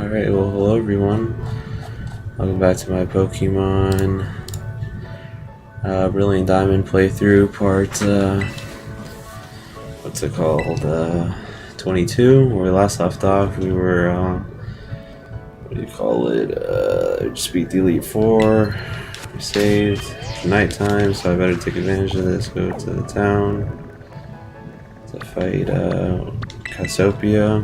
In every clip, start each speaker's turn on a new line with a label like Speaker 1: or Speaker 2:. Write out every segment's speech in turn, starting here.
Speaker 1: Alright, well, hello everyone. Welcome back to my Pokemon Brilliant Diamond playthrough part, what's it called, 22. Where we last left off, we were, what do you call it, just beat the Elite Four. We saved, it's nighttime, so I better take advantage of this, go to the town to fight, Cassiopeia.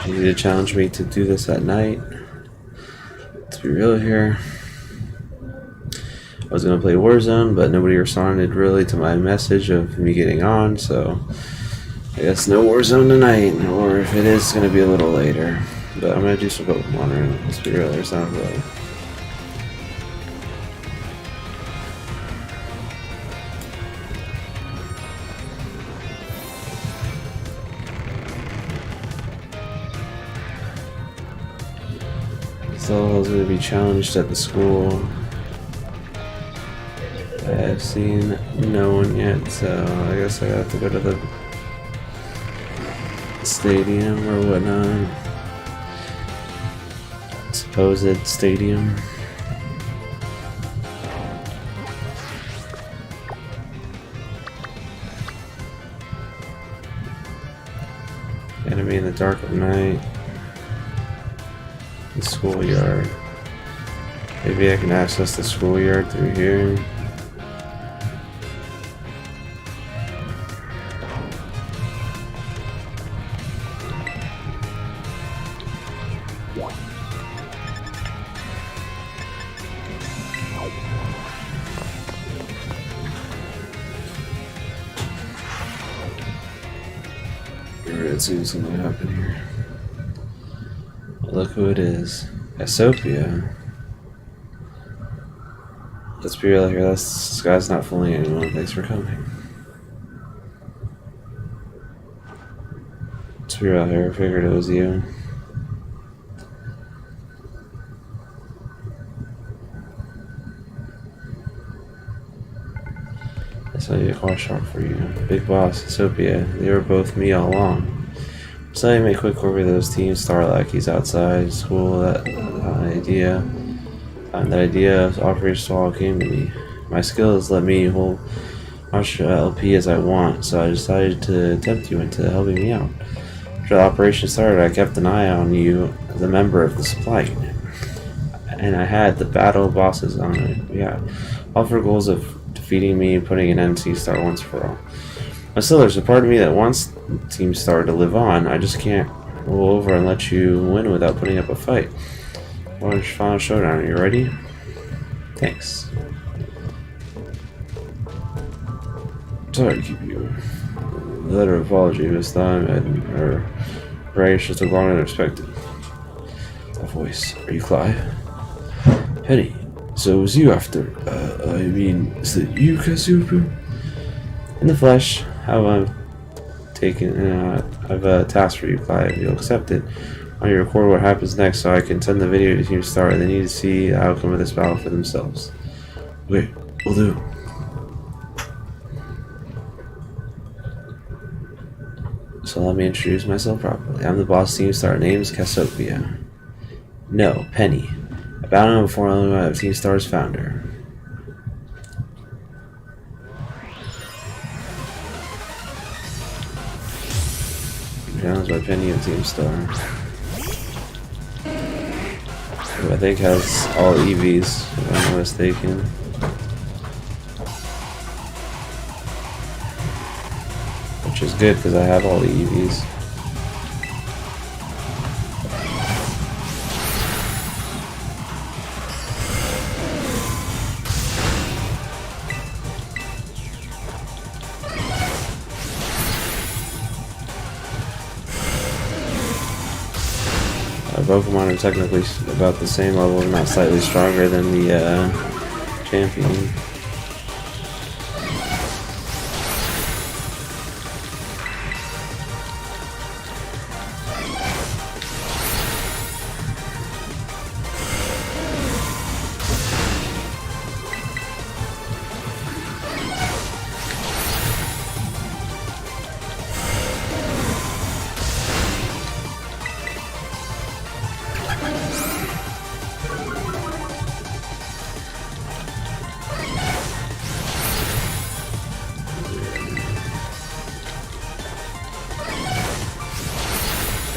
Speaker 1: You need to challenge me to do this at night. Let's be real here. I was gonna play Warzone, but nobody responded really to my message of me getting on, so I guess no Warzone tonight, or if it is, it's gonna be a little later. But I'm gonna do some Pokemon running. Let's be real, there's not really. So I was going to be challenged at the school. I have seen no one yet, so I guess I have to go to the stadium or whatnot. Supposed stadium. Gonna be in the dark of night. The schoolyard. Maybe I can access the schoolyard through here. Alright, let's see what's gonna happen here. Look who it is. Cassiopeia. Let's be real here, this guy's not fooling anyone. Thanks for coming. Let's be real here, I figured it was you. I saw you a car shop for you. Big Boss, Cassiopeia, they were both me all along. So I made quick over those teams. Scarlet, he's outside school. That idea of offering stall came to me. My skills let me hold much LP as I want, so I decided to tempt you into helping me out. After the operation started, I kept an eye on you as a member of the supply unit, and I had the battle bosses on it. Yeah, all for goals of defeating me and putting an end to Star once for all. But still, there's a part of me that wants Team Star to live on. I just can't roll over and let you win without putting up a fight. Orange Final Showdown, are you ready? Thanks. Sorry to keep you. The letter of apology this time, and her reaction took longer than expected. That voice. Are you Clive? Penny. So it was you after. Is it you, Cassiopeia? In the flesh. I've a task for you, Clive. You'll accept it. When you record what happens next so I can send the video to Team Star. They need to see the outcome of this battle for themselves. Okay, will do. So let me introduce myself properly. I'm the boss Team Star. Name's Cassiopeia. No, Penny. I bound him before I learned about Team Star's founder. Challenged by Penny and Team Star. Who I think has all EVs, if I'm not mistaken. Which is good because I have all the EVs. Pokemon are technically about the same level, if not slightly stronger than the champion.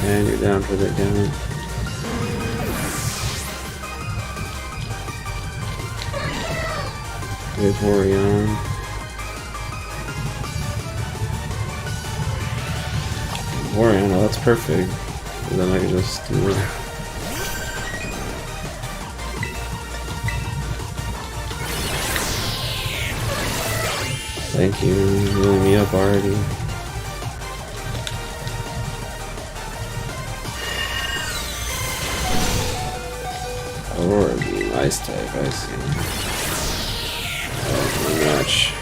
Speaker 1: And you're down for the count. With Horion. Horion, oh, that's perfect. And then I can just do it. Thank you, healing me up already. Or ice type, I see. Oh, much.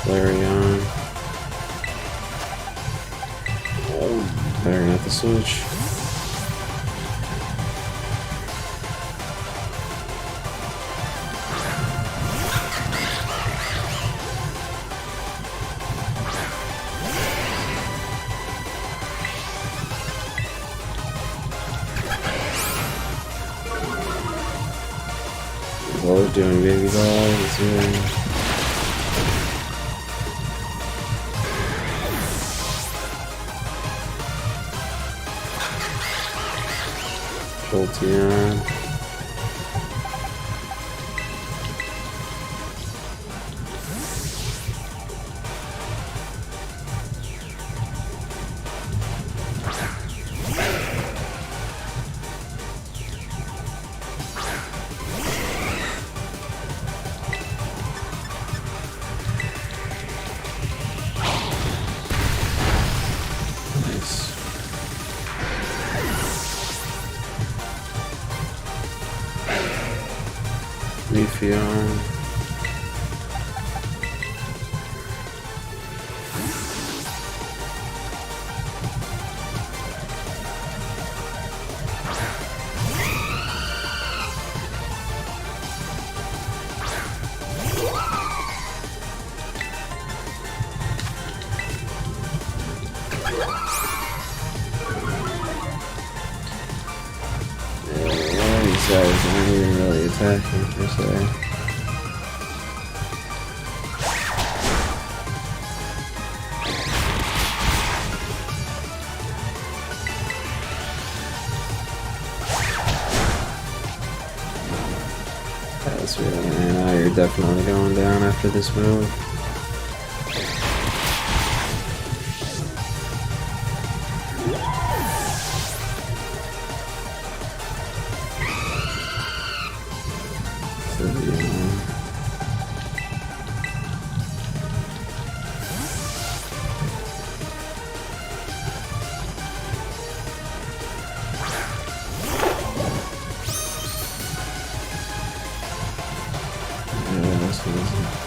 Speaker 1: Flareon. Better not the switch. What we're doing, baby doll, is doing. Jolteon. Leafeon. These guys aren't even really attacking per se. That's really, man, now you're definitely going down after this move.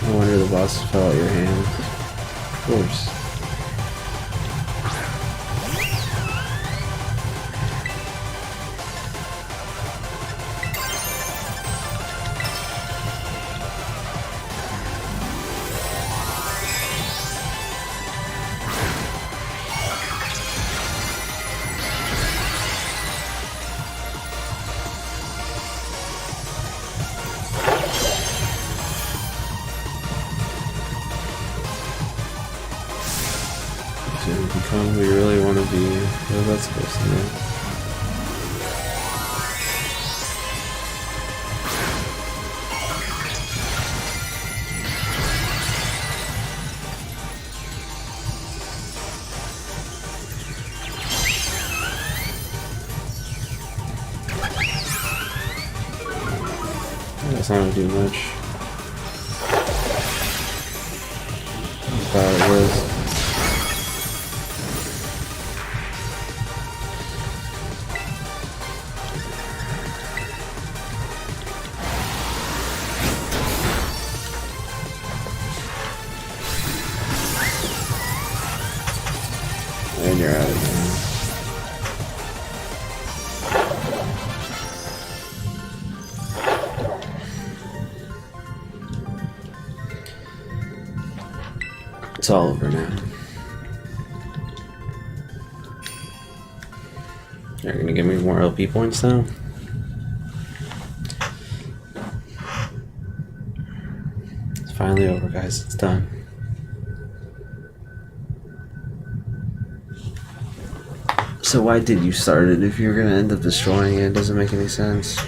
Speaker 1: No wonder the boss fell out your hand. Of course. Become who you really want to be. What is that supposed to mean? That's not gonna do much. I thought it was. And you're out of here. It's all over now. You're gonna give me more LP points now? Finally over, guys. It's done. So why did you start it if you're gonna end up destroying it? It doesn't make any sense.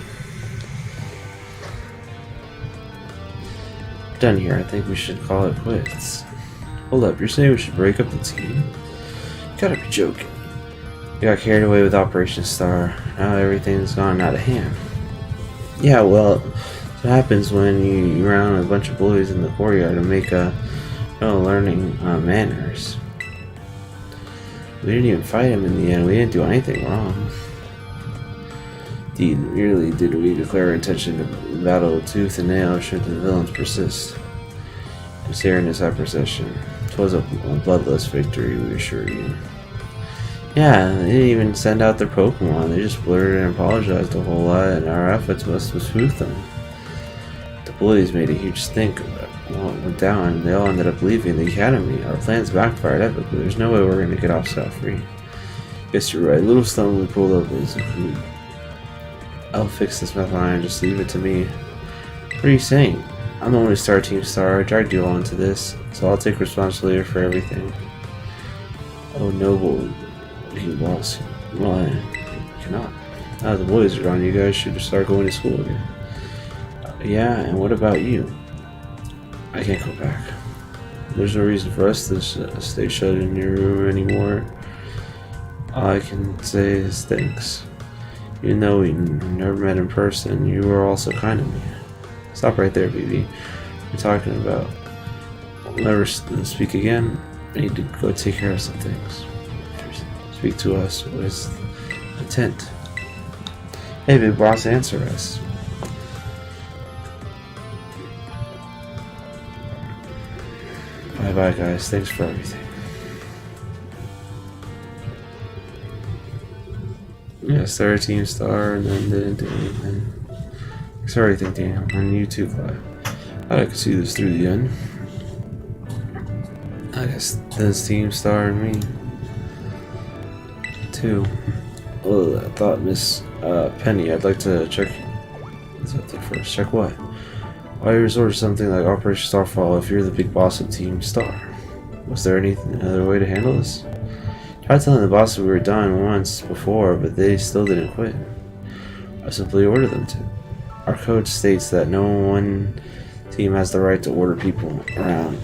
Speaker 1: Done here. I think we should call it quits. Hold up, you're saying we should break up the team? You gotta be joking. You got carried away with Operation Star. Now everything's gone out of hand. Yeah, well, that's what happens when you round a bunch of bullies in the courtyard and make learning manners. We didn't even fight him in the end. We didn't do anything wrong. Indeed, merely did we declare our intention to battle tooth and nail should the villains persist. And staring this our procession. 'Twas a bloodless victory, we assure you. Yeah, they didn't even send out their Pokemon. They just blurred and apologized a whole lot, and our efforts must have spoofed them. The bullies made a huge stink about what went down, and they all ended up leaving the academy. Our plans backfired epically. There's no way we're going to get off scot-free. Guess you're right. Little stone we pulled up is a food. I'll fix this meth line and just leave it to me. What are you saying? I'm the one who started Team Star. I dragged you all into this, so I'll take responsibility for everything. Oh, noble King Boss. Well, I cannot. Now the boys are gone, you guys should start going to school again. Yeah, and what about you? I can't go back. There's no reason for us to stay shut in your room anymore. All I can say is thanks. Even though we never met in person, you were also kind to me. Stop right there, BB. We're talking about. We'll never speak again. I need to go take care of some things. Speak to us with intent. Hey, big boss, answer us. Bye bye, guys. Thanks for everything. Yeah, started Team Star and then didn't do anything. Thanks for everything, Daniel. On YouTube Live. I could see this through the end. I guess that's Team Star and me. Too. Oh, I thought Miss Penny, I'd like to check something first. Check what? Why resort to something like Operation Starfall if you're the big boss of Team Star? Was there any other way to handle this? Tried telling the boss that we were done once before, but they still didn't quit. I simply ordered them to. Our code states that no one team has the right to order people around.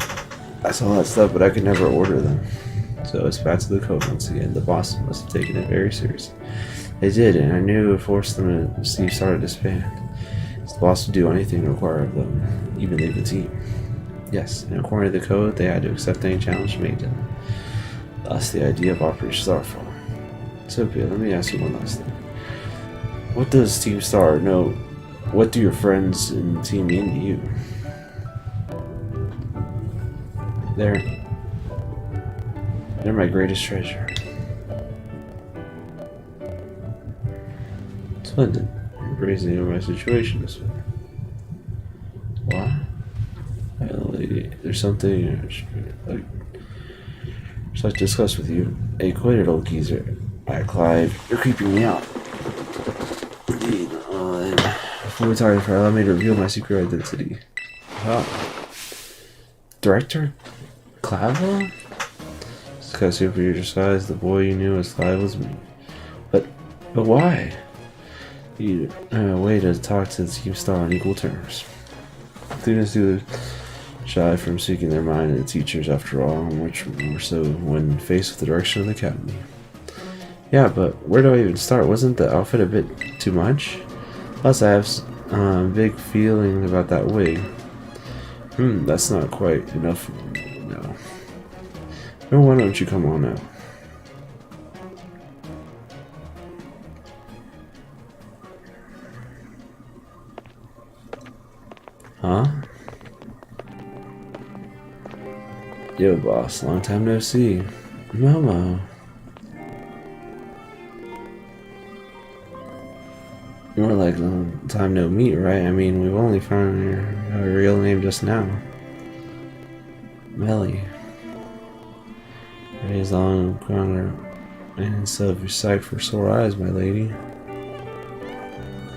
Speaker 1: I saw that stuff, but I could never order them. So it's back to the code once again. The boss must have taken it very seriously. They did, and I knew it forced them to see started to disband. The boss would do anything required of them, even leave the team. Yes, and according to the code, they had to accept any challenge made to them. Thus the idea of Operation Starfall. Sophia, let me ask you one last thing. What does Team Star know? What do your friends and team mean to you? They're my greatest treasure. Splendid. Embracing my situation this way. What? Lady, there's something I'd like to discuss with you. Hey, quit it, old geezer. Alright, Clive, you're creeping me out. Indeed. Before we talk further, allow me to reveal my secret identity. Wow. Director Clavel? Because super your size, the boy you knew as Clive was me. But why? You way to talk to the Team Star on equal terms. Students do shy from seeking their mind and the teachers, after all, much more so when faced with the direction of the academy. Yeah, but where do I even start? Wasn't the outfit a bit too much? Plus, I have a big feeling about that wig. That's not quite enough for me, no. No, why don't you come on out? Huh? Yo, boss, long time no see. Momo. More like long time no meet, right? I mean, we've only found your real name just now. Melly. It is long corner and so of your sight for sore eyes, my lady.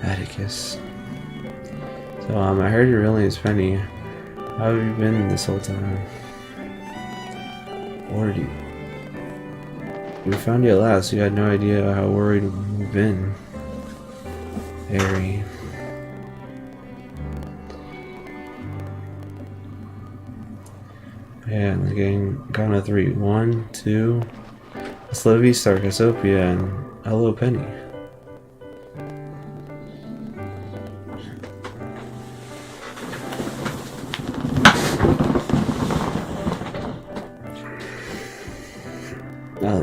Speaker 1: Atticus. So, I heard your real name is Penny. How have you been this whole time? Worried you. We found you at last. You had no idea how worried we've been. Harry. Yeah, and the gang count of 3. 1, 2. Slow V-Star, Cassiopeia, and hello, Penny.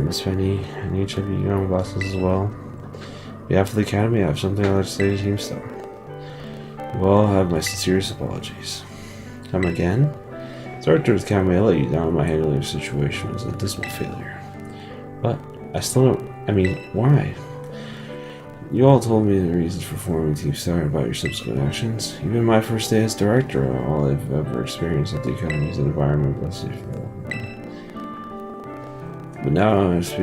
Speaker 1: Miss Penny, and each of you young bosses as well. On behalf of the Academy, I have something I'd like to say to Team Star. You all have my sincerest apologies. Come again? Director of the Academy, I let you down. My handling of the situation was a dismal failure. But I still don't. I mean, why? You all told me the reasons for forming Team Star about your subsequent actions. Even my first day as director, all I've ever experienced at the Academy's environment was but now this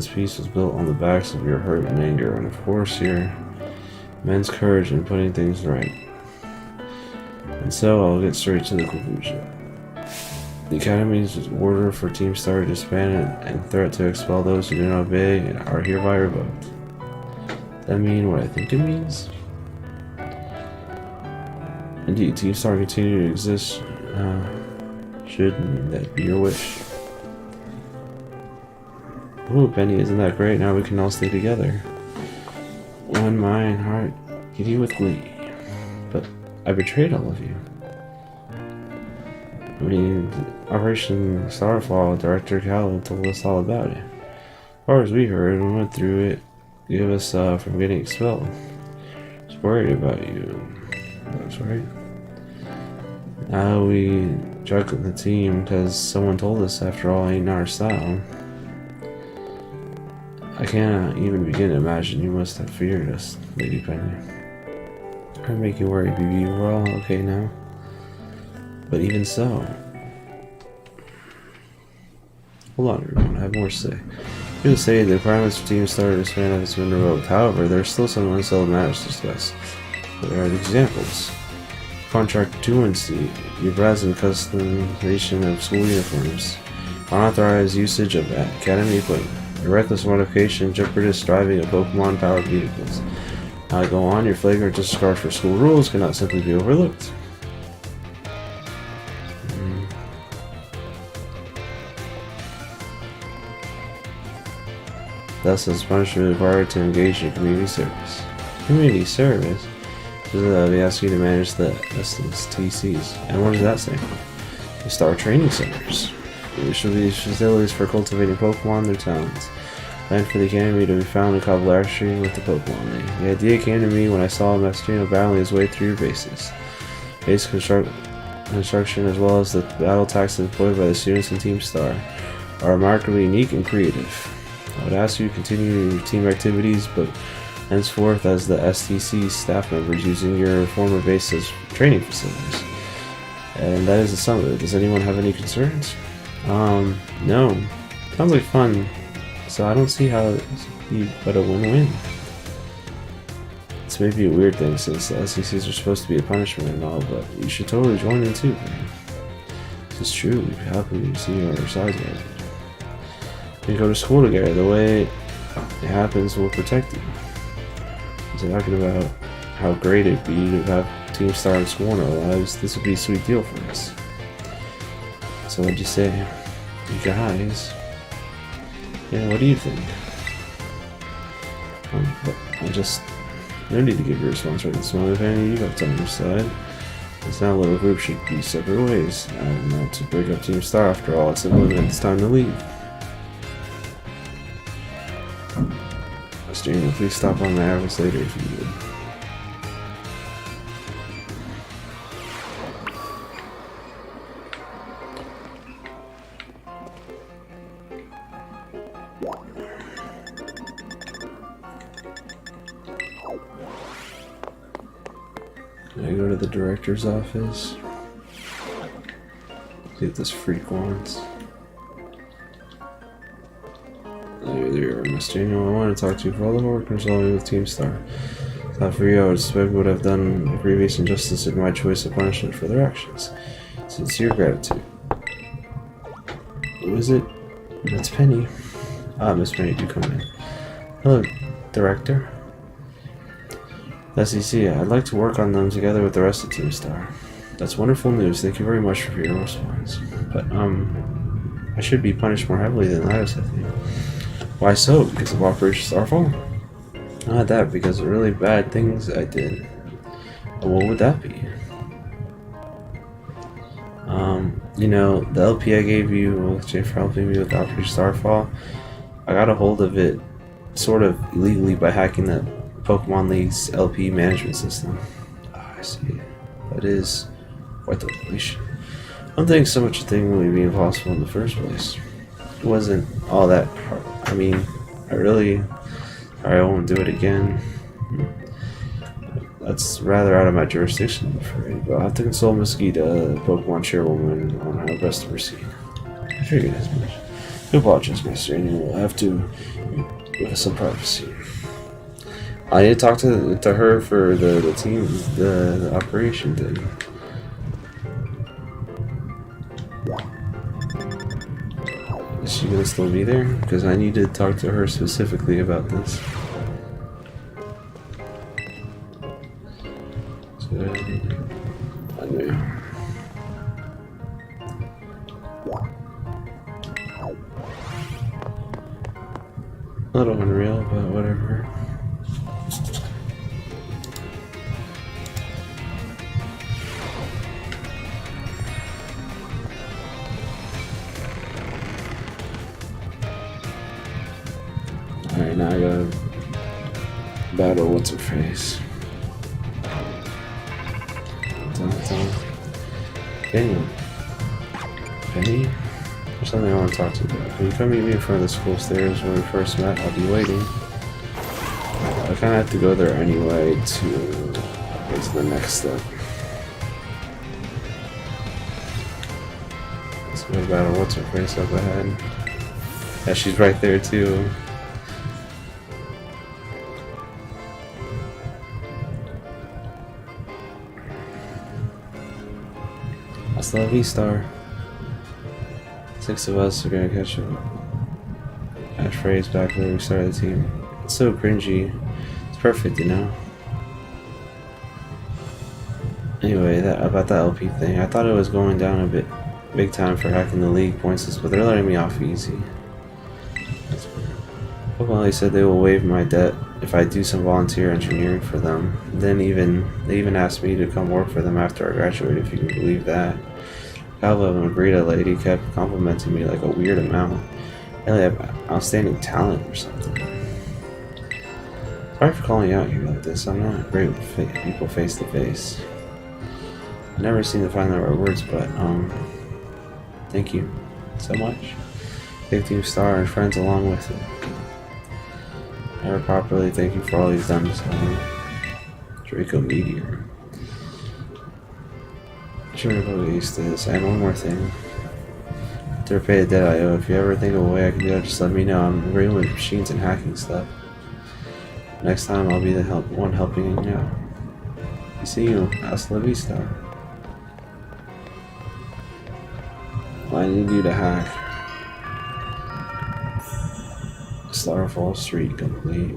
Speaker 1: piece was built on the backs of your hurt and anger, and of course your men's courage in putting things right. And so I'll get straight to the conclusion. The Academy's order for Team Star to disband and threat to expel those who do not obey are hereby revoked. Does that mean what I think it means? Indeed, Team Star continue to exist. Should that be your wish? Ooh, Penny, isn't that great? Now we can all stay together. One mind, heart, giddy with glee. But I betrayed all of you. I mean, Operation Starfall, Director Cal told us all about it. As far as we heard, we went through it, gave us from getting expelled. I was worried about you. That's right. Now we juggled the team because someone told us, after all, ain't our style. I can't even begin to imagine. You must have feared us, Lady Penny. I make you worry, BB. We're all okay now. But even so... Hold on, everyone. I have more to say. I'm going to say the requirements for Team Star to disband has been revoked. However, there are still some unsettled matters to discuss. There are the examples. Contract 2C, your present customization of school uniforms. Unauthorized usage of Academy equipment. Your reckless modification, jeopardous driving of Pokemon-powered vehicles. Now go on, your flagrant disregard for school rules cannot simply be overlooked. Thus, as punishment required to engage in community service. Community service? We ask you to manage the STCs. And what does that say? The Star Training Centers. There should be facilities for cultivating Pokemon and their talents. Land for the Academy to be found in collaboration with the Pokemon League. The idea came to me when I saw Mastrino battling his way through your bases. Base construction as well as the battle tactics employed by the students in Team Star are remarkably unique and creative. I would ask you to continue your team activities, but henceforth as the STC staff members using your former base as training facilities. And that is the sum of it. Does anyone have any concerns? No. Sounds like fun. So I don't see how it's but a win-win. This may be a weird thing since the SECs are supposed to be a punishment and all, but you should totally join in too, man. This is true. We'd be happy to see you on our side together. We go to school together. The way it happens will protect you. So talking about how great it'd be to have Team Star in school in our lives, this would be a sweet deal for us. So what'd you say? You guys... Yeah, what do you think? No need to give your response right this moment. If any of you have time to decide. This now little group should be separate ways. I'm not to break up Team Star after all. It's it's time to leave. Mr. please stop on my office later if you would. I go to the director's office. See what this freak wants. There you are, Mr. Daniel. I want to talk to you for all the work resolving with Team Star. Not for you, I would suspect would have done the previous injustice in my choice of punishment for their actions. Sincere gratitude. Who is it? That's Penny. Ah, Miss Penny, do come in. Hello, Director. SEC, I'd like to work on them together with the rest of Team Star. That's wonderful news. Thank you very much for your response. But, I should be punished more heavily than that, I think. Why so? Because of Operation Starfall? Not that, because of really bad things I did. What would that be? You know, the LP I gave you, Jay, for helping me with Operation Starfall, I got a hold of it sort of illegally by hacking the Pokemon League's LP management system. Oh, I see. That is quite the revelation. I don't think so much a thing would be impossible in the first place. It wasn't all that hard. I mean, I won't do it again. That's rather out of my jurisdiction, I'm afraid. But I'll have to consult Mosquito, the Pokemon chairwoman, on how best to proceed. I figured as much. I apologize, Master, and you'll have to with some privacy. I need to talk to her for the team, the operation thing. Is she gonna still be there? Because I need to talk to her specifically about this. I knew. A little unreal, but whatever. Alright, now I gotta battle what's her face. Penny. Penny? There's something I want to talk to you about. Can you come meet me in front of the school stairs when we first met? I'll be waiting. I kinda have to go there anyway to get to the next step. Let's go battle what's her face up ahead. Yeah, she's right there too. Hasta la vista. 6 of us are gonna catch a catchphrase back where we started the team. It's so cringy. It's perfect, you know? Anyway, about that LP thing, I thought it was going down a bit big time for hacking the league points list, but they're letting me off easy. Well, they said they will waive my debt if I do some volunteer engineering for them. They even asked me to come work for them after I graduated, if you can believe that. Calva Magrita lady kept complimenting me like a weird amount. I really have outstanding talent or something. Sorry for calling out you like this. I'm not great with people face to face. I never seem to find the right words, but thank you so much. Big Team Star and friends along with it. Never properly thank you for all you've done this time. Draco Meteor. Sure, we'll get used to this. And one more thing. To repay the debt I owe, if you ever think of a way I can do that, just let me know. I'm great with machines and hacking stuff. Next time I'll be the one helping you out. See you. Hasta la vista. I need you to hack Starfall Street complete.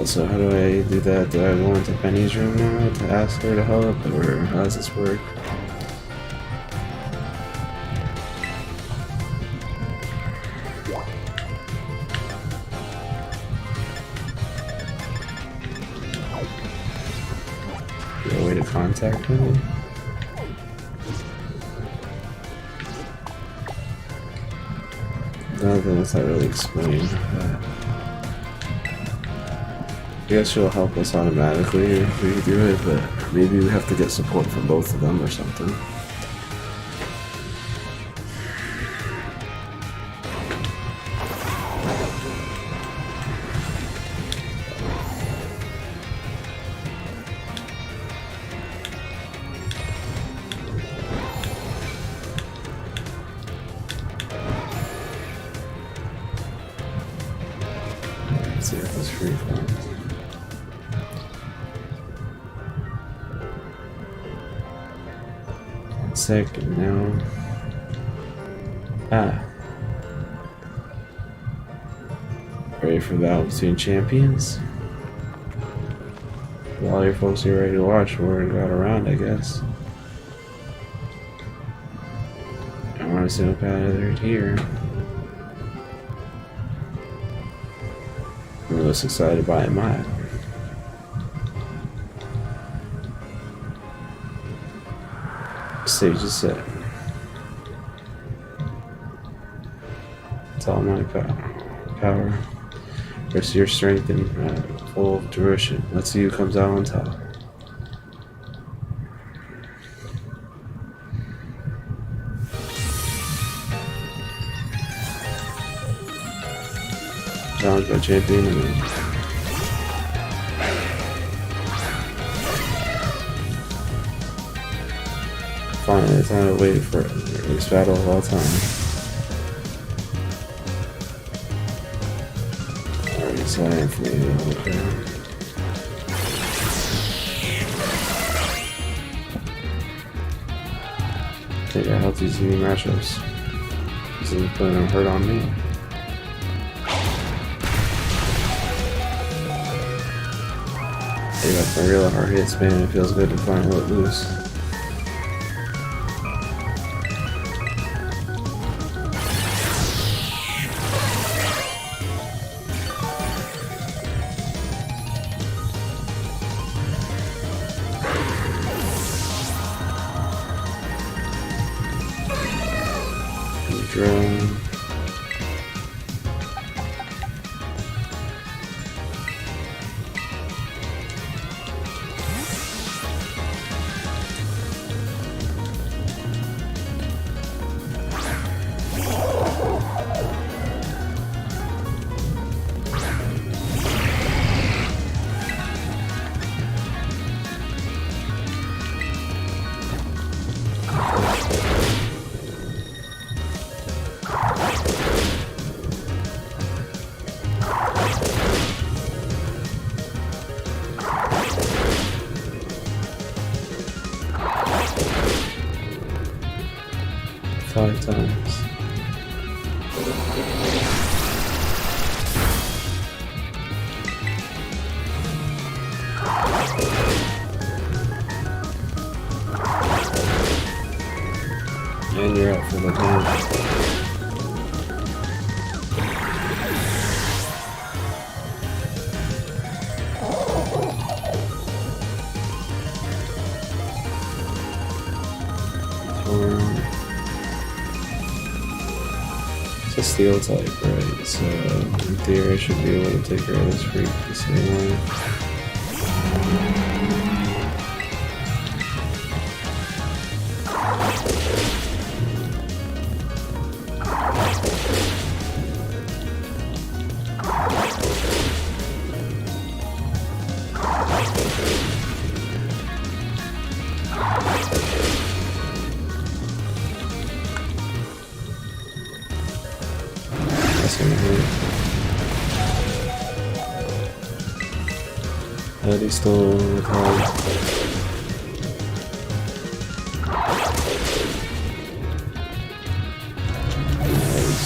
Speaker 1: So how do I do that? Do I go into Penny's room now to ask her to help, or how does this work? Is there a way to contact Penny? Nothing that's not really explained. I guess she'll help us automatically if we do it, but maybe we have to get support from both of them or something. Let's see if it's free form. One second now. Ah. Ready for the battle between champions? Well, all your folks are ready to watch. Word got around, I guess. I want to see what gathered here. I'm most excited by mine. Stage is set. It's all my power. Versus your strength and full fruition. Let's see who comes out on top. Challenge by champion and finally, it's time to wait for the next battle of all time. Alright, so I am for you. Okay. Take a healthy TV matchups. This is putting a hurt on me. Hey, got my real hard hit spin. It feels good to finally let loose. Drone. Five times. And you're out for the game. It's a steel type, right? So in theory I should be able to take care of this freak the same way. That's gonna hurt. Eddie stole the card. Nice.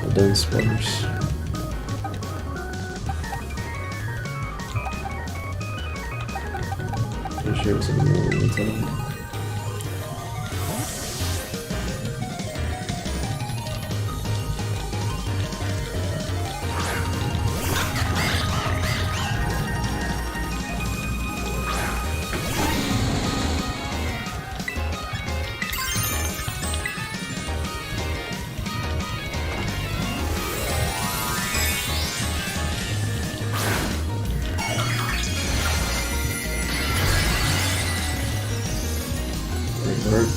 Speaker 1: Well done, Spurs. I'm sure it's in the middle of the time. Bird.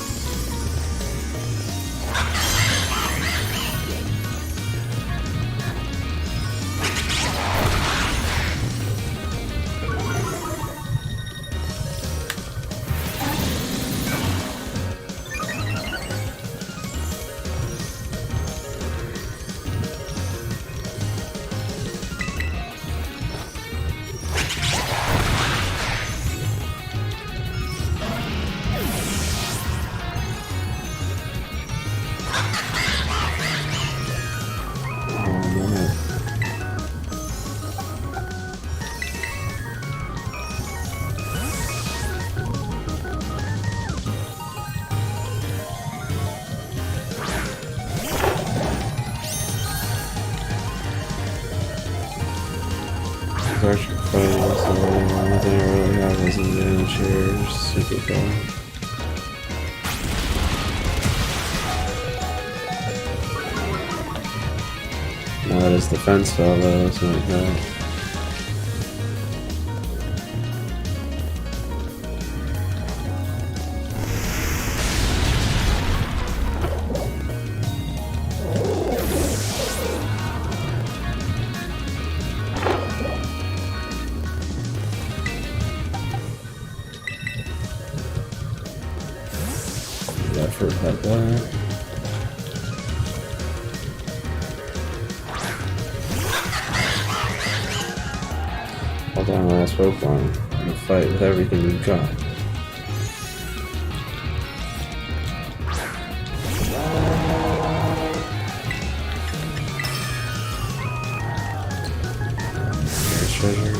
Speaker 1: Racing down chairs, supercar. Now that his defense fell though, that's what we got. For that guy. Hold on, last Pokemon. I'm gonna fight with everything we've got. There's treasure.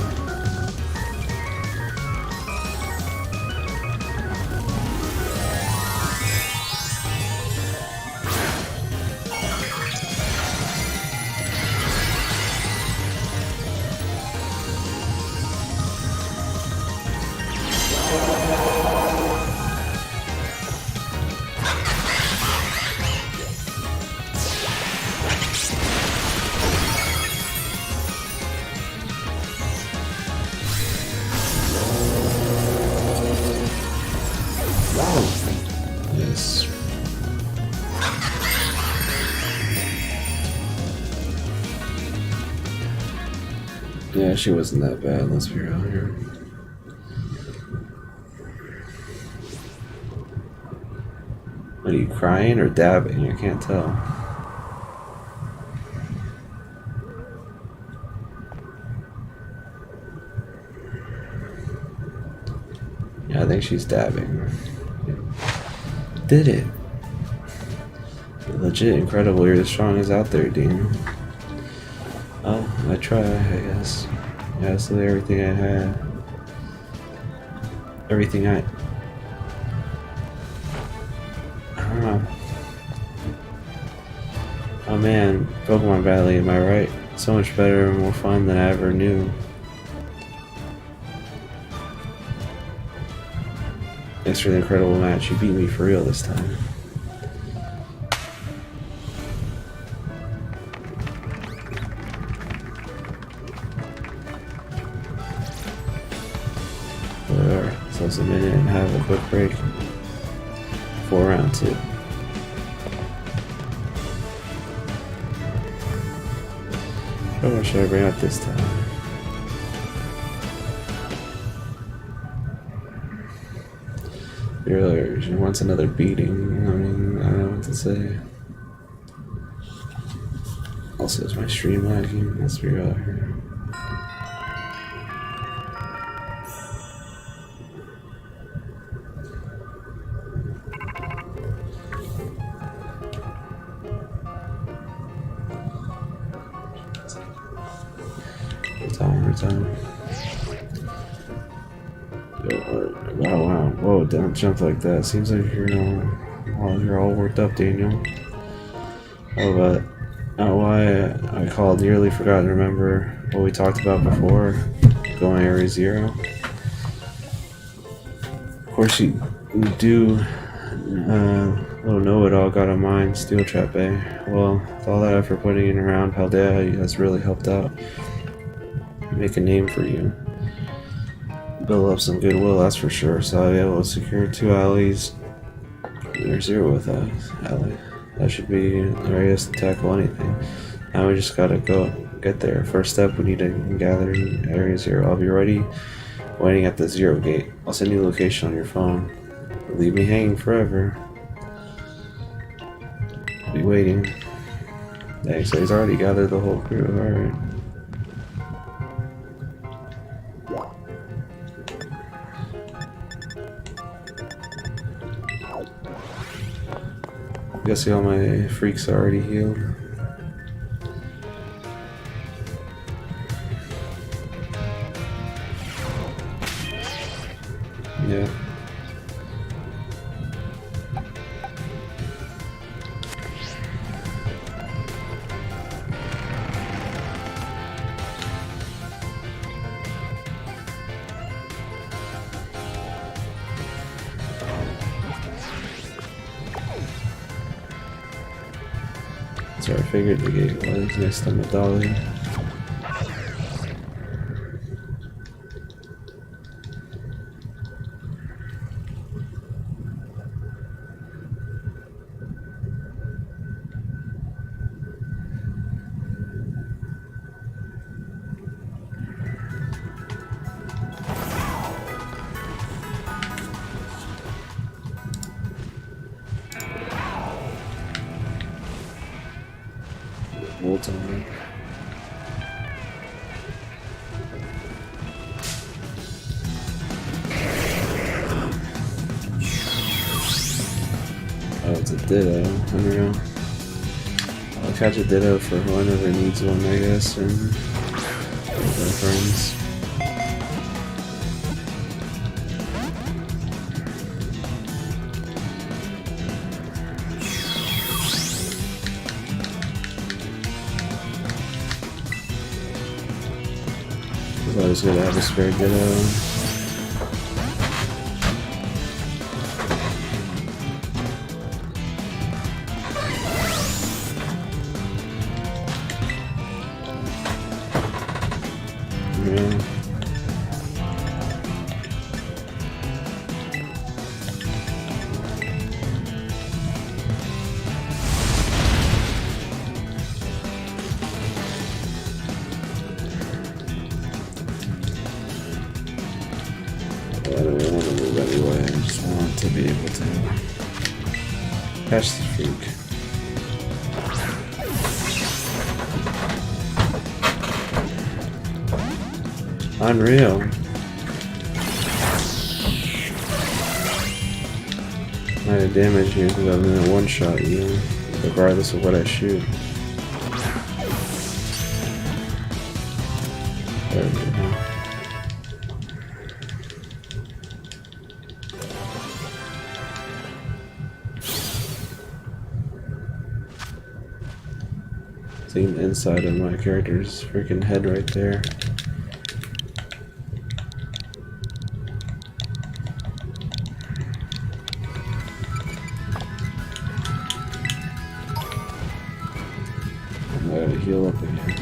Speaker 1: Yes. Yeah, she wasn't that bad, let's be real here. Are you crying or dabbing? I can't tell. Yeah, I think she's dabbing. Did it. Legit incredible, you're the strongest out there, Dean. Oh, I try, I guess. Yeah, that's everything I had. Everything I don't know. Oh man, Pokemon Valley, am I right? So much better and more fun than I ever knew. Thanks for the incredible match. You beat me for real this time. Whatever. So let's a minute and have a quick break before round 2. What should I bring up this time? She wants another beating. I mean, I don't know what to say. Also, is my stream lagging? Let's be real here. Time. Wow. Whoa, don't jump like that. Seems like you're all worked up, Daniel. Oh, but why I called. Nearly forgot to remember what we talked about before going Area 0. Of course, you do. Little know-it-all got a mind. Steel Trap, eh? Well, with all that effort putting in around Paldea has really helped out. Make a name for you. Build up some goodwill, that's for sure. So I'll be able to secure 2 alleys. There's 0 with that alley. That should be the readiest to tackle anything. Now we just gotta go get there. First step, we need to gather in Area 0. I'll be ready, waiting at the 0 gate. I'll send you the location on your phone. Leave me hanging forever. I'll be waiting. Thanks, so he's already gathered the whole crew, alright. Guessing all my freaks are already healed. Yeah. So I figured the gate was next to my dolly. Bolts on it. Oh, it's a ditto. Unreal. I'll catch a ditto for whoever needs one, I guess, and with our friends. I thought I was gonna have a spare ditto. Yeah. I don't really want to move anyway, I just want to be able to catch the freak. Unreal. Might have damage you because I'm gonna one-shot you, regardless of what I shoot. There we go. Seeing the inside of my character's freaking head right there. I gotta heal up again.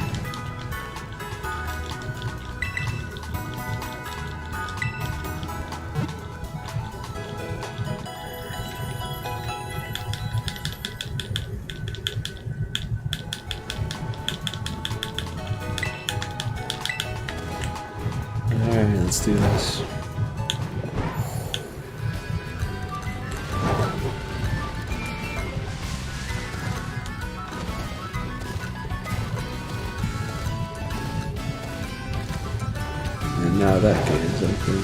Speaker 1: Alright, let's do this. And now that game's open.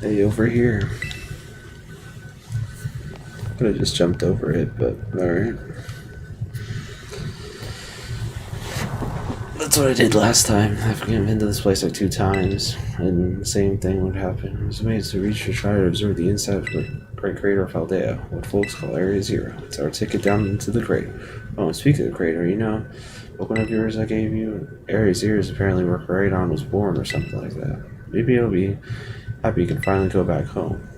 Speaker 1: Hey, over here. Could have just jumped over it, but alright. That's what I did last time. I've been to this place like 2 times, and the same thing would happen. There's ways to reach or try to observe the inside of the Great Crater of Aldea, what folks call Area Zero. It's our ticket down into the crater. Oh, and speaking of the crater, you know, what one of yours I gave you? Area Zero is apparently where Coradon was born or something like that. Maybe it'll be happy you can finally go back home.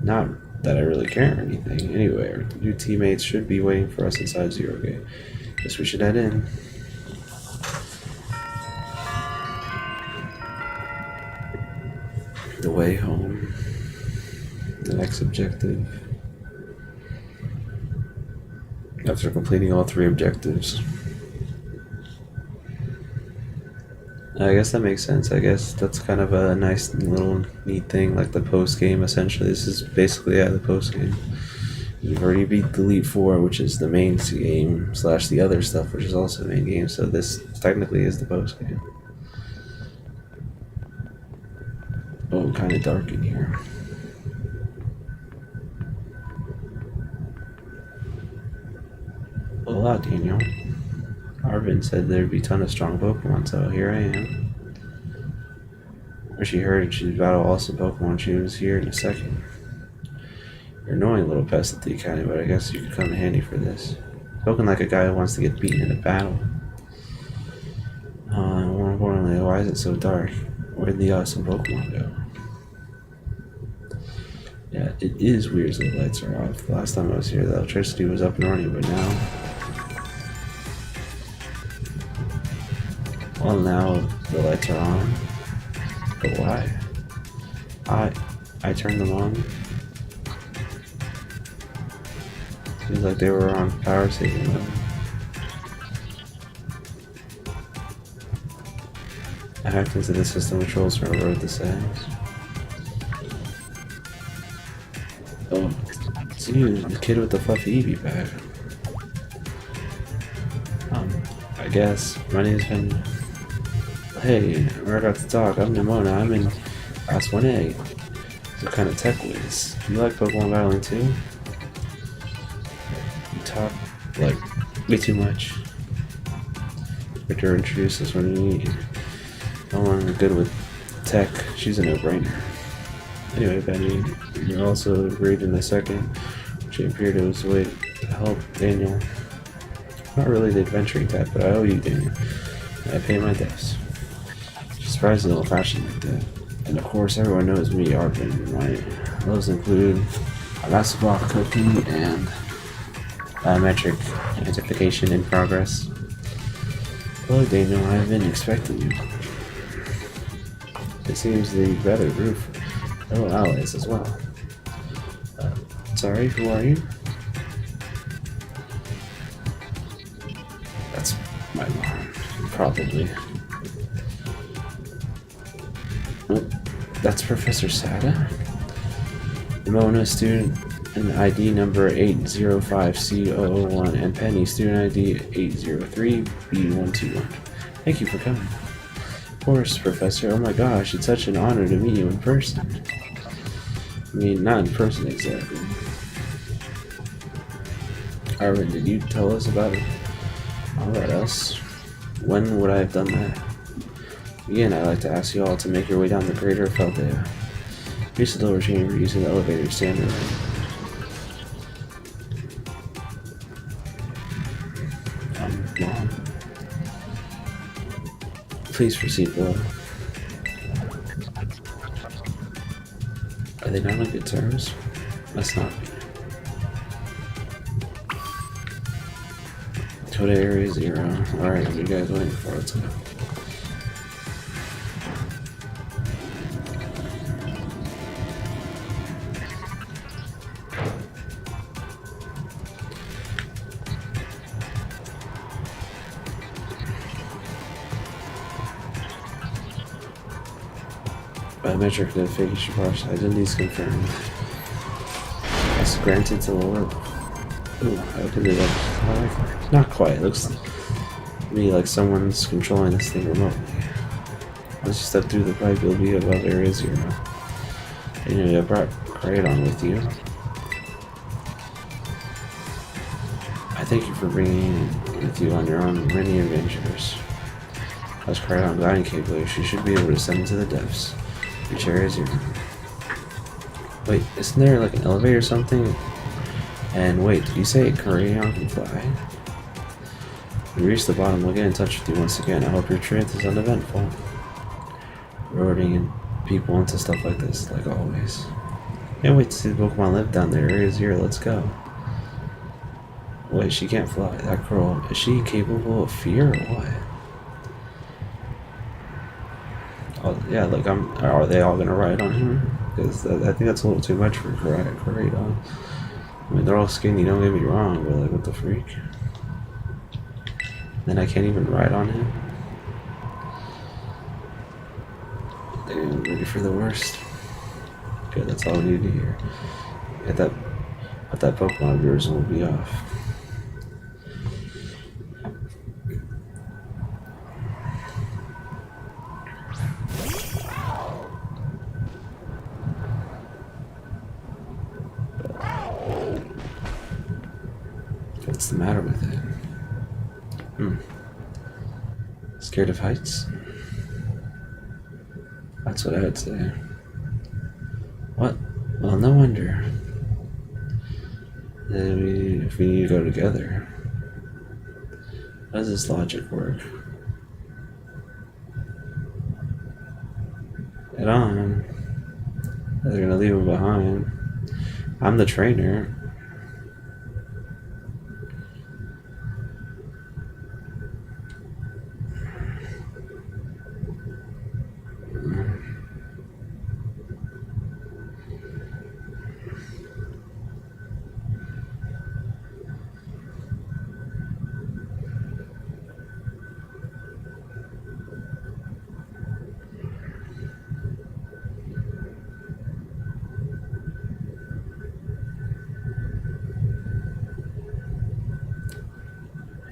Speaker 1: Not that I really care or anything. Anyway, our new teammates should be waiting for us inside Zero Gate. Guess we should head in. The way home. The next objective. After completing all 3 objectives. I guess that makes sense. I guess that's kind of a nice little neat thing, like the post game essentially. This is basically the post game. You've already beat the Elite Four, which is the main game, / the other stuff, which is also the main game, so this technically is the post game. Oh, kind of dark in here. Hola, Daniel. Arvin said there'd be a ton of strong Pokemon, so here I am. Or she heard she'd battle awesome Pokemon. She was here in a second. You're an annoying little pest at the academy, but I guess you could come in handy for this. Spoken like a guy who wants to get beaten in a battle. More importantly, why is it so dark? Where'd the awesome Pokemon go? Yeah, it is weird that the lights are off. The last time I was here, the electricity was up and running, but now... Well, now the lights are on. But why? I turned them on. Seems like they were on power saving mode. I hacked into the system controls and overrode the settings. Oh, it's you, the kid with the fluffy Eevee bag. I guess. My name's been... Hey, we're about to talk. I'm Nemona. I'm in Class 1A. So kind of tech whiz. You like Pokemon battling too? You talk, like, way too much. Victor introduce us when you need. No one good with tech. She's a no-brainer. Anyway, Benny, you're also great in the second. She appeared it was a way to help Daniel. Not really the adventuring type, but I owe you, Daniel. I pay my debts. She's surprisingly old-fashioned like that. And of course, everyone knows me, Arvin. My loves include a basketball cookie and biometric identification in progress. Hello, Daniel. I've been expecting you. It seems the better roof. Hello, allies as well. Sorry, who are you? That's my mom, probably. Oh, that's Professor Sada. Nemona, student and ID number 805C001, and Penny, student ID 803B121. Thank you for coming. Of course, Professor. Oh my gosh, it's such an honor to meet you in person. I mean, not in person exactly. Arvin, did you tell us about it? Alright, us. When would I have done that? Again, I'd like to ask you all to make your way down the Greater Feldea. Reach the lower chamber using the elevator standard. Mom. Please proceed below. Are they not on good terms? Must not be. Go to Area 0. Alright, what are you guys waiting for? Let's go. Biometric identification process. Identity is confirmed. It's granted to lower. Ooh, I opened it up. Not quite. It looks to me like someone's controlling this thing remotely. Once you step through the pipe, you'll be above Area 0. Anyway, I brought Kraydon with you. I thank you for bringing it with you on your own many adventures. As Kraydon guiding capabilities, you should be able to send into the depths. Reach Area 0. Wait, isn't there like an elevator or something? And wait, did you say Kraydon can fly? When you reach the bottom, we'll get in touch with you once again. I hope your trip is uneventful. Roading people into stuff like this, like always. Can't wait to see the Pokemon live down there. Area 0, let's go. Wait, she can't fly. That girl, is she capable of fear or what? Oh, yeah, like are they all gonna ride on her? Because I think that's a little too much for Kraydon. I mean, they're all skinny, don't get me wrong, but like, what the freak? Then I can't even ride on him? Damn, ready for the worst. Good, that's all we need to hear. Get that Pokemon viewers will be off. What's the matter with it? Scared of heights? That's what I'd say. What? Well, no wonder. Then if we need to go together. How does this logic work? Head on. They're gonna leave him behind. I'm the trainer.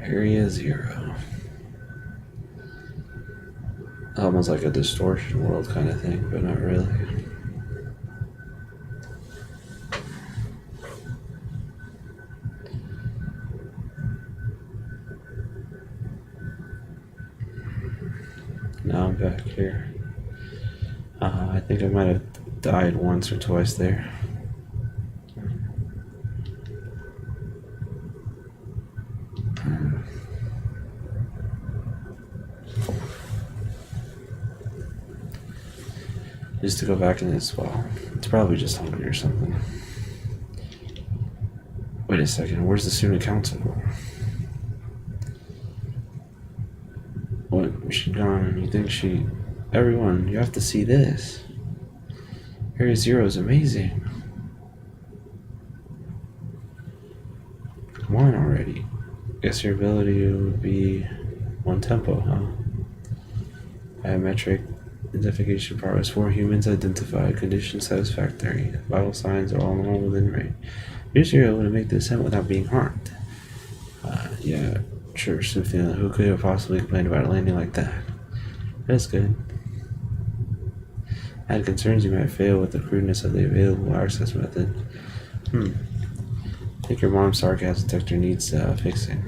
Speaker 1: Area 0. Almost like a distortion world kind of thing, but not really. Now I'm back here. I think I might have died once or twice there. Just to go back in this wall. It's probably just hungry or something. Wait a second, where's the student council? What? She's gone. You think she... Everyone, you have to see this. Area 0 is amazing. Come on already. Guess your ability would be one tempo, huh? Biometric identification progress. 4 humans identified. Condition satisfactory. Vital signs are all normal within range. You're able to make the ascent without being harmed. Yeah, sure, Cynthia. Who could have possibly complained about a landing like that? That's good. I had concerns you might fail with the crudeness of the available access method. I think your mom's sarcasm detector needs fixing.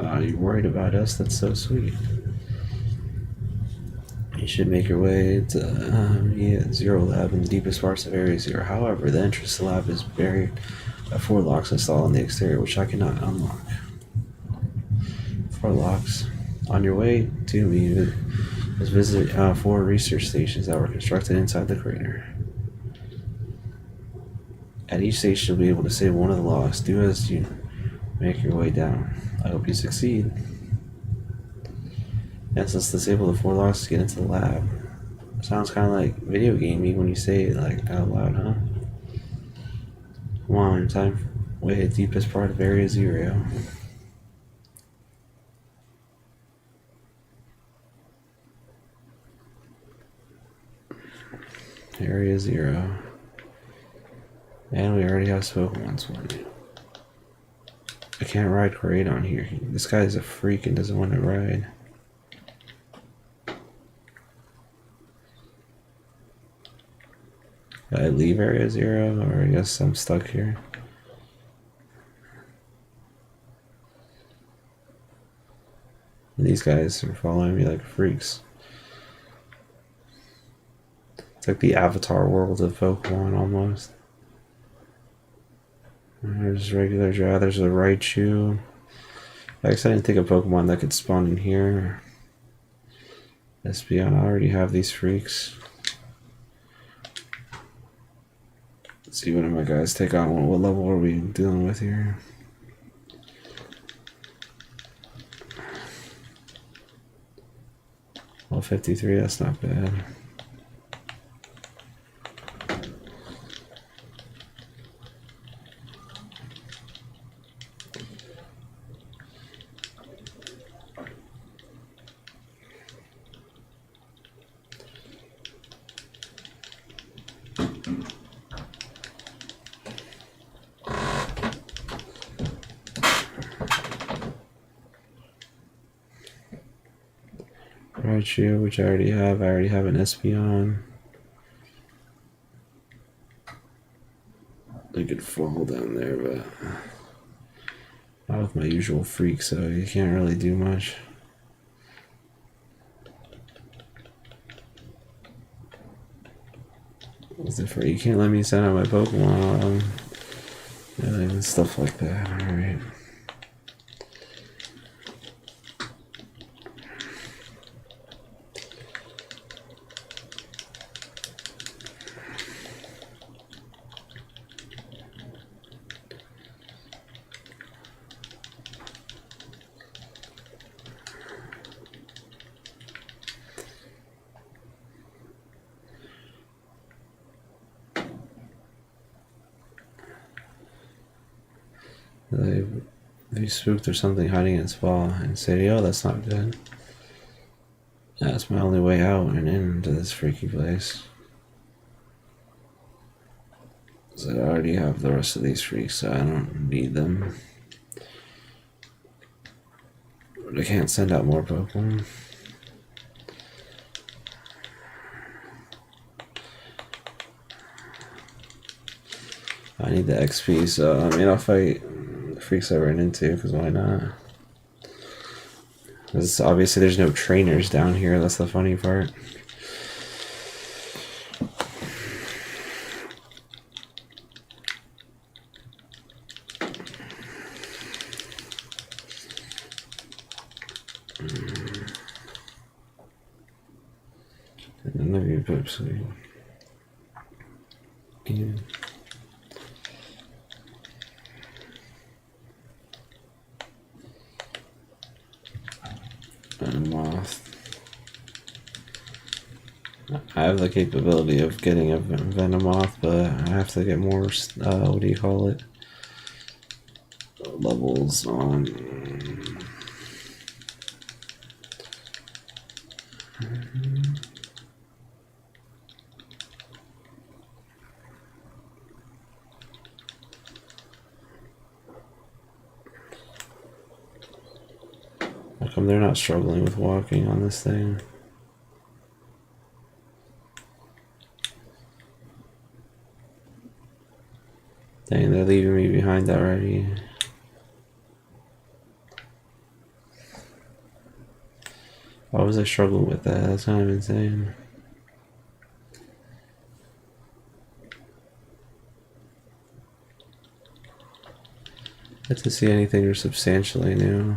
Speaker 1: You're worried about us? That's so sweet. You should make your way to Zero Lab in the deepest parts of Area 0. However, the entrance to the lab is buried by 4 locks installed on the exterior, which I cannot unlock. 4 locks. On your way to me, let's visit 4 research stations that were constructed inside the crater. At each station, you'll be able to save one of the locks. Do as you make your way down. I hope you succeed. Yes, let's disable the 4 locks to get into the lab. Sounds kind of like video gamey when you say it like out loud, huh? Come on, time way the deepest part of Area 0. Area 0. And we already have Pokemon's one. I can't ride Parade on here. This guy's a freak and doesn't want to ride. Did I leave Area 0, or I guess I'm stuck here? These guys are following me like freaks. It's like the Avatar world of Pokemon almost. There's regular Drow, there's a Raichu. I guess I didn't think of Pokemon that could spawn in here. Let's be honest, I already have these freaks. Let's see what my guys take on. What level are we dealing with here? Well, 53, that's not bad. Raichu, which I already have. I already have an Espeon. I could fall down there, but not with my usual freak, so you can't really do much. What's it for? You can't let me send out my Pokemon. And stuff like that. Alright. They spooked or something hiding in its paw and say, "Oh, that's not good." That's my only way out and into this freaky place. So I already have the rest of these freaks, so I don't need them. But I can't send out more Pokemon. I need the XP, so I mean, I'll fight the freaks I ran into, because why not? Because obviously there's no trainers down here, that's the funny part. None of you pips. Yeah. Moth. I have the capability of getting a Venomoth, but I have to get more, what do you call it? Levels on. How come they're not struggling with walking on this thing? Dang, they're leaving me behind already. Why was I struggling with that? That's kind of insane. Get to see anything substantially new.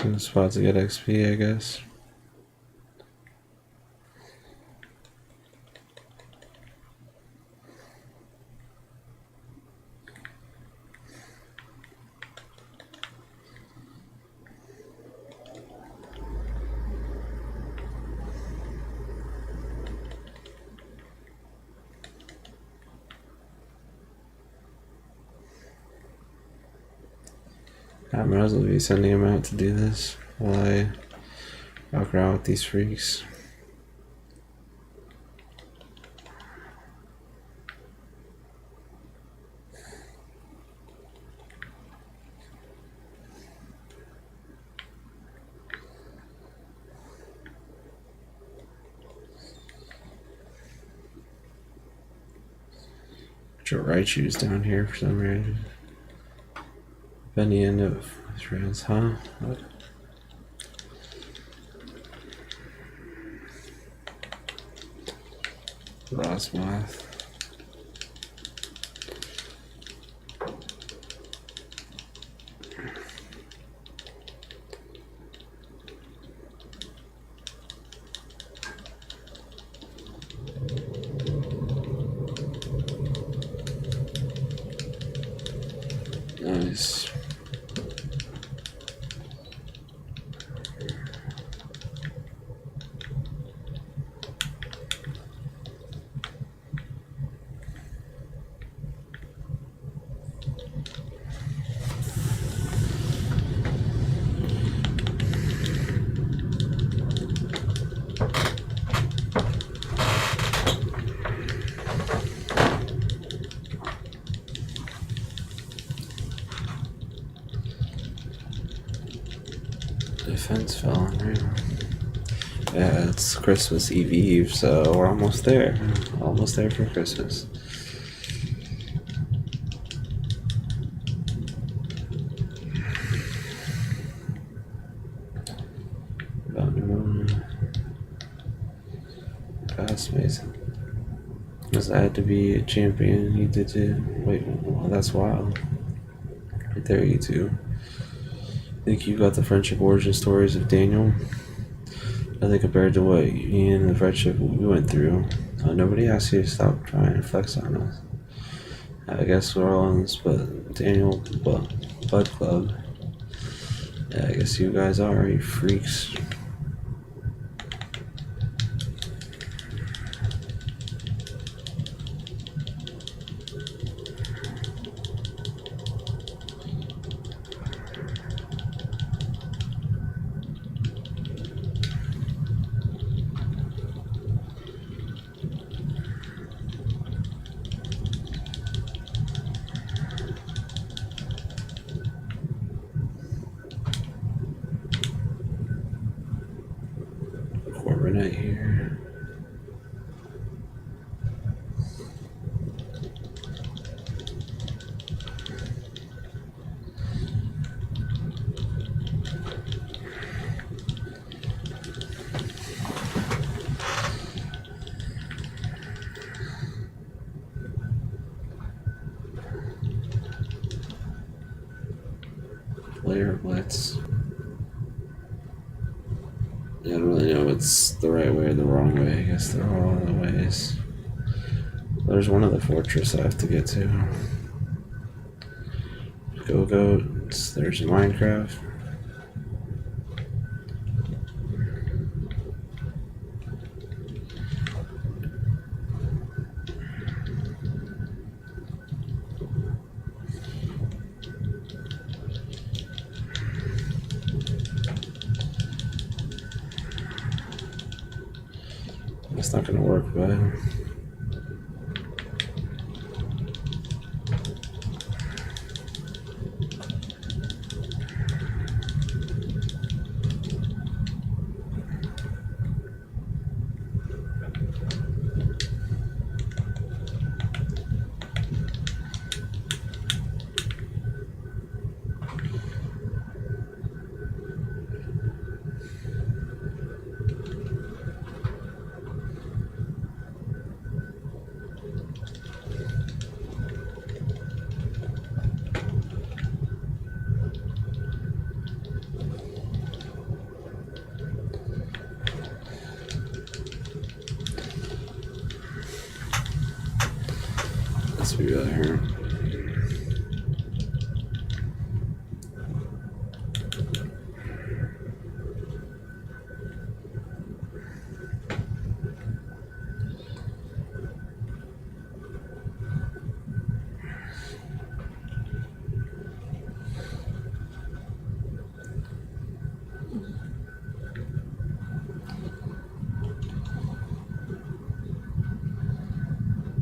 Speaker 1: Good spot to get XP, I guess. I might as well be sending him out to do this while I walk around with these freaks. Raichu's down here for some reason. Been the end of his rounds, huh? What? Rosmoth. Nice. Fence fell on me. Yeah, it's Christmas Eve, so we're almost there. Almost there for Christmas. About Nemona. That's amazing. Because I had to be a champion, you did too. Wait, well, that's wild. Right there, you two. I think you got the friendship origin stories of Daniel. Nothing compared to what Ian and the friendship we went through. Nobody asked you to stop trying to flex on us. I guess we're all in this Daniel Bud Club. Yeah, I guess you guys are, you freaks. Corbinite here. Player Blitz. I don't really know what's the right way or the wrong way. I guess they're all the ways. There's one of the fortress I have to get to. Go goats. There's Minecraft. It's not gonna work, but let's be right here.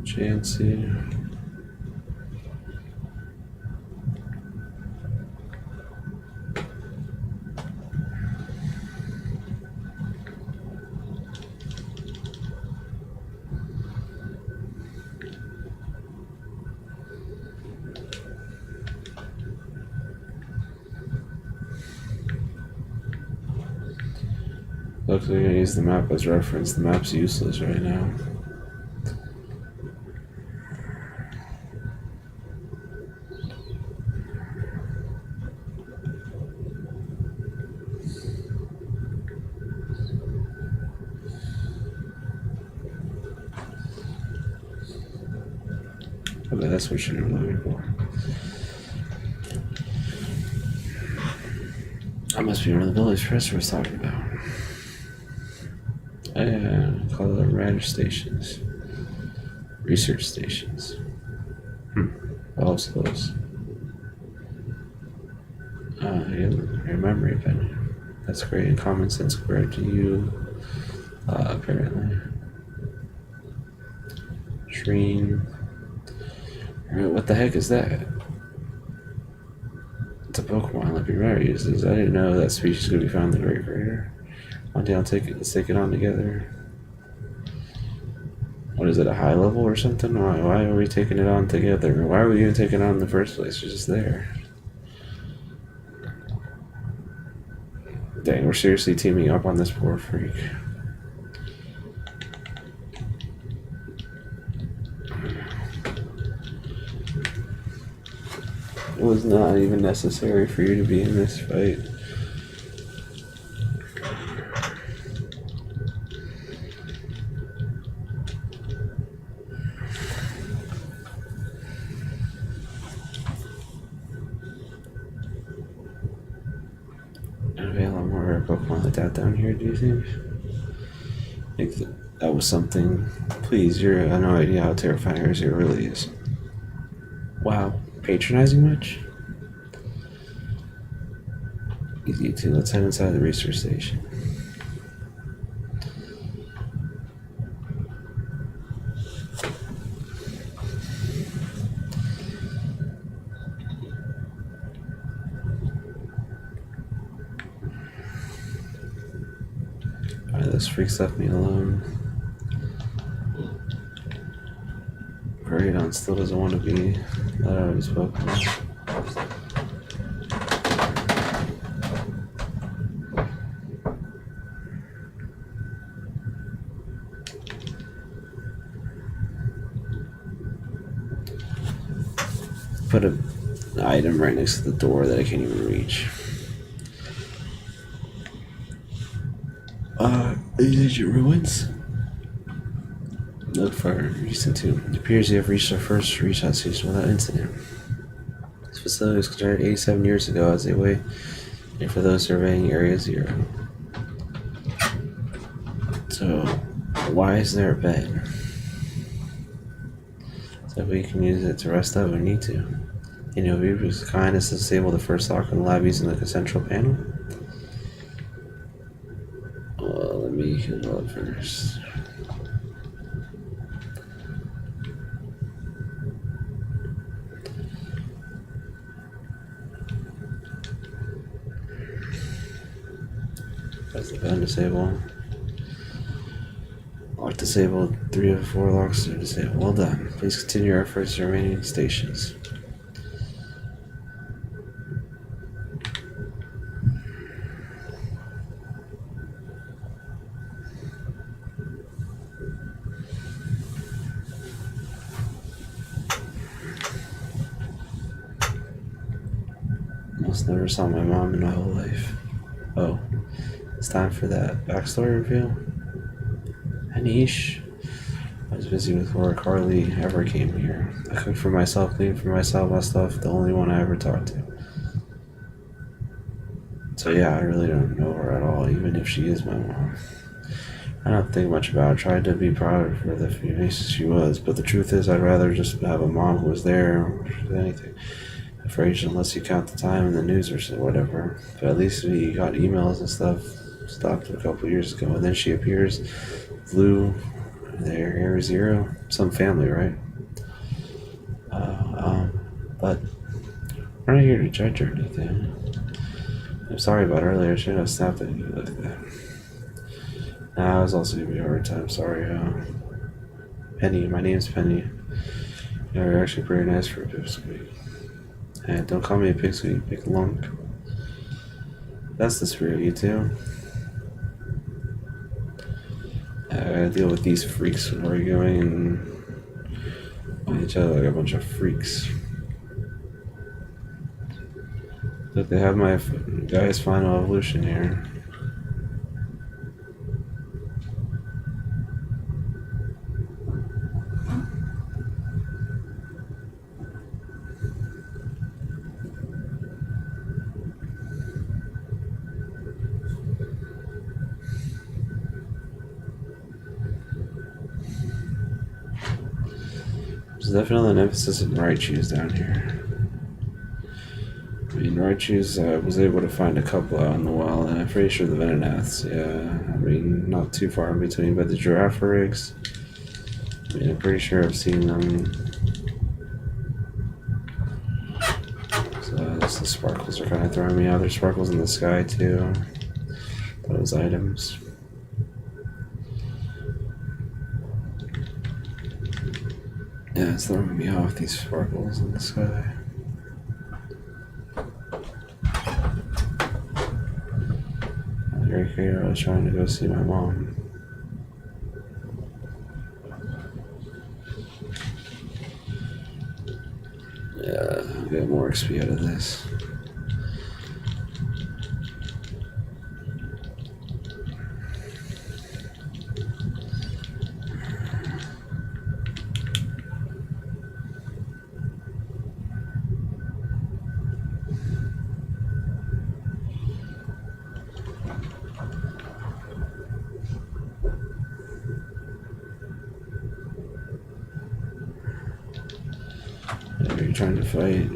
Speaker 1: Chancy. Looks like I'm gonna use the map as reference. The map's useless right now. Okay, that's what you're looking for. That must be one of the village Professor was talking about. Call them radar stations. Research stations. All close. Your memory penny. That's great and common sense compared to you, apparently. Shreen. What the heck is that? It's a Pokemon like your rare uses. I didn't know that species could be found in the Great Crater. One day let's take it on together. What is it, a high level or something? Why are we taking it on together? Why are we even taking it on in the first place? It's just there. Dang, we're seriously teaming up on this poor freak. It was not even necessary for you to be in this fight. down here, do you think? That was something. Please, you have no idea how terrifying yours here really is. Wow, patronizing much? Easy too. Let's head inside the research station. Alright, those freaks left me alone. Raydon still doesn't want to be. That I already spoke about. Put an item right next to the door that I can't even reach. These ancient ruins? Look for recent tomb. It appears you have reached our first reach-out station without incident. This facility was constructed 87 years ago as a way for those surveying Area Zero. So, why is there a bed? So we can use it to rest up when we need to. You know, we was kind to disable the first lock in the lab using the central panel. Well, let me go up first. That's the gun disable. Lock disabled. 3 of 4 locks are disabled. Well done. Please continue your efforts to remaining stations. Almost never saw my mom in my whole life. Oh, it's time for that backstory reveal. Anish. I was busy with work, hardly ever came here. I cooked for myself, cleaned for myself, my stuff, the only one I ever talked to. So yeah, I really don't know her at all, even if she is my mom. I don't think much about it. I tried to be proud of her the few days she was, but the truth is I'd rather just have a mom who was there than anything. Afraid unless you count the time in the news or whatever. But at least we got emails and stuff stopped a couple years ago, and then she appears, flew there, Area Zero, some family, right? But we're not here to judge or anything. I'm sorry about earlier. I shouldn't have snapped at you like that. Nah, it was also giving me a hard time. Sorry. Penny. My name's Penny. You're actually pretty nice for a pipsqueak. And don't call me a pipsqueak, big lunk. That's the spirit of you two. I gotta deal with these freaks arguing and each other like a bunch of freaks. Look, they have my guy's final evolution here. There's definitely an emphasis in Raichu's down here. I mean, Raichu's was able to find a couple out in the wild, and I'm pretty sure the Venonats, yeah. I mean, not too far in between, but the Giraffarigs, I mean, I'm pretty sure I've seen them. So, the sparkles are kind of throwing me out. There's sparkles in the sky, too. Those items. Yeah, it's throwing me off, these sparkles in the sky. Right here, I was trying to go see my mom. Yeah, I'll get more XP out of this. trying to fight.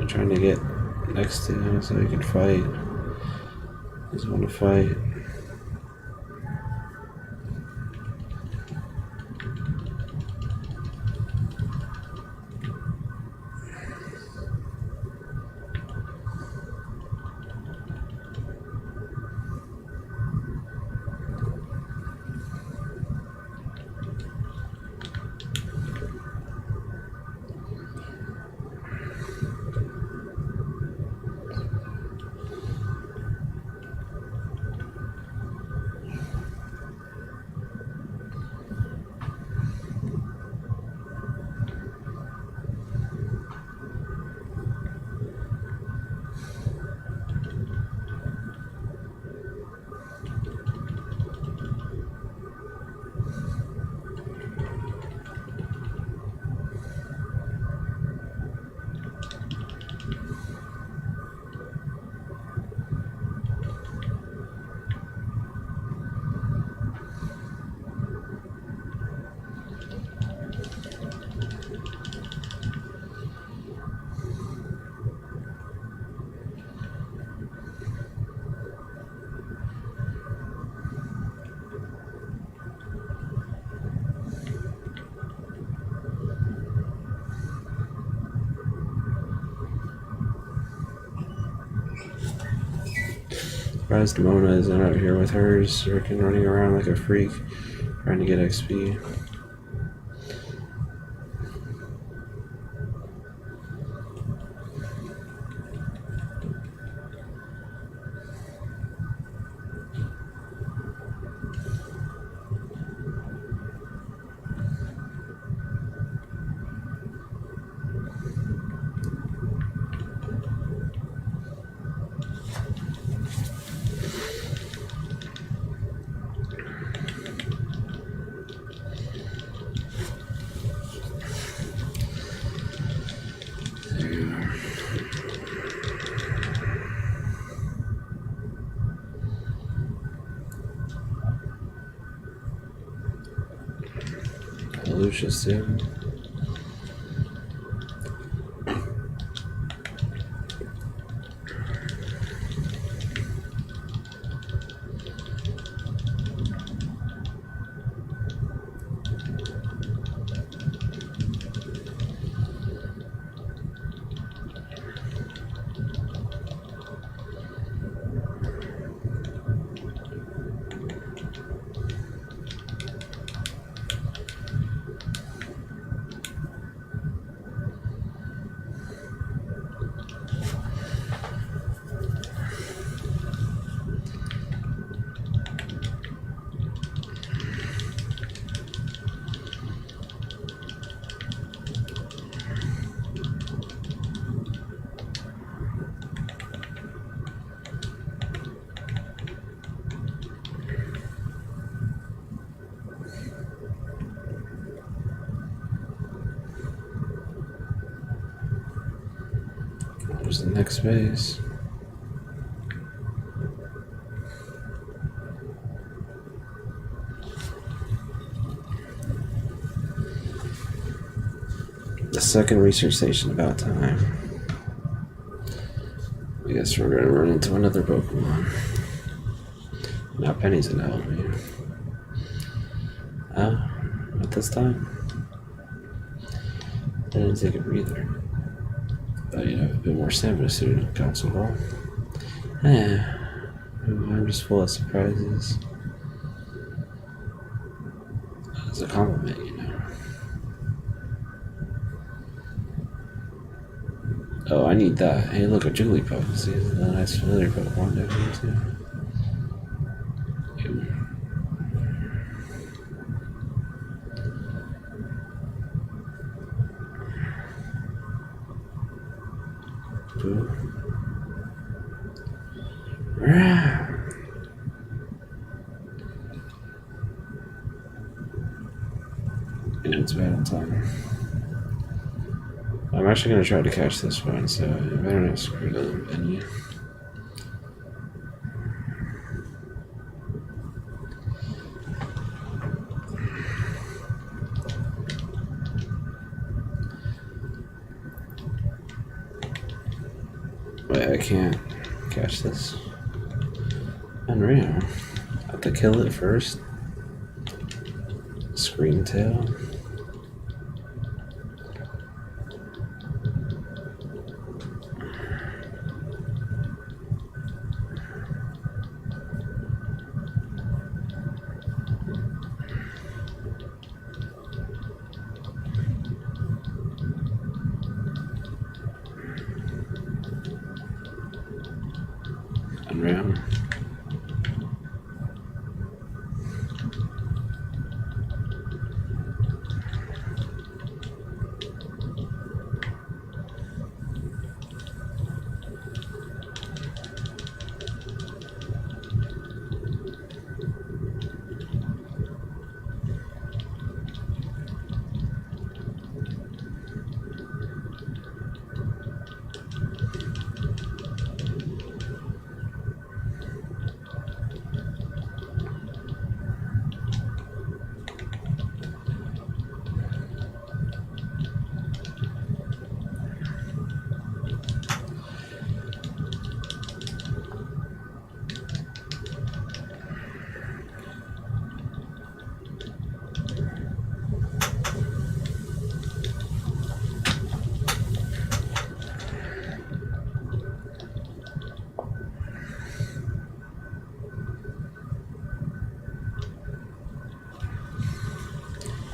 Speaker 1: I'm trying to get next to him so he can fight. He doesn't want to fight. Surprised Nemona isn't out here with hers, freaking running around like a freak, trying to get XP. Lucius too. Where's the next phase? The second research station, about time. I guess we're gonna run into another Pokemon. Now Penny's gonna help me. Not this time. I didn't take a breather. But you know, a bit more stamina suited in Council Ball. I'm just full of surprises. It's a compliment, you know. Oh, I need that. Hey, look, a Jigglypuff. See, it's a nice familiar Pokemon down here, too. poo. Yeah, it's battle time. I'm actually going to try to catch this one, so you better not screw it up, Benny. Wait, I can't catch this. Unreal. I have to kill it first. Screen tail. Unreal.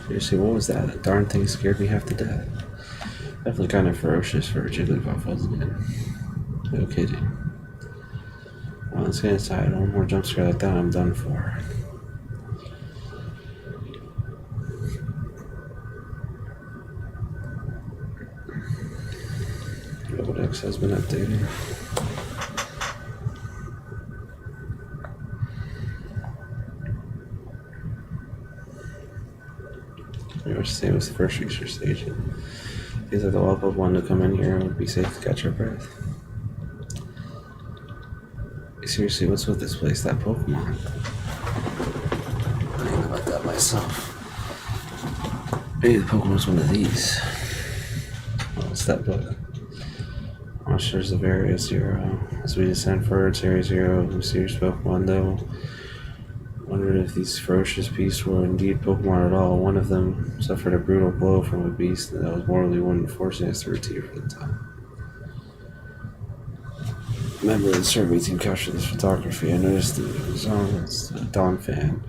Speaker 1: Seriously, what was that? That darn thing scared me half to death. Definitely kind of ferocious for a Jigglypuff, wasn't it? No kidding. Well, let's get inside. One more jump scare like that, I'm done for. Robodex has been updated. Pretty much the same as the first research station. These are the wild Pokemon to come in here and would be safe to catch our breath. Seriously, what's with this place? That Pokemon? I think about that myself. Maybe the Pokemon's one of these. Oh, what's that book? Monsters of Area Zero. As we descend forward to Area Zero, mysterious Pokemon though. Wondered if these ferocious beasts were indeed Pokemon at all. One of them suffered a brutal blow from a beast that was mortally wounded, forcing us to retire for the time. Member of the survey team captured this photography. I noticed that it was on its Dawn fan.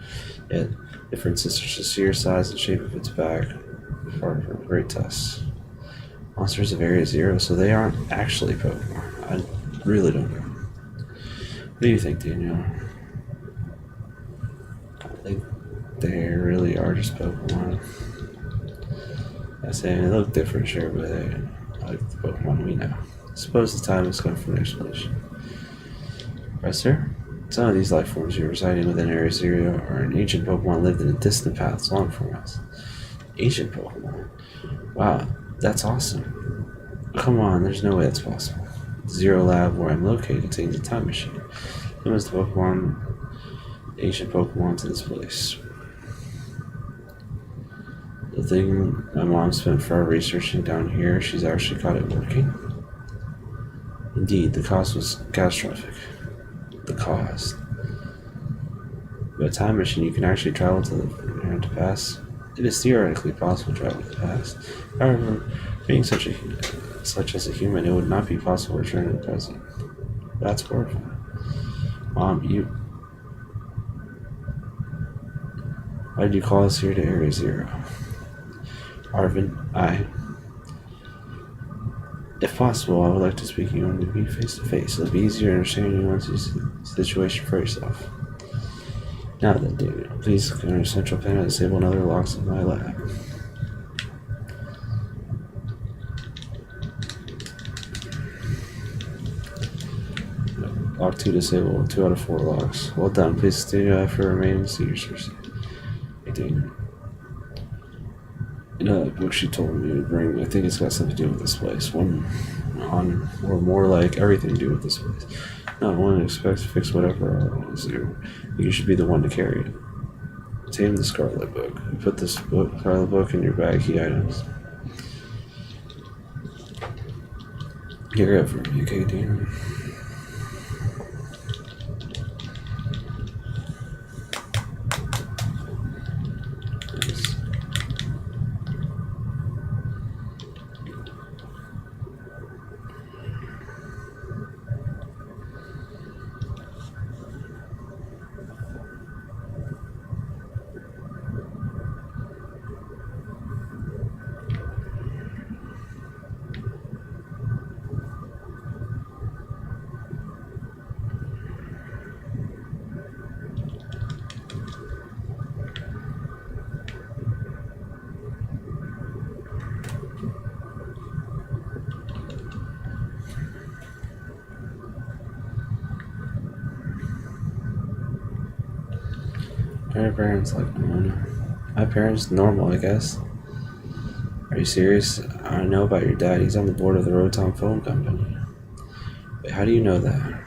Speaker 1: Yet differences such as sheer size and shape of its back are great tests. Monsters of Area Zero, so they aren't actually Pokemon. I really don't know. What do you think, Daniel? I think they really are just Pokemon. I say they look different, sure, but they like the Pokemon we know. I suppose the time has come for an explanation. Professor? Some of these life forms here residing within Area Zero are an ancient Pokemon lived in a distant paths long from us. Ancient Pokemon? Wow, that's awesome. Come on, there's no way that's possible. Zero Lab, where I'm located, contains a time machine. It was the ancient Pokemon to this place. The thing my mom spent forever researching down here, she's actually got it working. Indeed, the cost was catastrophic. The cost. With a time machine, you can actually travel to the past. It is theoretically possible to travel to the past. However, being such as a human, it would not be possible to return to the present. That's horrifying. Mom, why did you call us here to Area Zero? Arvin, if possible, I would like to speak to you and be face to face. It'll be easier to understand you once you see the situation for yourself. Now then, Daniel, please go to Central Panel and disable another locks in my lab. Lock 2 disabled. 2 out of 4 locks. Well done. Please continue after remaining seizures. 18. You know that book she told me to bring? I think it's got something to do with this place. Or more like everything to do with this place. Not one expects to fix whatever I want to do. You should be the one to carry it. Tame the Scarlet book. You put this Scarlet book in your bag key items. You're it for me, okay, Dean? Our parents like Nemona. My parents normal, I guess. Are you serious? I know about your dad. He's on the board of the Rotom Phone Company. Wait, how do you know that?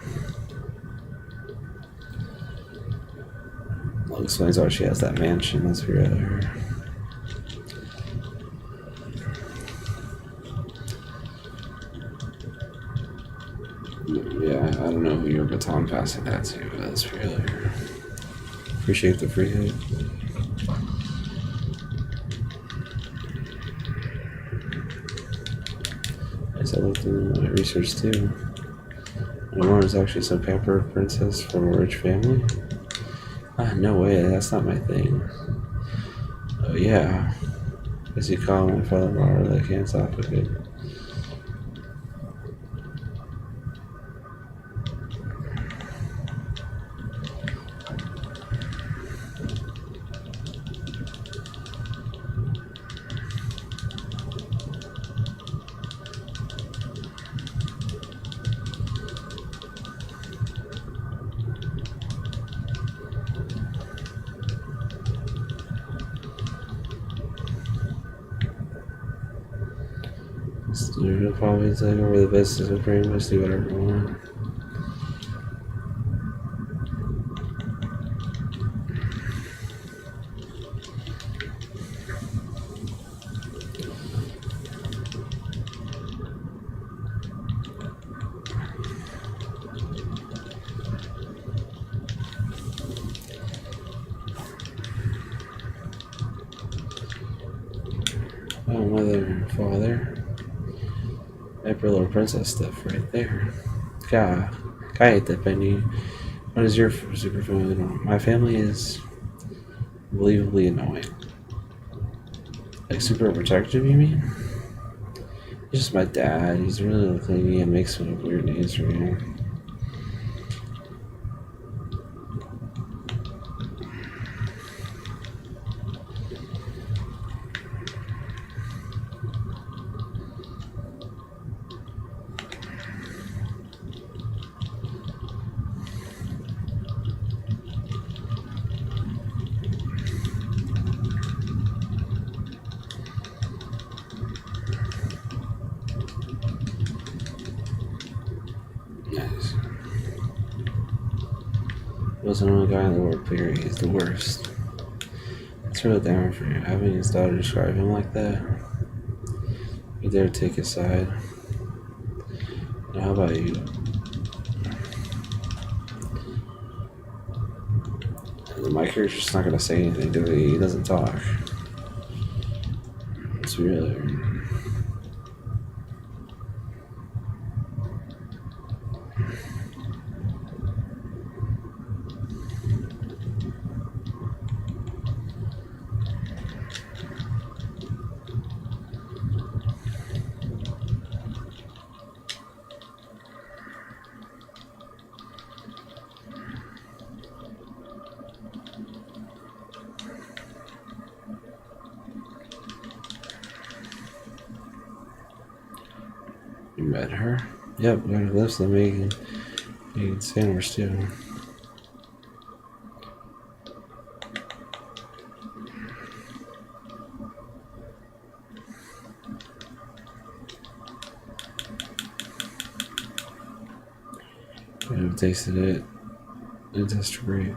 Speaker 1: Well, explains why she has that mansion. Let's be real here. Yeah, I don't know who your baton passing that to. Let's be real here. Appreciate the free hit. As I looked into my research too, Nemona is actually some pampered princess from a rich family. Ah, no way, that's not my thing. Oh yeah, guess you call my father-in-law like hands off a bit. You'll probably take over the business and pretty much do whatever you want. Oh, mother and father. Emperor Little Princess stuff right there. God, I hate that, Benny. What is your superfood? My family is unbelievably annoying. Like super protective, you mean? He's just my dad. He's really clingy and makes some weird names for me. Nice. He wasn't the only guy in the world, period. He's the worst. It's really damn for you. Having his daughter describe him like that. You dare take his side. Now, how about you? My character's just not gonna say anything, do he? He doesn't talk. It's really. You met her? Yep, got a list of making You can sandwich too. I've tasted it. It tastes great.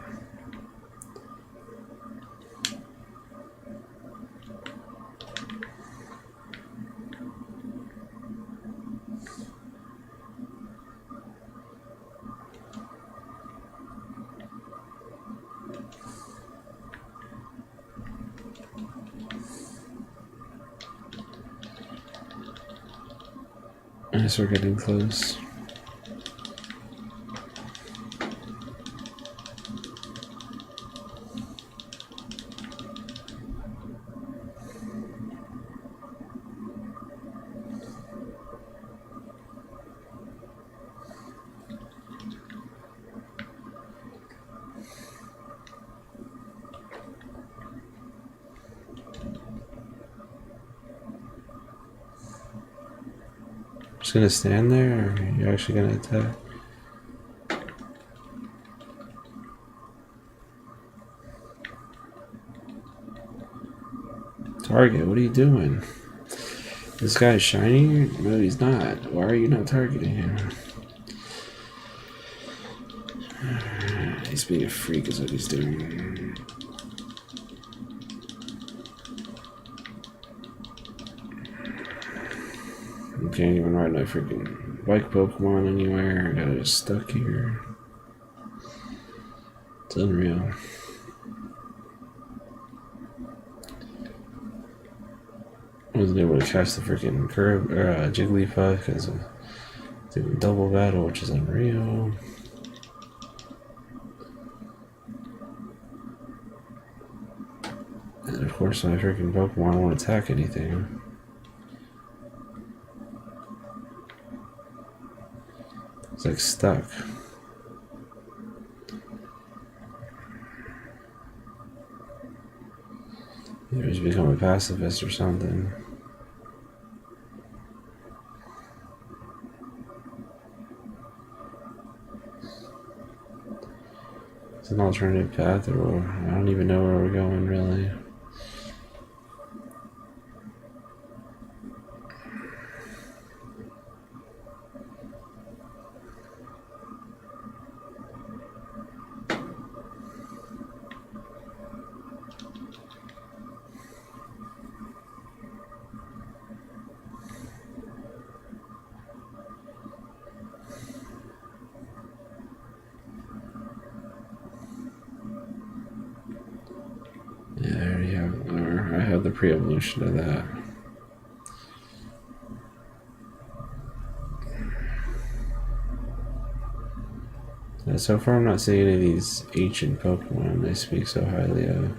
Speaker 1: I guess we're getting close. Just gonna stand there, or are you actually gonna attack? Target, what are you doing? This guy's shiny? No, he's not. Why are you not targeting him? He's being a freak is what he's doing. I can't even ride my freaking bike Pokemon anywhere. I got it stuck here. It's unreal. I wasn't able to catch the freaking Jigglypuff because of doing double battle, which is unreal. And of course, my freaking Pokemon won't attack anything. It's like stuck. Maybe he's become a pacifist or something. It's an alternative path, or I don't even know where we're going really. Yeah, I already have, or I have the pre-evolution of that. So far, I'm not seeing any of these ancient Pokemon they speak so highly of.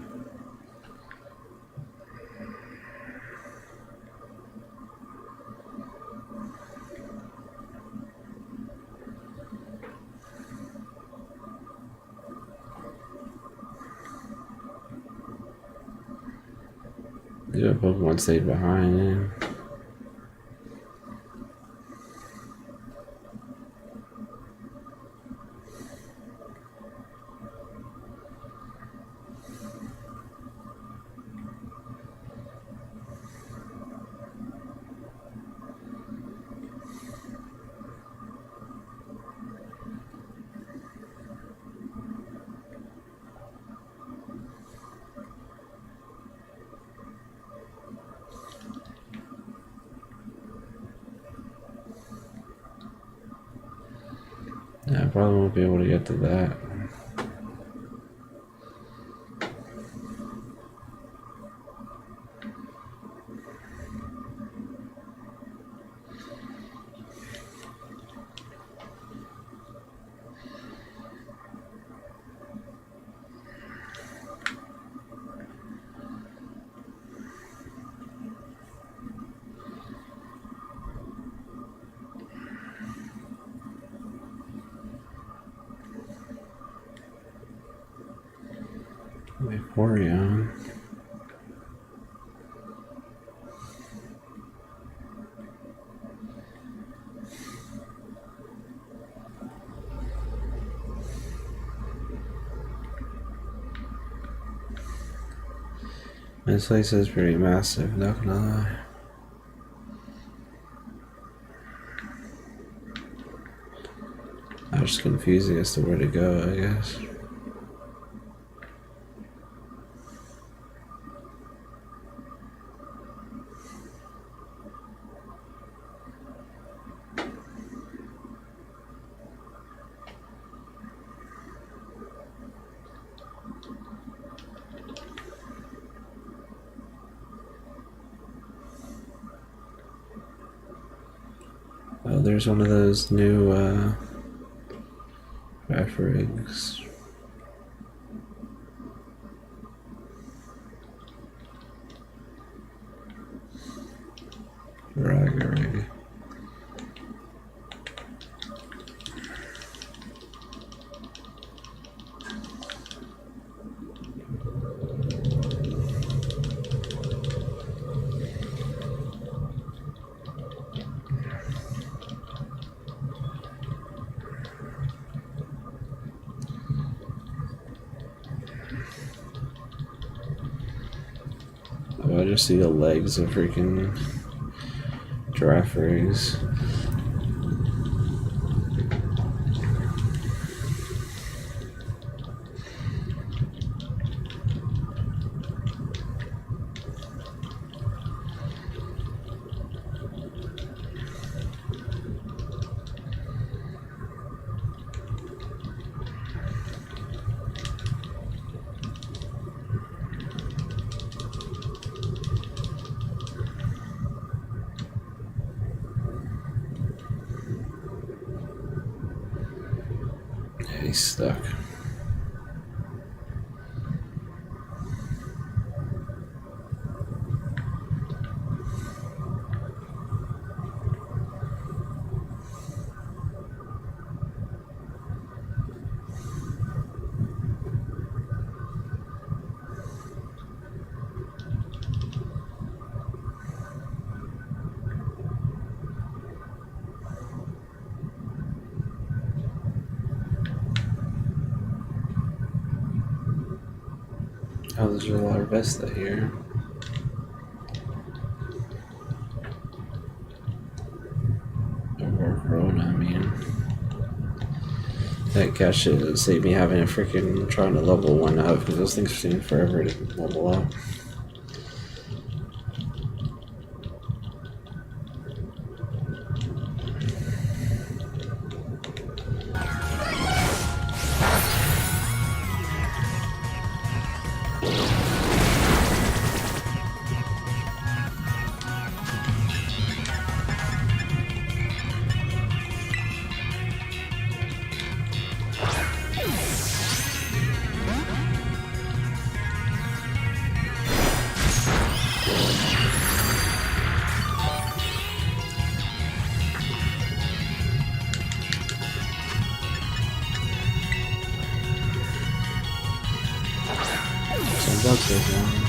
Speaker 1: Yeah, Pokemon stayed behind, yeah. Yeah, I probably won't be able to get to that. Vaporeon. This place is pretty massive, not gonna lie. I'm just confusing as to where to go, I guess. Oh, there's one of those new craft rigs. Rig. Oh, I just see the legs of freaking giraffe rigs. He's stuck. Oh, there's a lot of Vesta here. Or Corona, I mean. That cat should save me having a freaking trying to level one up because those things seem forever to level up. Bugs are down.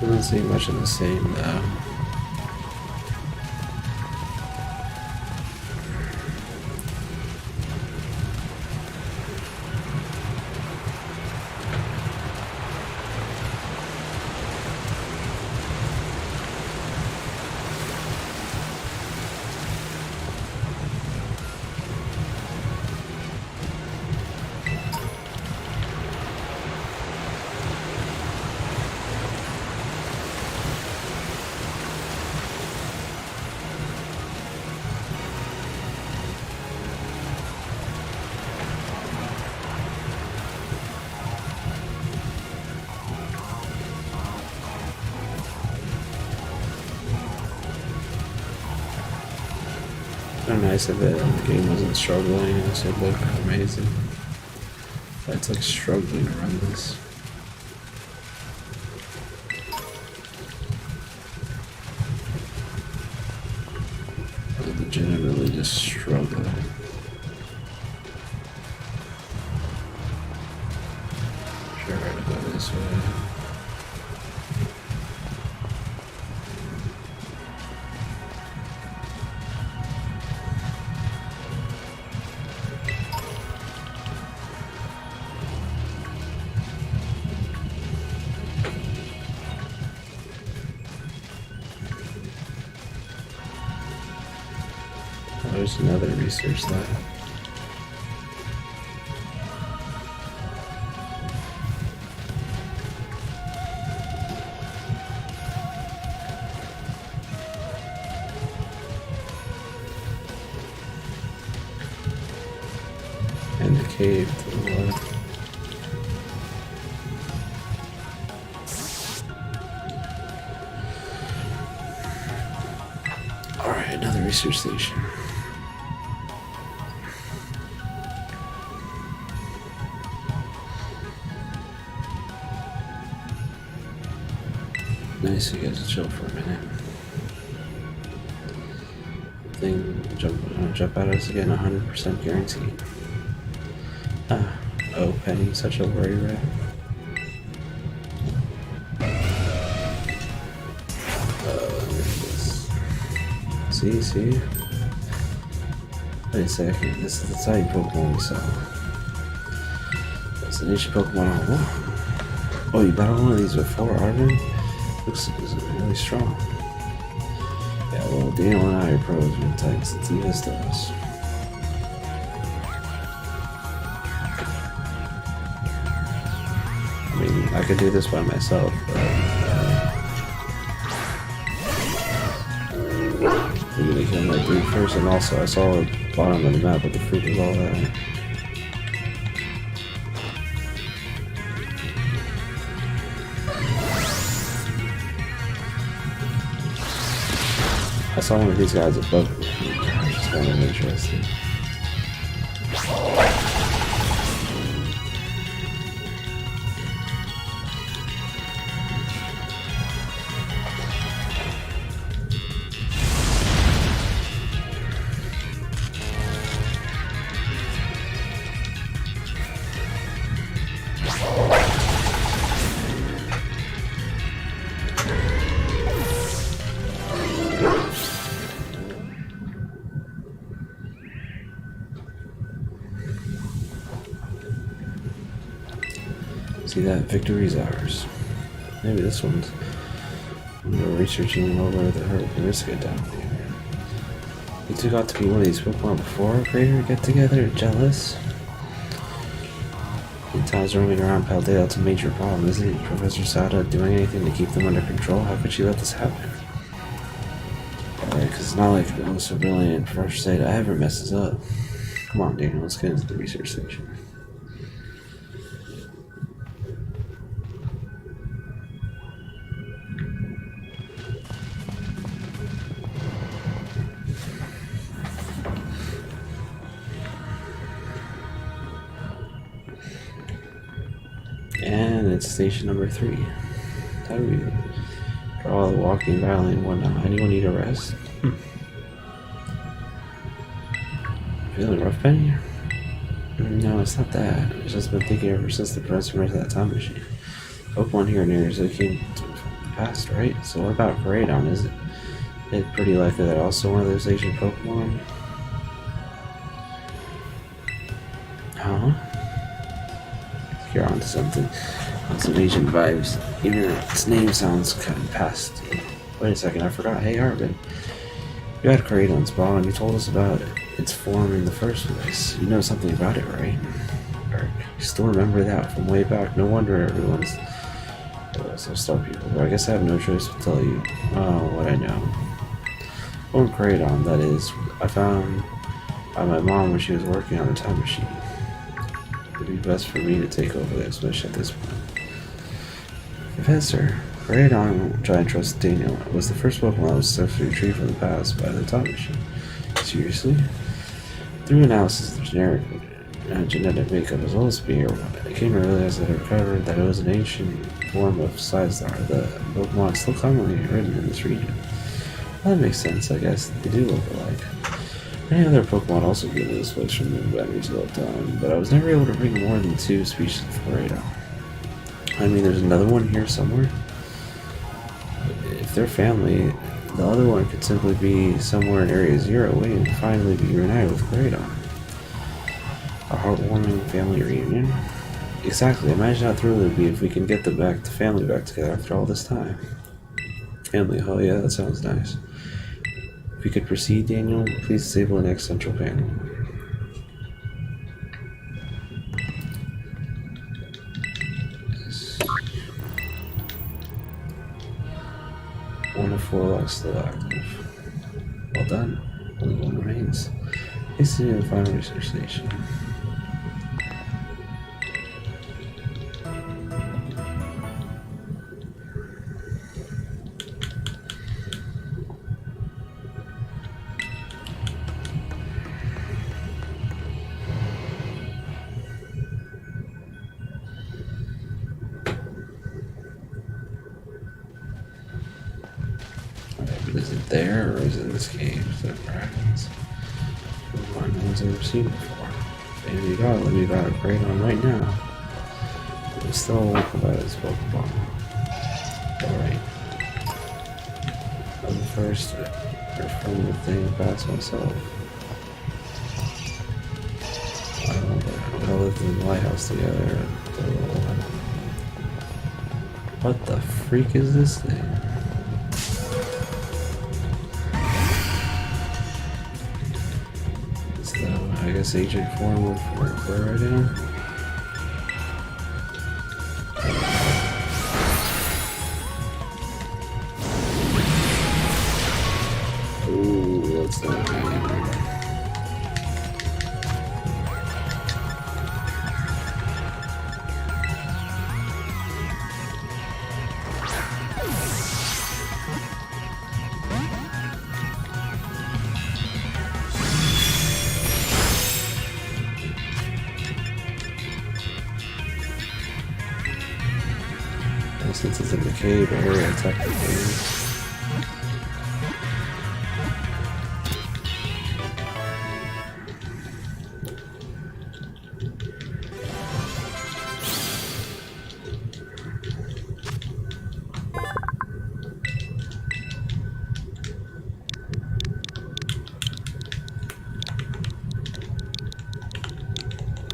Speaker 1: Doesn't seem much of the same though. How nice of it. The game wasn't struggling. It would look amazing. But it's like struggling to run this. I'm legitimately just struggling. Sure, I gotta go this way. There's another research lab. And the cave to the left. Alright, another research station. Nice, you guys to chill for a minute. Thing jump at us again, 100% guaranteed. Ah, oh, Penny, such a worry rat. See? Wait a second, this is the type Pokemon we saw. Destination Pokemon on one. Oh, you battled one of these before, Arvin? Looks really strong. Yeah, well, Daniel and I are pros when types it's easiest to us. I mean, I could do this by myself, but I'm gonna kill my dude first, and also I saw the bottom of the map with the fruit was all that. I saw one of these guys above me. It's kind of interesting. See that? Victory's ours. Maybe this one's... We're researching over the Hurricane down there. You two got to be one of these Pokemon before a greater get-together? Jealous? The times roaming around Paldea, it's a major problem, isn't it? Professor Sada doing anything to keep them under control? How could she let this happen? Alright, because it's not like the most brilliant fresh state I ever messes up. Come on, Daniel, let's get into the research section. And it's station number 3. How do we draw the walking, battling, and whatnot? Anyone need a rest? Feeling rough, Penny? No, it's not that. I've just been thinking ever since the professor went to that time machine. Pokemon here near so it came to the past, right? So what about Paradon? Is it pretty likely that also one of those ancient Pokemon? Huh? You're onto something. On some Asian vibes. Even its name sounds kind of past. Wait a second, I forgot. Hey, Arvin. You had Kraton's spawn and you told us about its form in the first place. You know something about it, right? Or you still remember that from way back? No wonder everyone's so star people. But I guess I have no choice to tell you what I know. On Kraton, that is, I found by my mom when she was working on the time machine. It'd be best for me to take over this mission at this point. Professor, Kraton, try and trust Daniel, was the first Pokemon that was successfully retrieved from the past by the time machine. Seriously? Through analysis of the generic genetic makeup as well as speed, I came to realize that I recovered that it was an ancient form of Sizar, the Pokemon still commonly written in this region. Well, that makes sense, I guess. They do look alike. Many other Pokemon also give this place from the batteries all the time, but I was never able to bring more than 2 species of Florida. I mean, there's another one here somewhere. If they're family, the other one could simply be somewhere in Area 0 waiting to finally be reunited with Groudon. A heartwarming family reunion? Exactly, imagine how thrilled it would be if we can get the family back together after all this time. Family, oh yeah, that sounds nice. If you could proceed, Daniel, please disable the next central panel. Yes. 1 of 4 locks still active. Well done. Only 1 remains. Hasten to the final research station. Is it there or is it in this cave? Is that dragons? Pokemon no one's ever seen before. Maybe you got it. Let me got a great on right now. I'm still won't about his Pokemon. Alright. I'm the first to from the thing past myself. I don't know, we all lived in the lighthouse together. What the freak is this thing? I guess agent form would work right now. Ooh, that's not good. Since it's in the cave area, technically.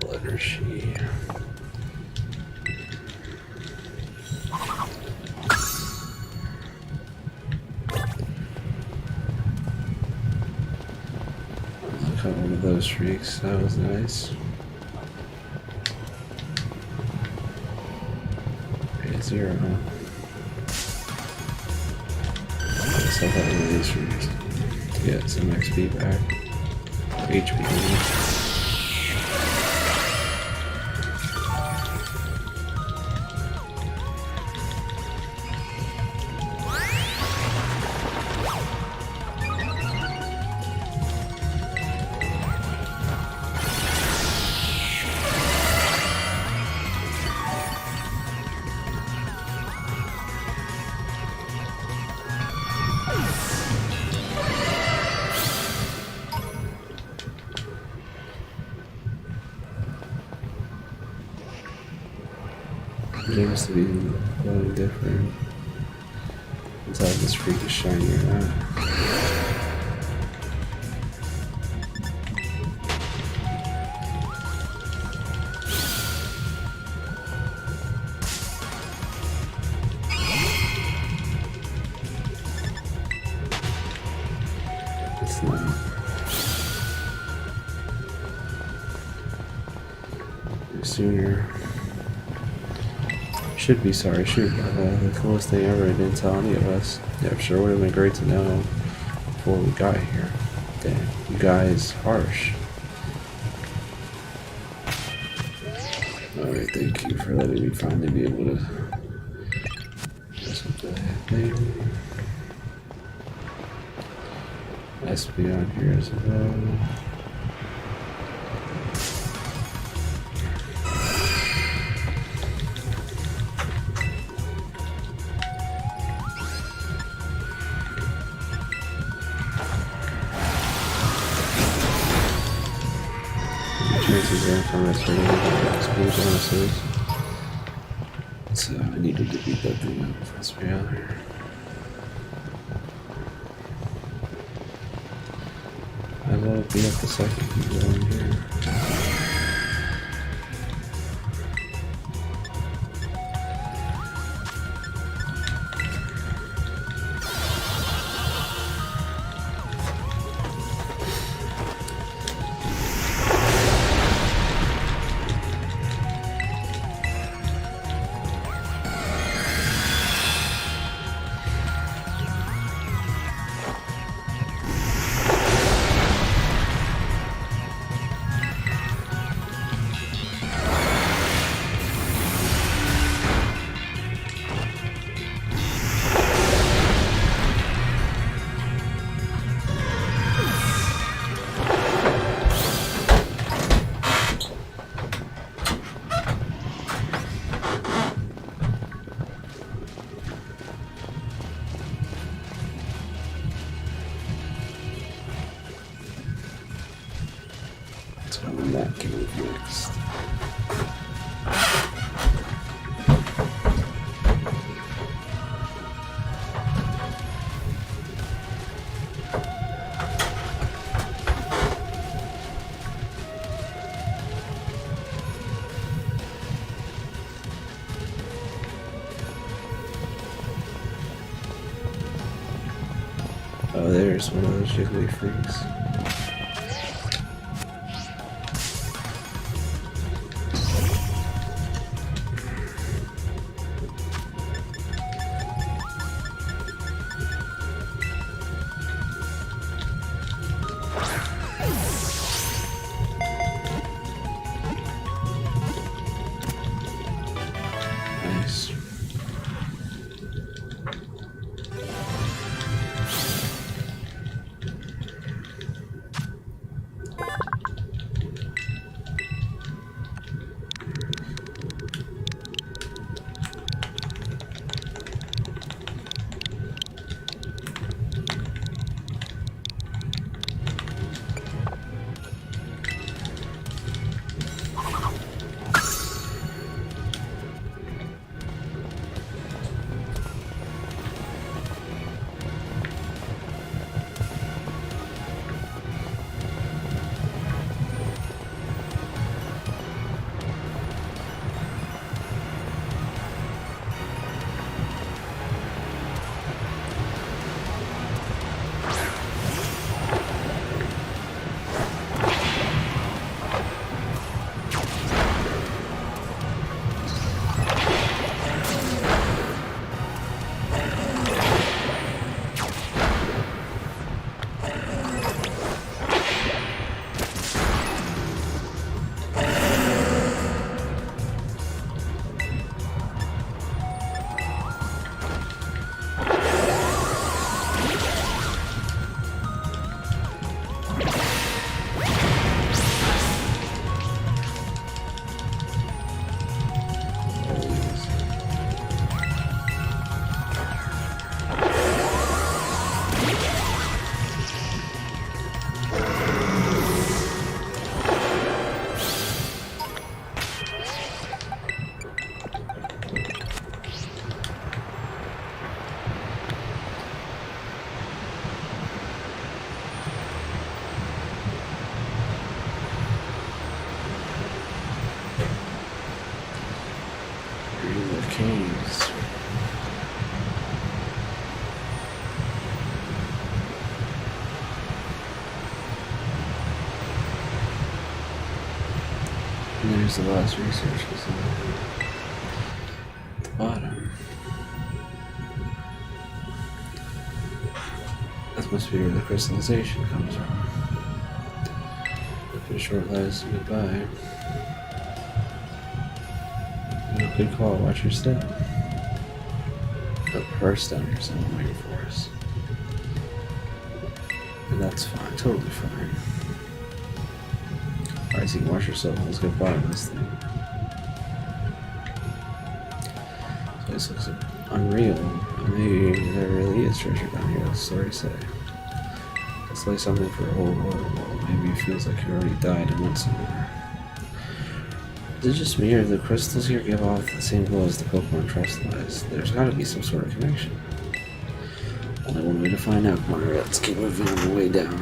Speaker 1: Letter she. One of those freaks, that was nice. Okay, 0, huh? I guess I'll have one of these freaks to get some XP back. HP. Seems to be going different. Let's have this freak is shiny or not. It's not. Sooner. Should be sorry, shoot. The coolest thing ever, I didn't tell any of us. Yeah, I'm sure would have been great to know before we got here. Damn, you guys harsh. Alright, thank you for letting me finally be able to mess with the thing. I must be on here as well. Chances are from returning to bonuses. So I needed to beat that thing up. Let's be out here. I will beat up the second keep going here. So that can move next. Oh, there's one of those jiggly freaks. Nice. Caves. And there's the last research facility at the bottom. That must be where the crystallization comes from. After a short last goodbye. Good call, watch your step. The purse down here, someone waiting for us. And that It's fine, totally fine. Alright, so you can wash yourself. Let's get bottom of this thing. So this looks unreal. Maybe there really is treasure down here, that's the story say. Let's lay something for a whole world. Maybe it feels like you already died and went somewhere. Is it just me, or the crystals here give off the same glow as the Pokemon Trust lies? There's gotta be some sort of connection. Only one way to find out, come on, let's keep moving on the way down.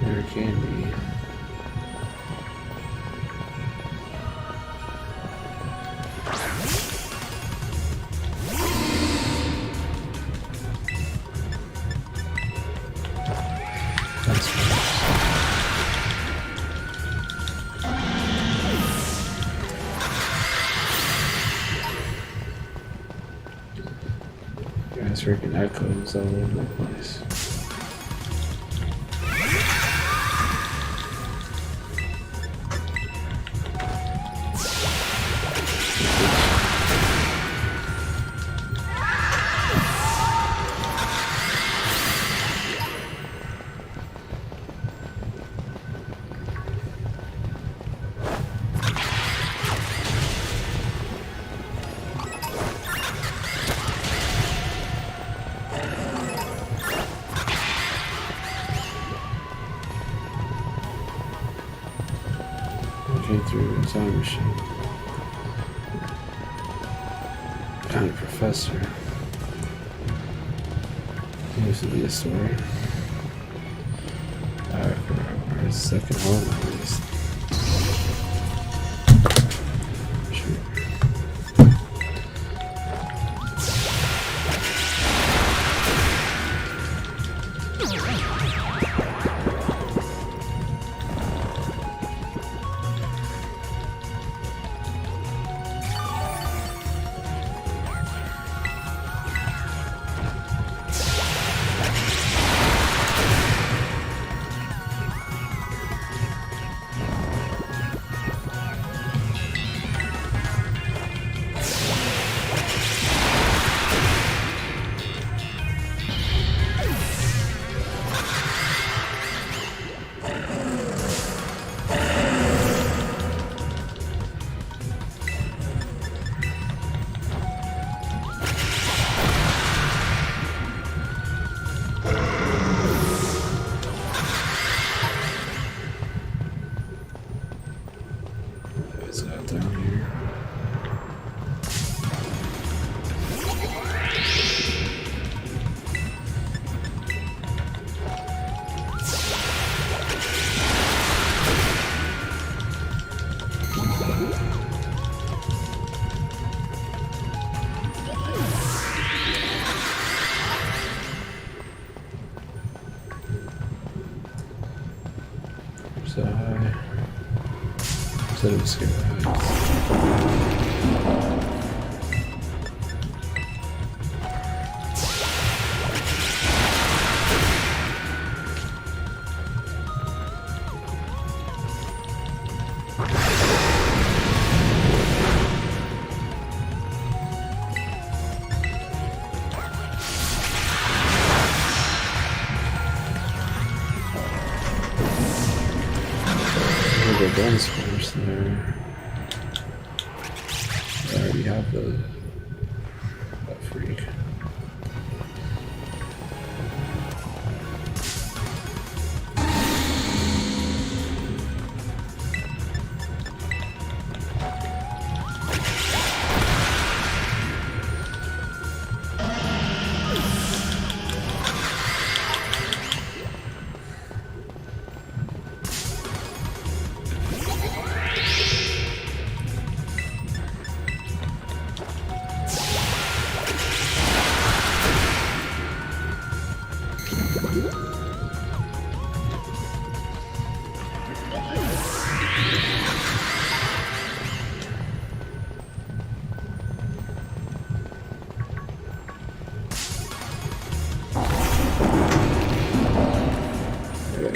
Speaker 1: There can be. That's guys, freaking echoes all over the place. Through a time machine. Kind of professor. Seems to be a story. Alright, for our second home at least. Sure. So I said it was scary. bone spores there. I already have that freak.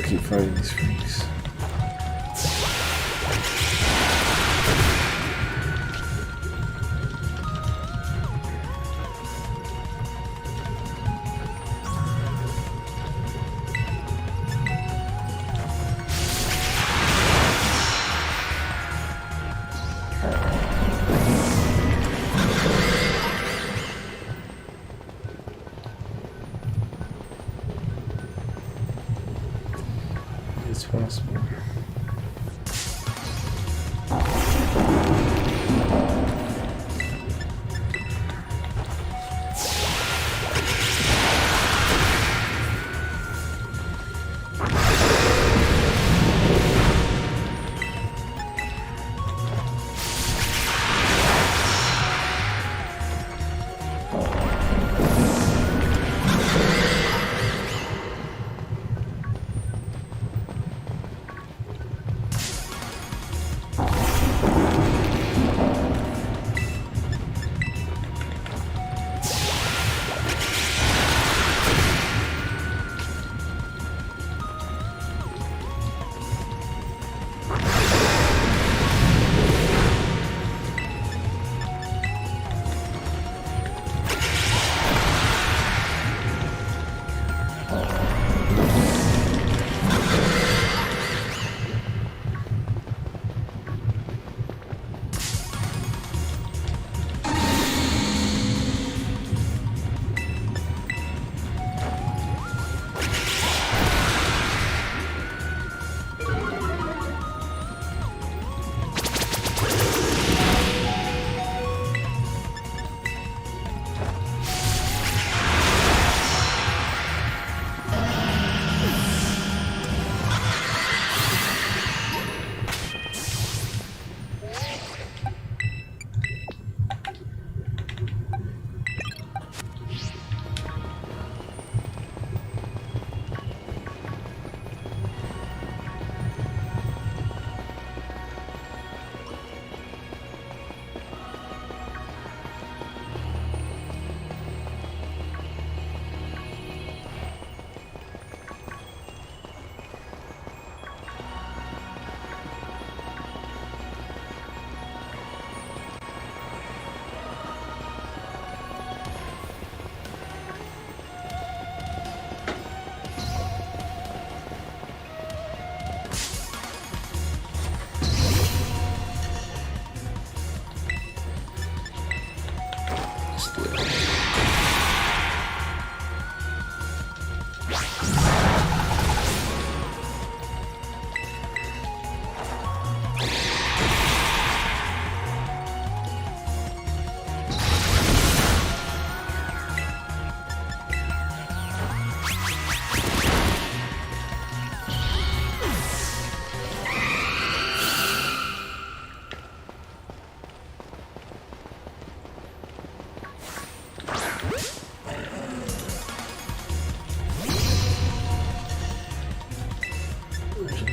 Speaker 1: Keep fighting these freaks. It's possible.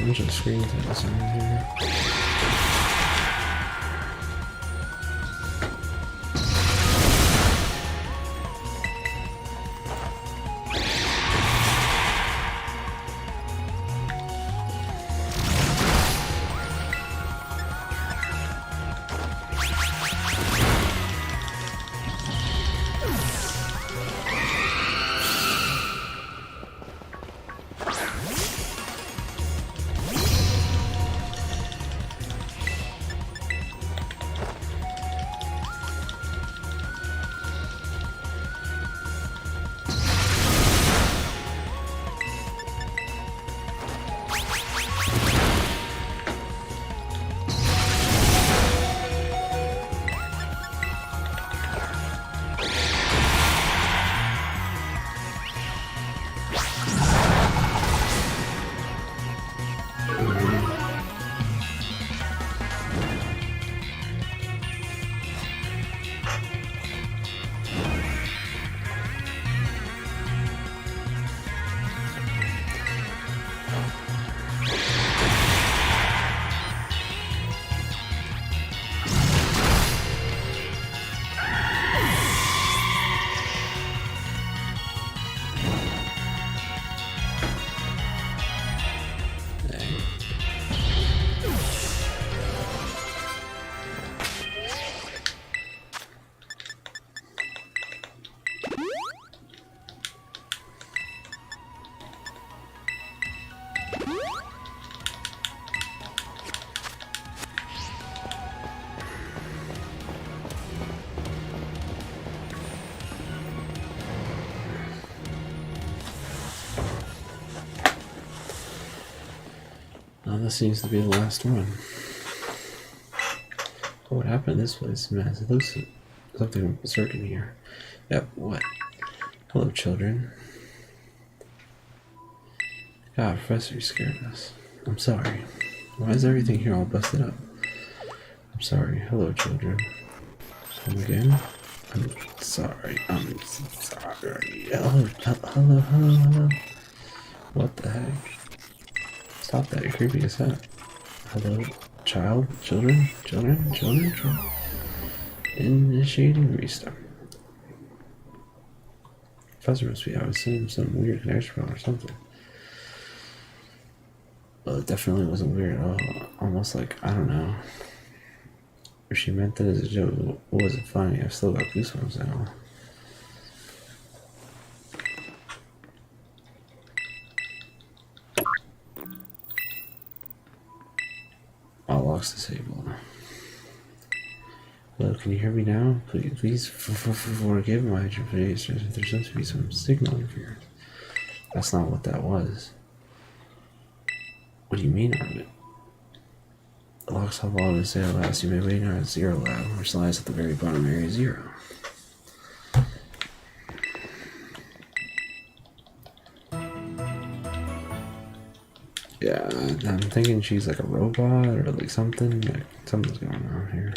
Speaker 1: bunch of screen things around here. this seems to be the last one. Oh, what happened to this place? Man, it looks something certain here. Yep, what? Hello, children. God, Professor, you scared us. I'm sorry. Why is everything here all busted up? I'm sorry. Hello, children. Come again? I'm sorry. I'm sorry. Hello. What the heck? Stop that, you're creepy as heck. Hello, children. Initiating restart. Professor must be out seeing some weird connection or something. Well, it definitely wasn't weird at all. Almost like, I don't know. If she meant that as a joke, it wasn't funny. I've still got goosebumps now. All locks disabled. Hello, can you hear me now? Please forgive my interpretation. There seems to be some signal interference. That's not what that was. What do you mean, Arvid? The locks have all to say at last. You may wait in our 0 lab, which lies at the very bottom of area 0. Yeah, I'm thinking she's like a robot or like something. Like something's going on here.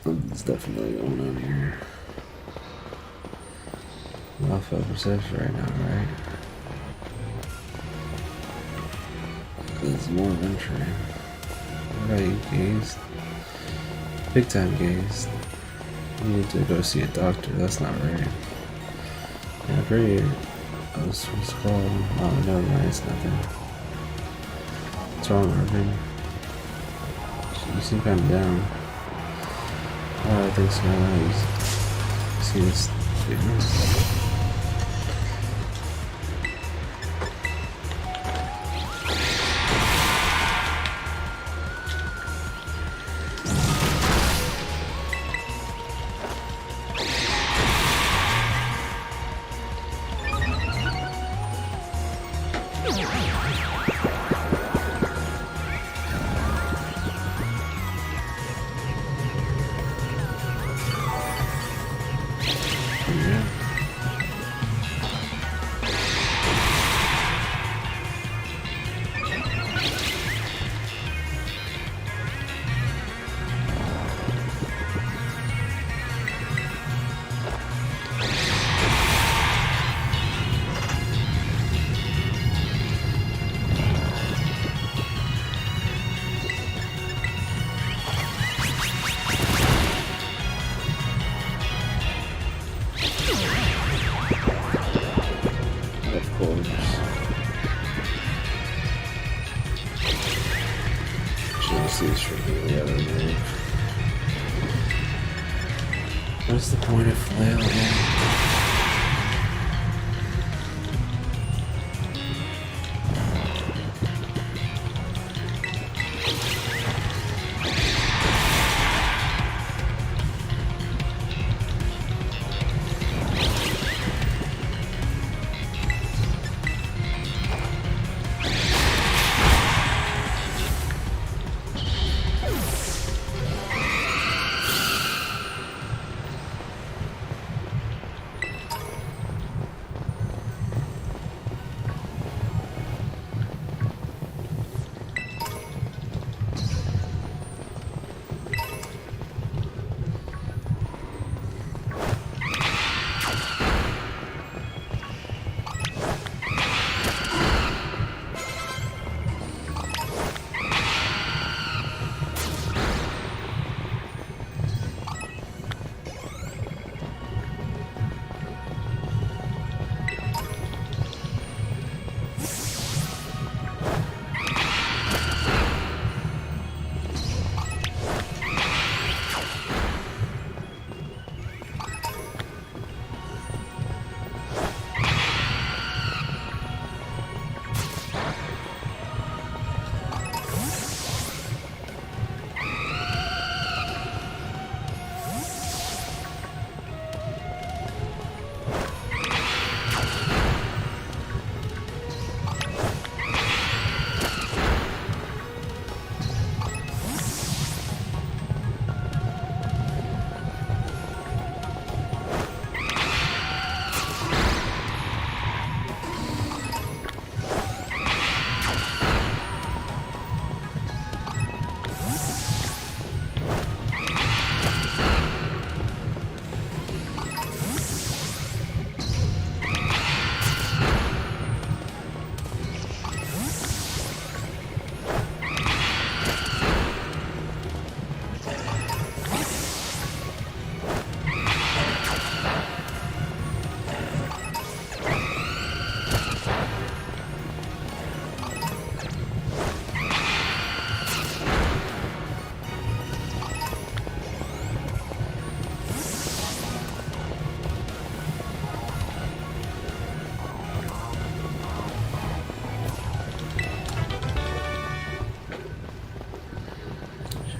Speaker 1: Something's definitely going on here. Off of perception right now, right? There's more venturing. What about you, Gaze? Big time, Gaze. You need to go see a doctor. That's not right. Yeah, pretty. I was called. Oh, no, it's nothing. What's wrong, Irvin? You seem kind of down. Oh, I think so. You see this? What's the point of flail again?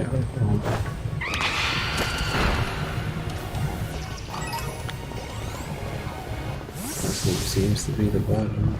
Speaker 1: Scarlet home. This one seems to be the bottom.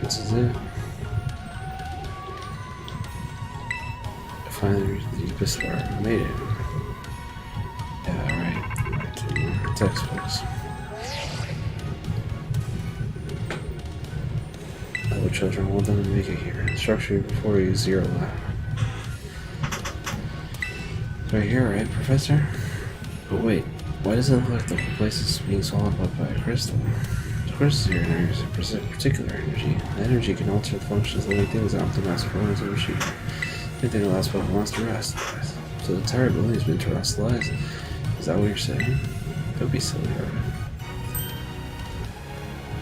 Speaker 1: This is it. I finally reached the deepest part. I made it. Yeah, right. Textbooks. Other children want them to make it here. Structure before you, 0 lab. Right here, right, Professor? But wait, why does it look like the whole place is being swallowed up by a crystal? Of course, your energy is a particular energy. The energy can alter the functions of living things and optimize performance of a machine. Anything that lasts but wants to rest. So the entire building has been terrestrialized. Is that what you're saying? Don't be silly, alright.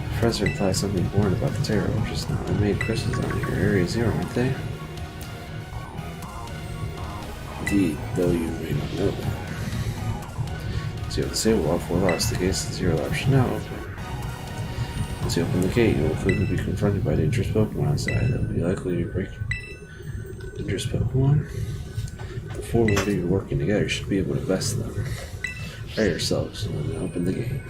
Speaker 1: The professor implied something important about the terror just now. They made crystals down here, Area 0, aren't they? Indeed, though you may not know that. So you have to say, well, if we're lost, the gates to 0 lab should now open. Once you open the gate, you will quickly be confronted by dangerous Pokemon outside that will be likely to break. Dangerous Pokemon? The 4 of you working together should be able to best them. Try yourselves and then open the gate.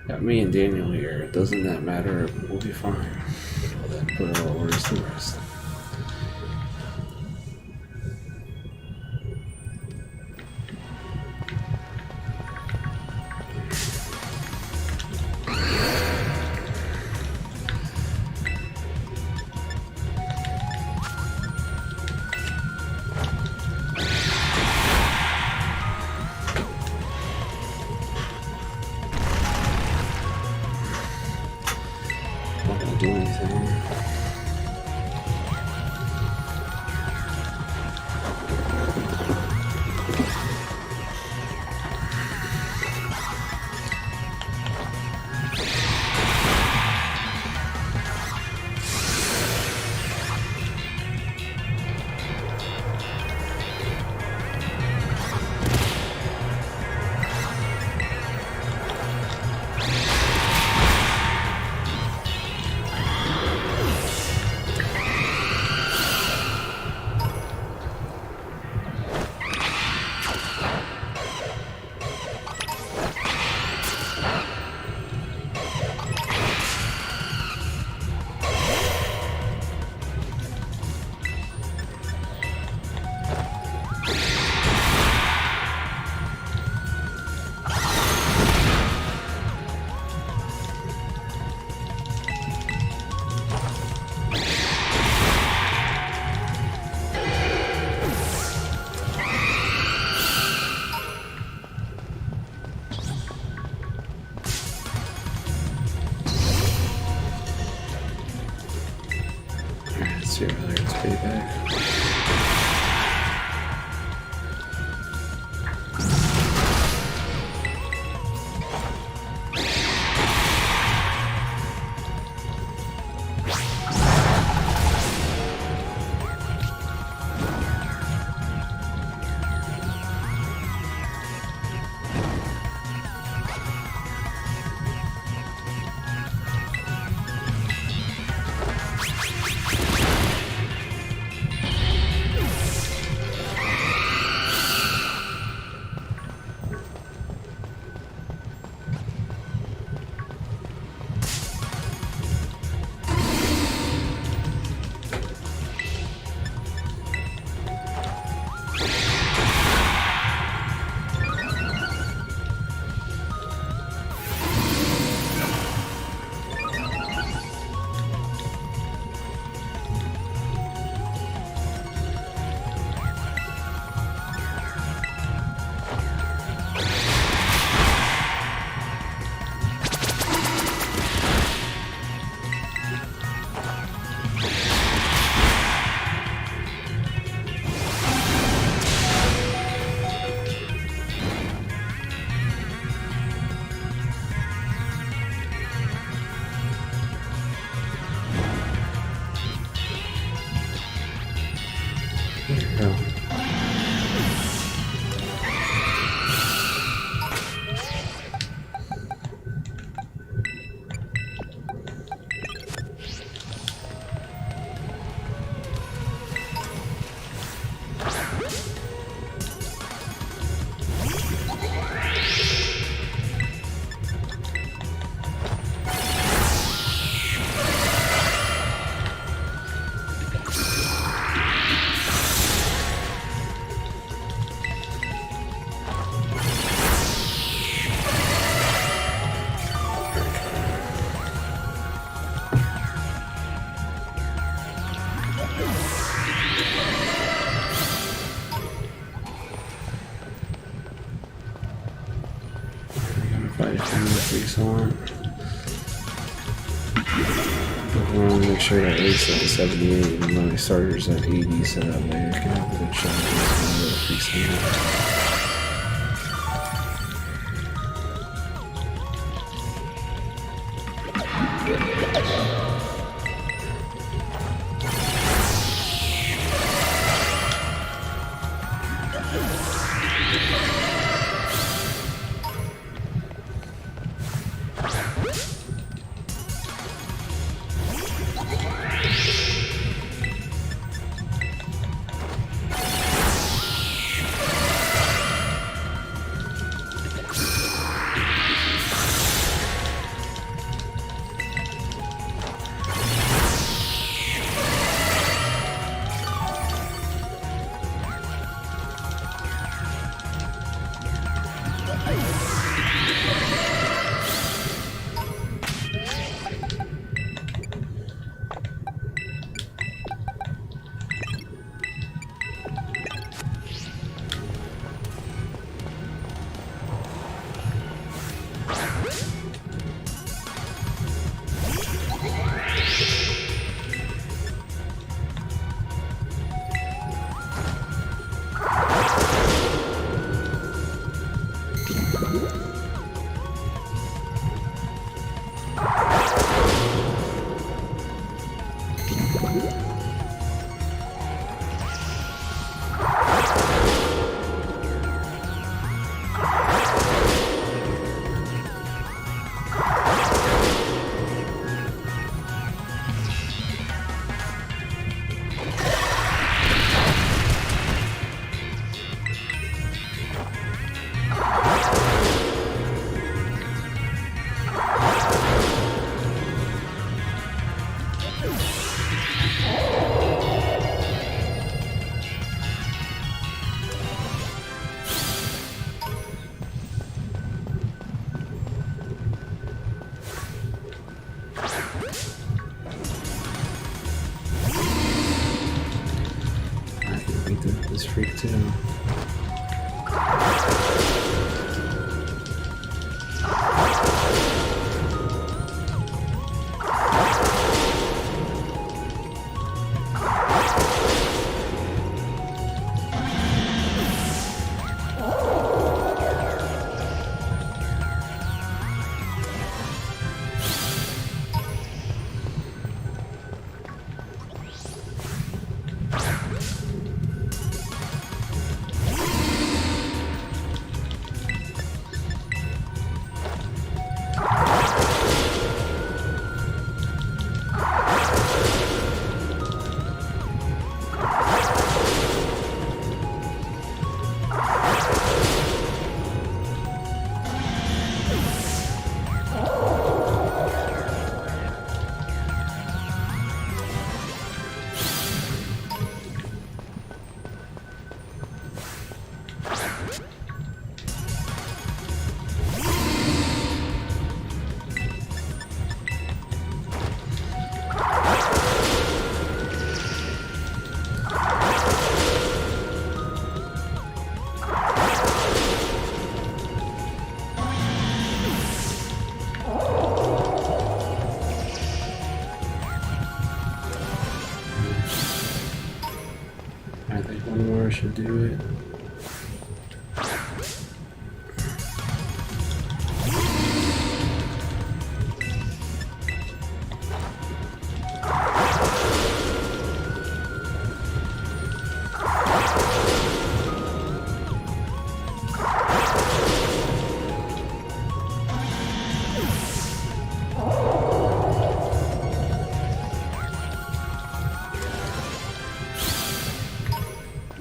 Speaker 1: Got me and Daniel here. Doesn't that matter? We'll be fine. Well then, put our orders to rest. Do anything. see whether it's payback.
Speaker 2: I want to make sure that rate's at 78 and my starter's at 80 so that way I can have a good shot against my freaks. This freak too.
Speaker 1: should do it.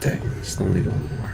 Speaker 1: Dang, it's not legal anymore.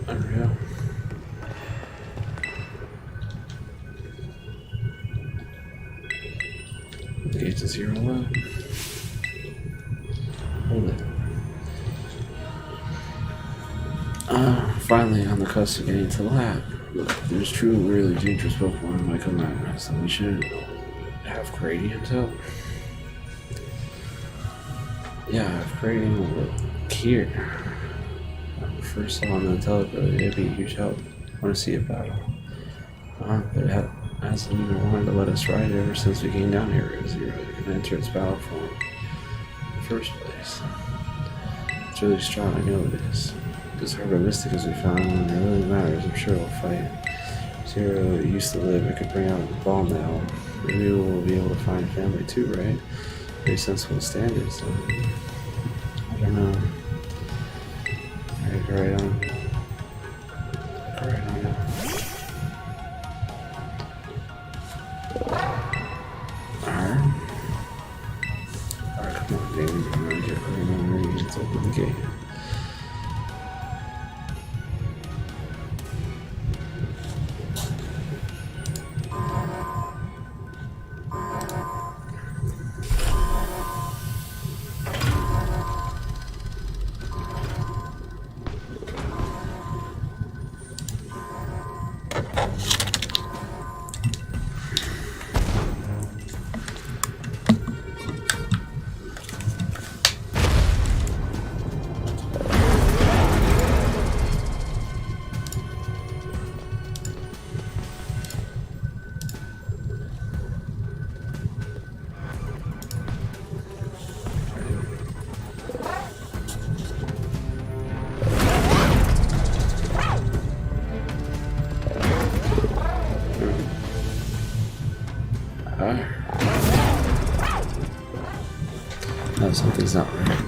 Speaker 1: There we go. Gauge to 0 low. Hold it. Finally on the cusp of getting to the lab. Look, there's truly really dangerous Pokemon might come at us, and we shouldn't have Gradient help. Yeah, I have Gradient with here. First saw on the telephone, it'd be a huge help. I want to see a battle. But it hasn't even wanted to let us ride it ever since we came down here. It was really going to enter its battle form in the first place. It's really strong, I know it is. As hard mystic as we found, when it really matters, I'm sure we'll fight. Zero used to live, it could bring out the ball now. Maybe we'll be able to find family too, right? Pretty sensible standards. So I don't know. Right on. Right on. Alright. Alright, come on, Danny. I'm gonna get right on range. Let's open the gate. No, something's not right.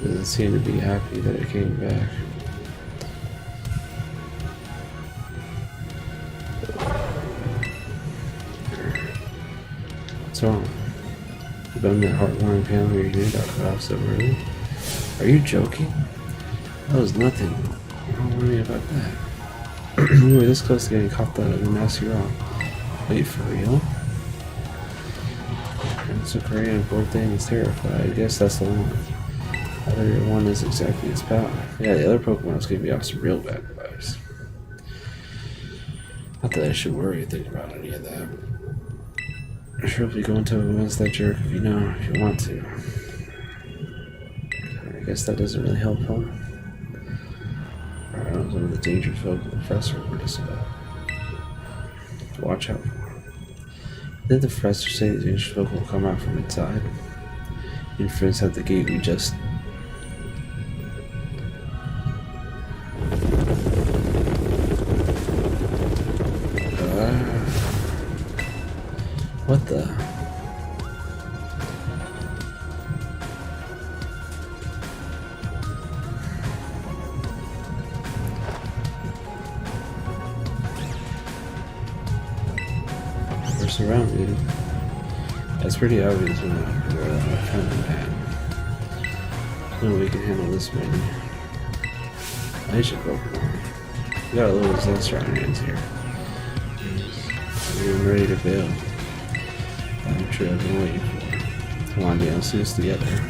Speaker 1: Doesn't seem to be happy that it came back. What's wrong? You been that heart-warming panel where your ear got cut off so early? Are you joking? That was nothing. Don't worry about that. We were this close to getting caught out of the nasty rock. Wait, for real? It's a Korean birthday and he's terrified. I guess that's the one. The other one is exactly its power. Yeah, the other Pokemon is gonna be off some real bad vibes. Not that I should worry or think about any of that. Sure, if you go into against that jerk if you know, if you want to. I guess that doesn't really help, huh? Alright, some of the dangerous folk the professor warned us about. Watch out for him. Did the professor say the dangerous folk will come out from inside? Inference at the gate we just... What the? We're surrounded. It's pretty obvious when we're kind of bad. No, we can handle this maybe. I should Pokemon. We got a little disaster on our hands here. We're ready to bail. I'm sure I've been waiting for. Come on, Dan, let's do this together.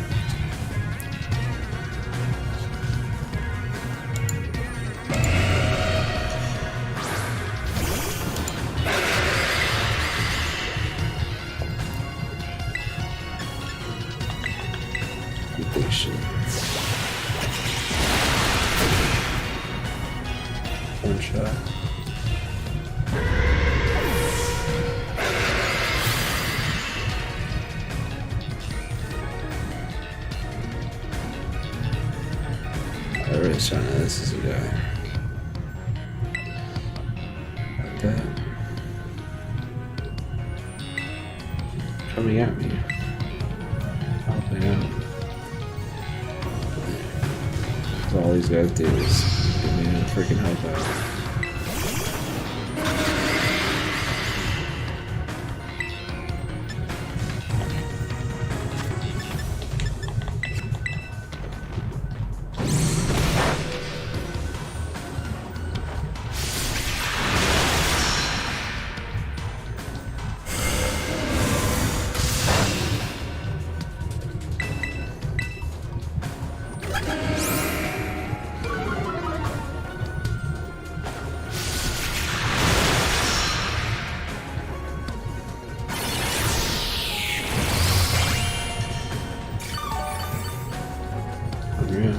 Speaker 1: One shot. I really trying to. This is a guy. Like that. Coming at me. Helping out. So all these guys do is give me a freaking help out. Yeah.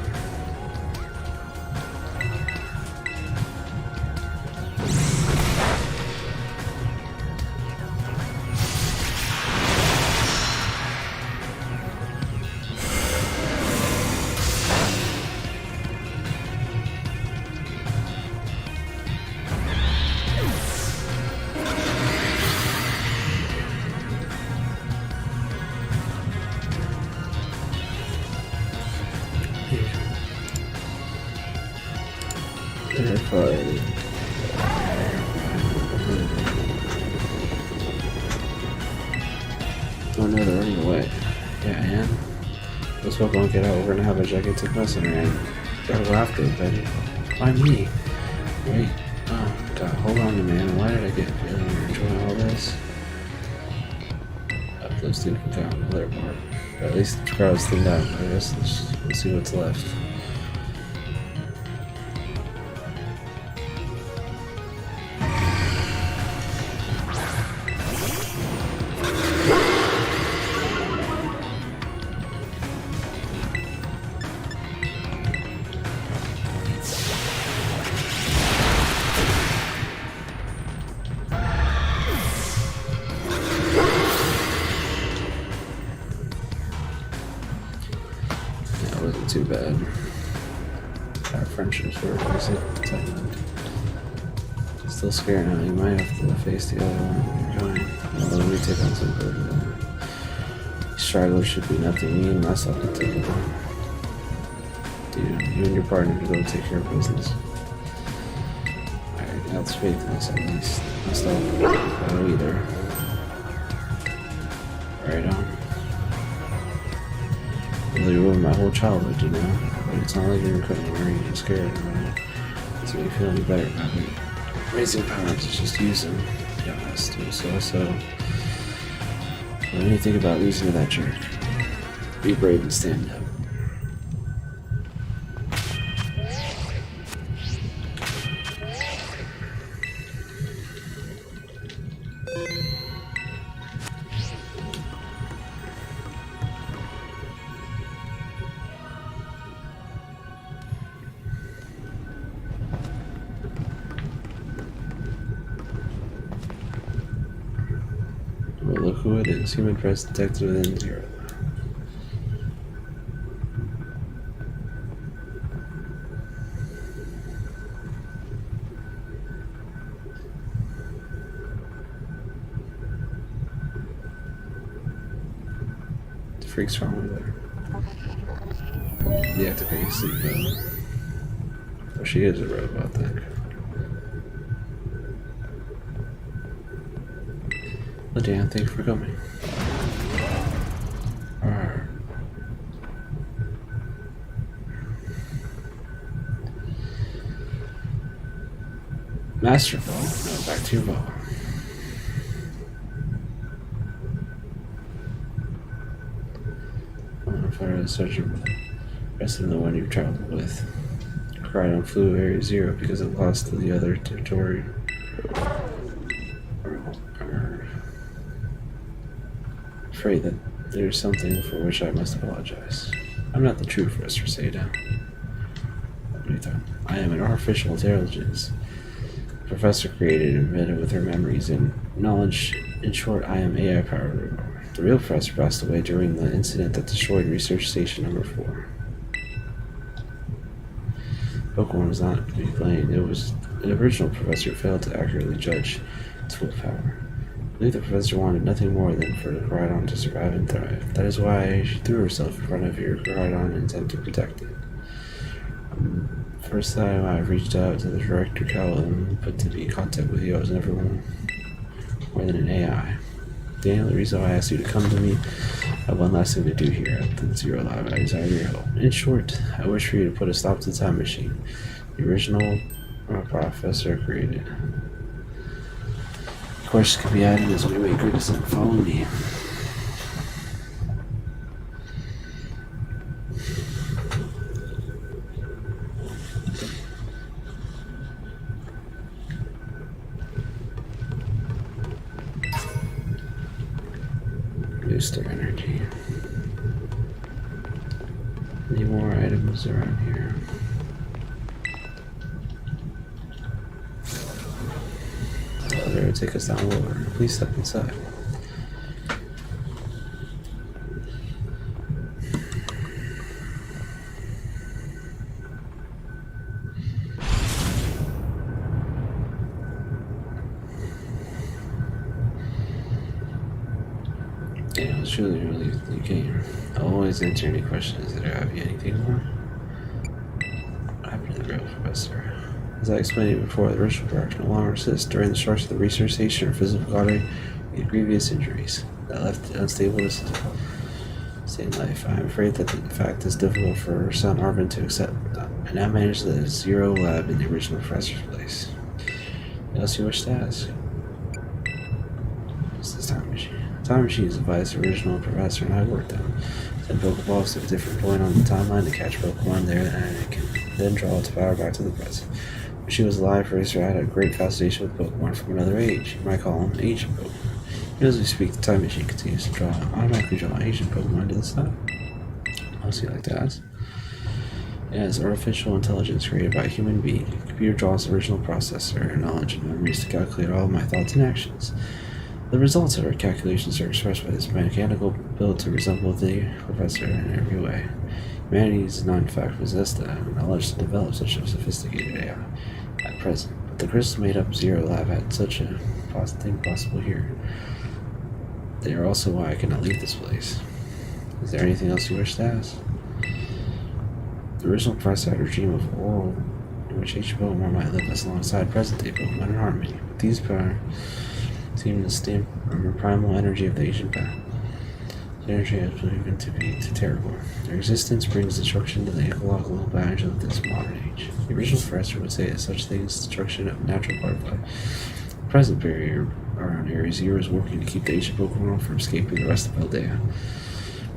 Speaker 1: Terrified. Oh no, they're running away. Yeah, and those Pokemon get out, we're gonna have a gigantic mess in our hand. Gotta go after it, Betty. Why me? Wait. Oh god, hold on to me, man. Why did I get feeling you're enjoying all this? Those two can count on their part. But at least the crowd's thinned out. I guess let's see what's left. Wasn't too bad. Our friendships were tightened. Still scared now. You might have to face the other one. You're going. Let me take on some Pokemon. Scarlet should be nothing. Me and myself can take it on. Dude, you and your partner to go take care of business. Alright, now let's faith in this at least. Let's not go either. Right on. Really ruined my whole childhood, you know. But it's not like you're cutting worried and scared, right? Doesn't make you feel any better about it. Amazing powers, just use them. Yeah, that's too. So. When you think about losing to that jerk, be brave and stand up. Well, look who it is. Human press detected within 0. The freak's wrong with her. Deactivating sleep mode. Well, she is a robot then. Well, Dan, thank you for coming. Alright. Master Ball. Now back to your ball. If I were to search the rest of the one you've traveled with. Cried on flew Area Zero because it lost to the other territory. Afraid that there's something for which I must apologize. I'm not the true Professor Seda. I am an artificial intelligence. The professor created and invented with her memories and knowledge. In short, I am AI powered. The real professor passed away during the incident that destroyed Research Station Number 4. Pokemon was not to be blamed. It was the original professor who failed to accurately judge its full power. I believe the professor wanted nothing more than for the Koraidon to survive and thrive. That is why she threw herself in front of your Koraidon and attempted to protect it. First time I've reached out to the director Callum, but to be in contact with you, I was never more than an AI. Daniel, the reason why I asked you to come to me, I have one last thing to do here at the Zero Lab. I desire your help. In short, I wish for you to put a stop to the time machine the original professor created. Questions can be added as we make good decisions. Follow me. Booster energy. Any more items around here? Elevator will take us down lower. Please step inside. Yeah, it was truly relieved that you came. I'll always answer any questions that have you. Anything more? What happened to the real professor? As I explained to you before, the original director no longer exists. During the structure of the research station, her physical body had grievous injuries that left it unstable to stay in life. I am afraid that the fact is difficult for her son Arvin to accept. I now manage the Zero Lab in the original professor's place. What else you wish to ask? What's this time machine? The time machine is advised the original professor and I worked on. Send Pokeballs to a different point on the timeline to catch Pokemon there, and I can then draw its power back to the present. When she was alive, Racer had a great fascination with Pokemon from another age. You might call them ancient Pokemon. As we speak, the time machine continues to automatically draw ancient Pokemon to the side. What else you like to ask? It has artificial intelligence created by a human being. The computer draws the original processor, knowledge, and memories to calculate all of my thoughts and actions. The results of our calculations are expressed by this mechanical build to resemble the professor in every way. Humanity does not in fact possess the knowledge to develop such a sophisticated AI at present, but the crystal made up Zero Lab had such a thing possible here. They are also why I cannot leave this place. Is there anything else you wish to ask? The original professor had a dream of a world in which each Pokemon might live as alongside present-day Pokemon in harmony. But these power seem to stem from the primal energy of the ancient past. The energy has proven to be too terrible. Their existence brings destruction to the ecological balance of this modern age. The original professor would say that such things as destruction of natural butterfly. The present barrier around Area Zero is working to keep the ancient Pokemon from escaping the rest of Paldea.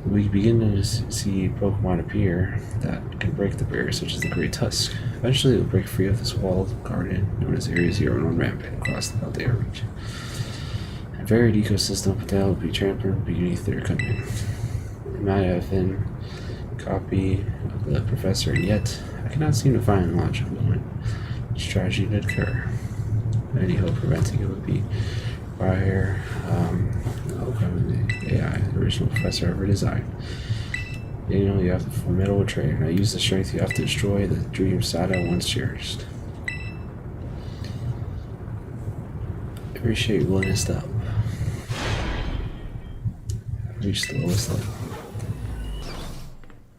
Speaker 1: We begin to see Pokemon appear that can break the barrier, such as the Great Tusk. Eventually, they'll break free of this walled garden known as Area Zero and on rampant across the Paldea region. A varied ecosystem potential will be trampled beneath their coming. It might have been a copy of the professor, and yet I cannot seem to find a logical moment which tragedy to occur. Any hope preventing it would be prior the AI, the original professor ever designed. You have the formidable trait. Now use the strength you have to destroy the dream Sada once cherished. Appreciate your willingness to help. I've reached the lowest level.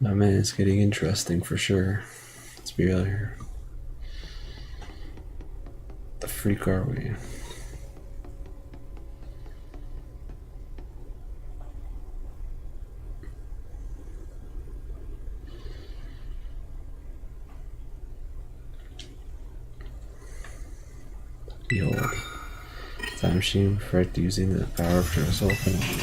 Speaker 1: Oh man, it's getting interesting for sure. Let's be real here. The freak are we? Behold. Time machine perfect using the power of traversal phenomena.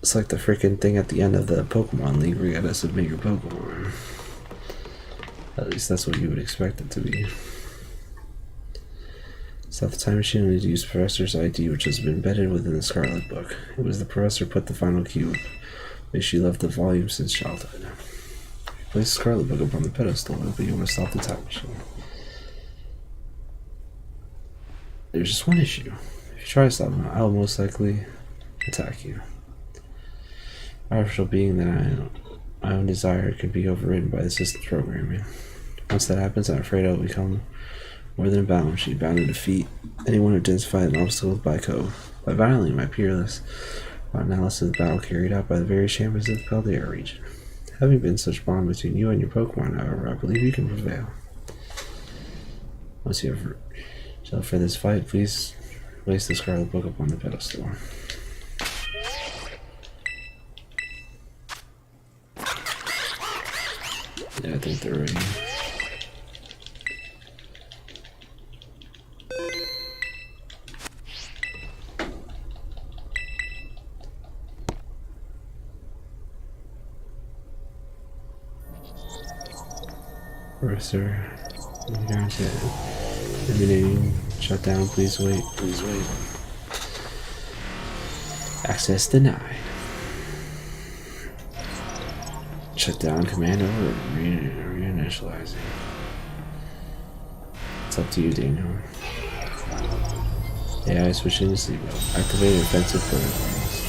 Speaker 1: It's like the freaking thing at the end of the Pokemon League where you gotta submit your Pokemon. At least that's what you would expect it to be. So the time machine only used Professor's ID, which has been embedded within the Scarlet book. It was the professor who put the final cube. May she loved the volume since childhood. Place the Scarlet book up on the pedestal, but you want to stop the time machine. There's just one issue. If you try to stop him, I'll most likely attack you. Artificial being that my own desire can be overridden by the system's programming. Once that happens, I'm afraid I'll become more than a battle machine, bound to defeat anyone who identifies an obstacle by code. By violating my peerless analysis of the battle carried out by the various champions of the Paldea region. Having been such bond between you and your Pokemon, however, I believe you can prevail. Once you have resolved for this fight, please place the Scarlet book up on the pedestal. Yeah, I think they're ready. Professor, eliminating shutdown. Please wait. Please wait. Access denied. Shutdown command over. Reinitializing. It's up to you, Daniel. AI switching to sleep mode. Activate offensive protocols.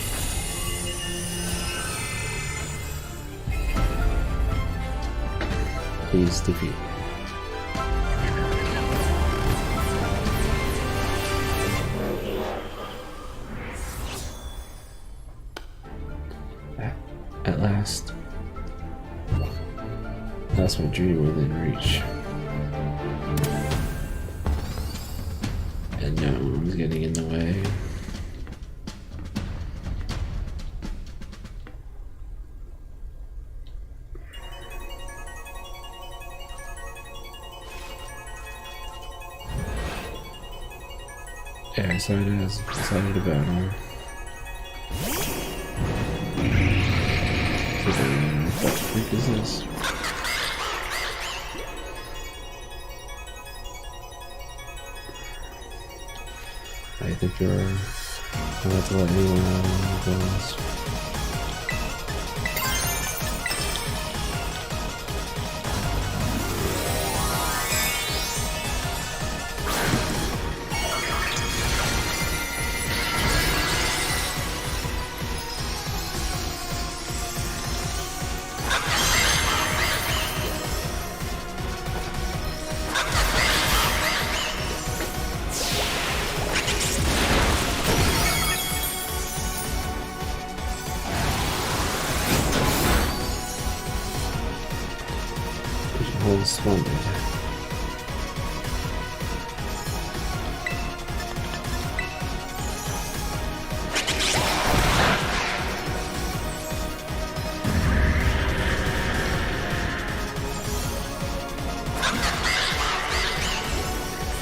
Speaker 1: Please defeat. At last. That's my dream within reach. And no one's getting in the way. Yeah, so it is. Decided to battle. What the freak is this? I think you're not to let anyone out of the bills. Hold splendid.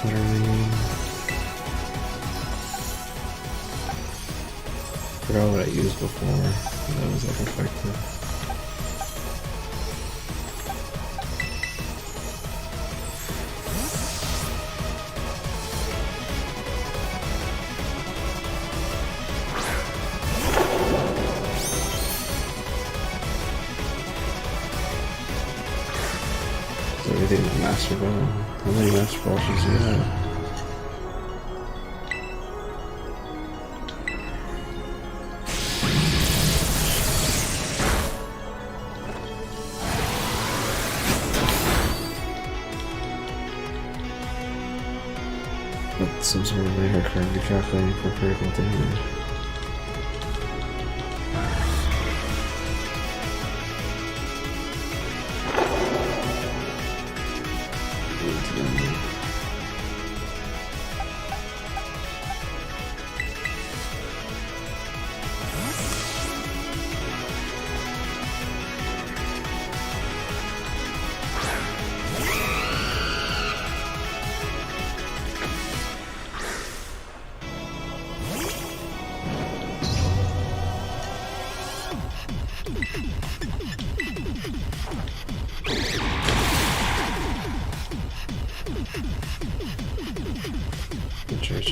Speaker 1: Fluttering. Forgot what I used before. That was like effective. Everything is Master Ball. How many Master Balls does he have? But some sort of layer currently calculating for critical damage.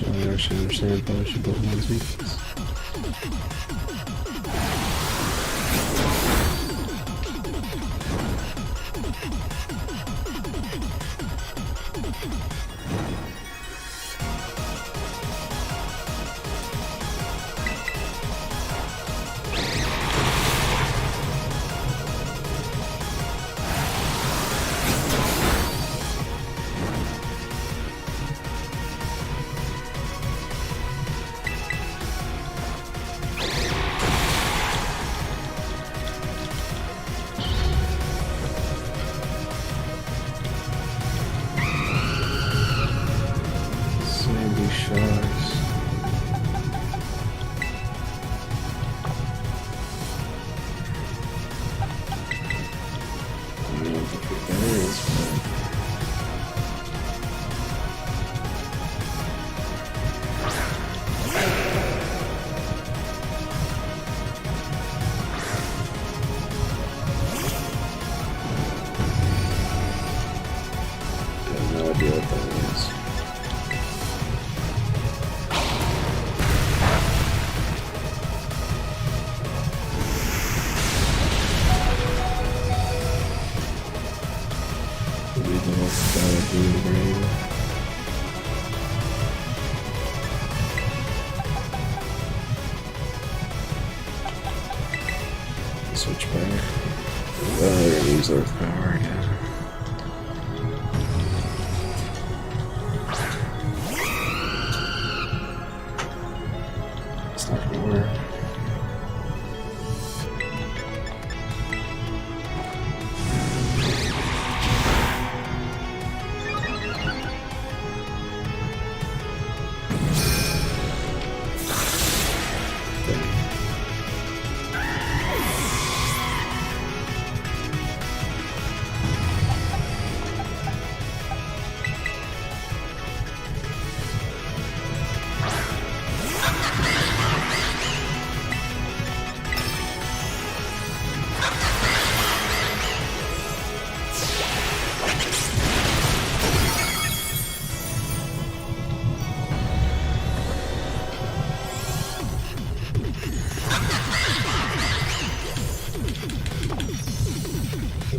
Speaker 2: I actually understand potion Pokemon's weakness. Sandy sharks. I don't know what that is, but I have no idea what that is. Maybe the whole Scarlet blue brain. Switch back. They're gonna use Earth power again. It's not gonna work.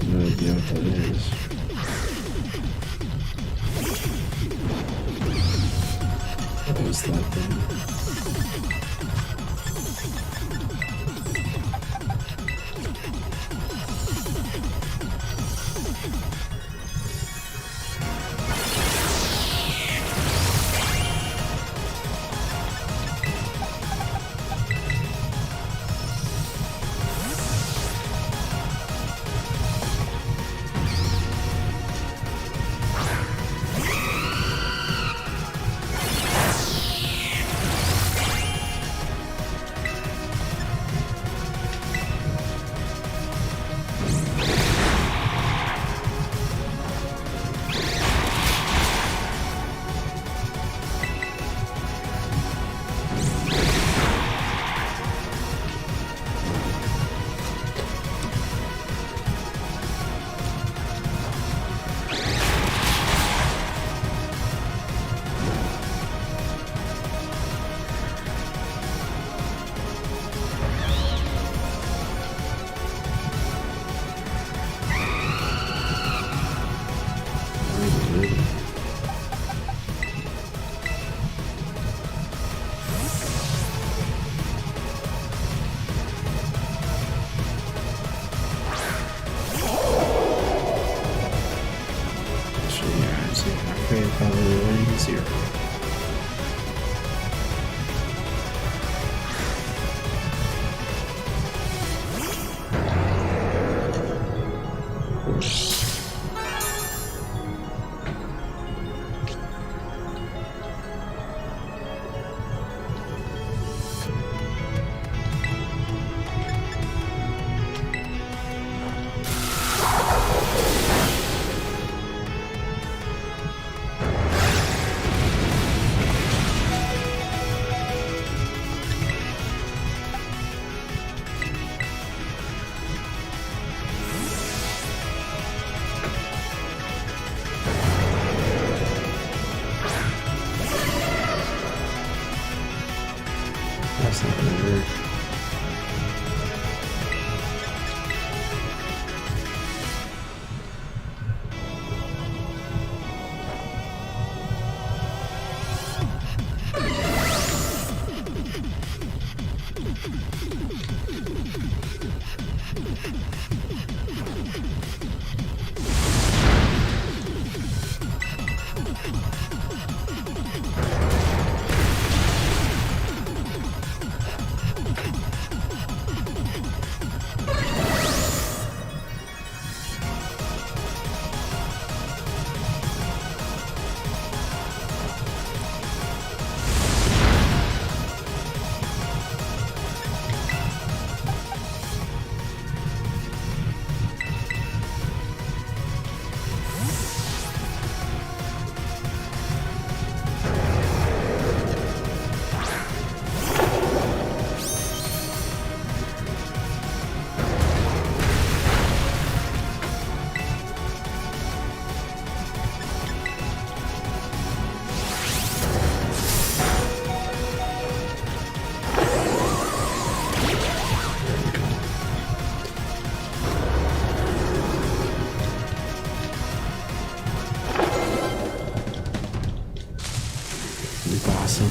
Speaker 2: No idea what that is. What is that thing? Probably 0.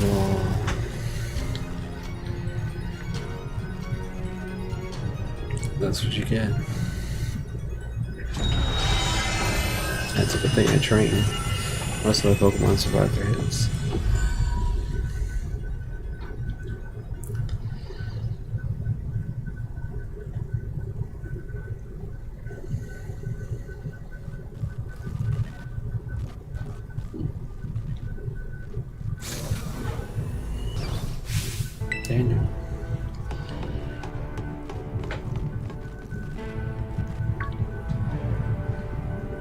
Speaker 1: wall. That's what you get. That's a good thing I train. Most of the Pokemon survive their hits. Daniel.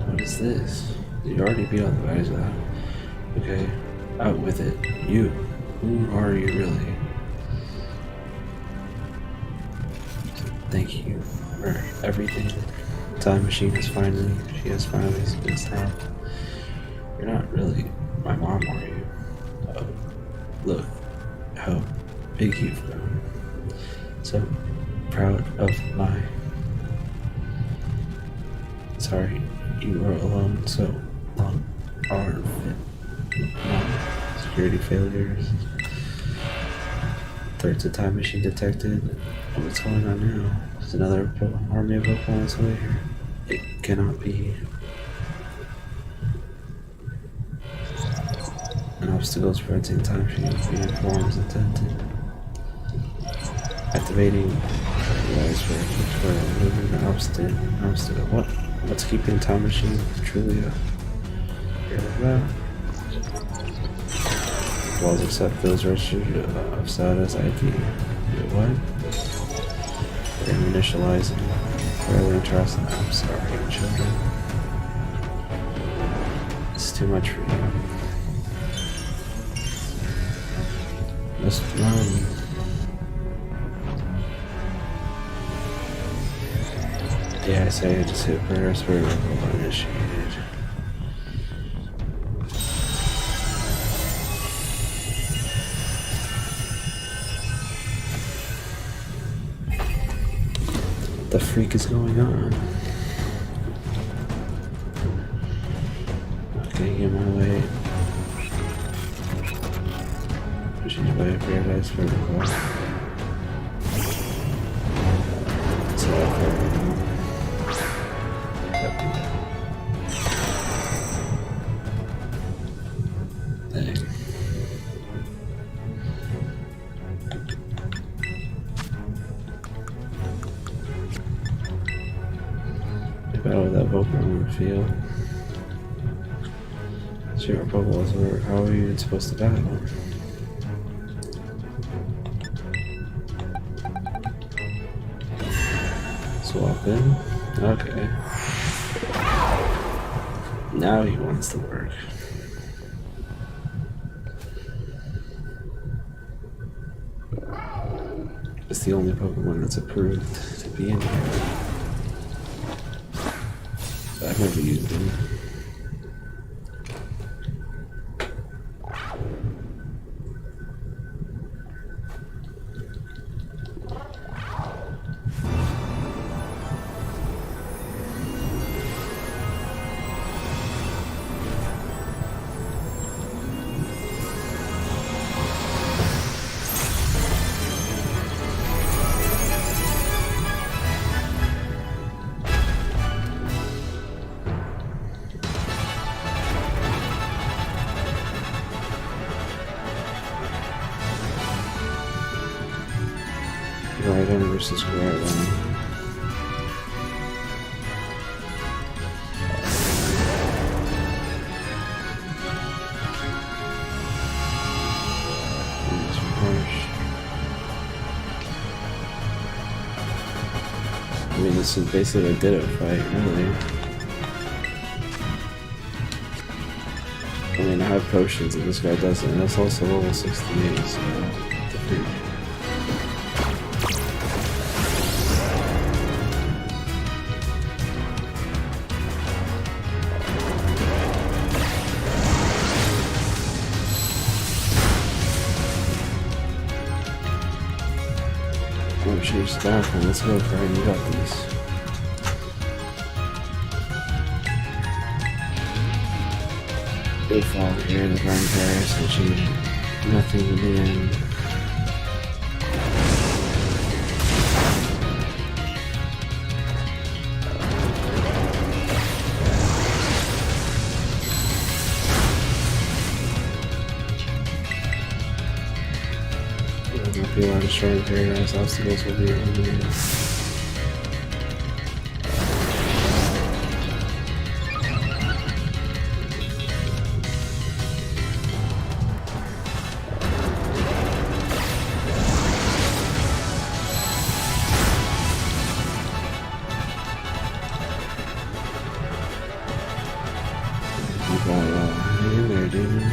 Speaker 1: What is this? You already beat all the guys out. Okay, out with it. You. Who are you really? Thank you for everything. Time machine has finally been stopped. You're not really my mom, are you? Look how big you've grown. So proud of my. Sorry, you were alone so long. Our security failures. Threats of time machine detected. What's going on now? There's another army of Pokemon on its way here. It cannot be. An obstacle is preventing time machine from being formed as intended. Activating for removing the obstacle. What's keeping time machine truly up? Walls accept those registered of status ID. What? They're initializing. Fairly interesting. I'm sorry, children. It's too much for you. Must run. Yeah, I say I just hit prayers for initiated. What the freak is going on? Okay, get my way. Pushing your way of paradise for the core. So dang. They battle that Pokemon in the field. Sure, Pokeballs work. How are you even supposed to battle? Swap in? Okay. Now he wants to work. It's the only Pokemon that's approved to be in here. But I've never used him. Rhydon versus Rhydon. I mean, this is basically a Ditto fight, really. I mean, I have potions and this guy doesn't, and that's also level 68, so the freak. Oh, change the bathroom. Let's go, Brian. You got this. Go follow here in the Grand Paris and change it. Nothing in the end. There will be a lot of destroying paradise obstacles will be eliminated. Hang in there, dude.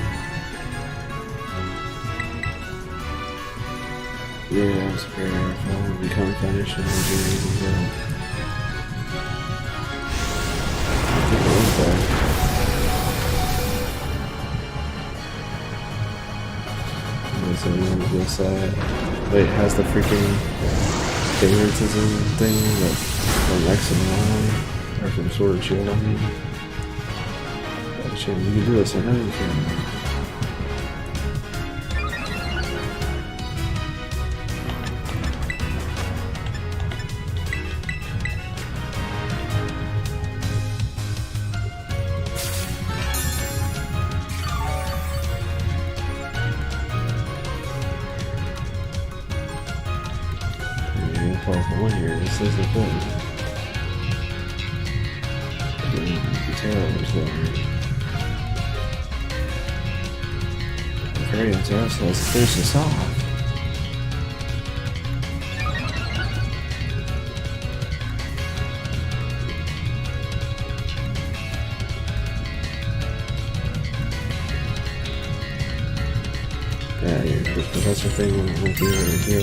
Speaker 1: Yeah, I'm scared. I'll become finished and I'll do anything to help. Get the wind back. There's anyone on the side. Wait, has the freaking favoritism thing that from X and Y? Or from Sword and Shield, I mean? You can do this, I know you can. Powerful one here, this is the thing. The terrible is what very interesting. Let's finish this off. Yeah, the professor thing won't be able to do.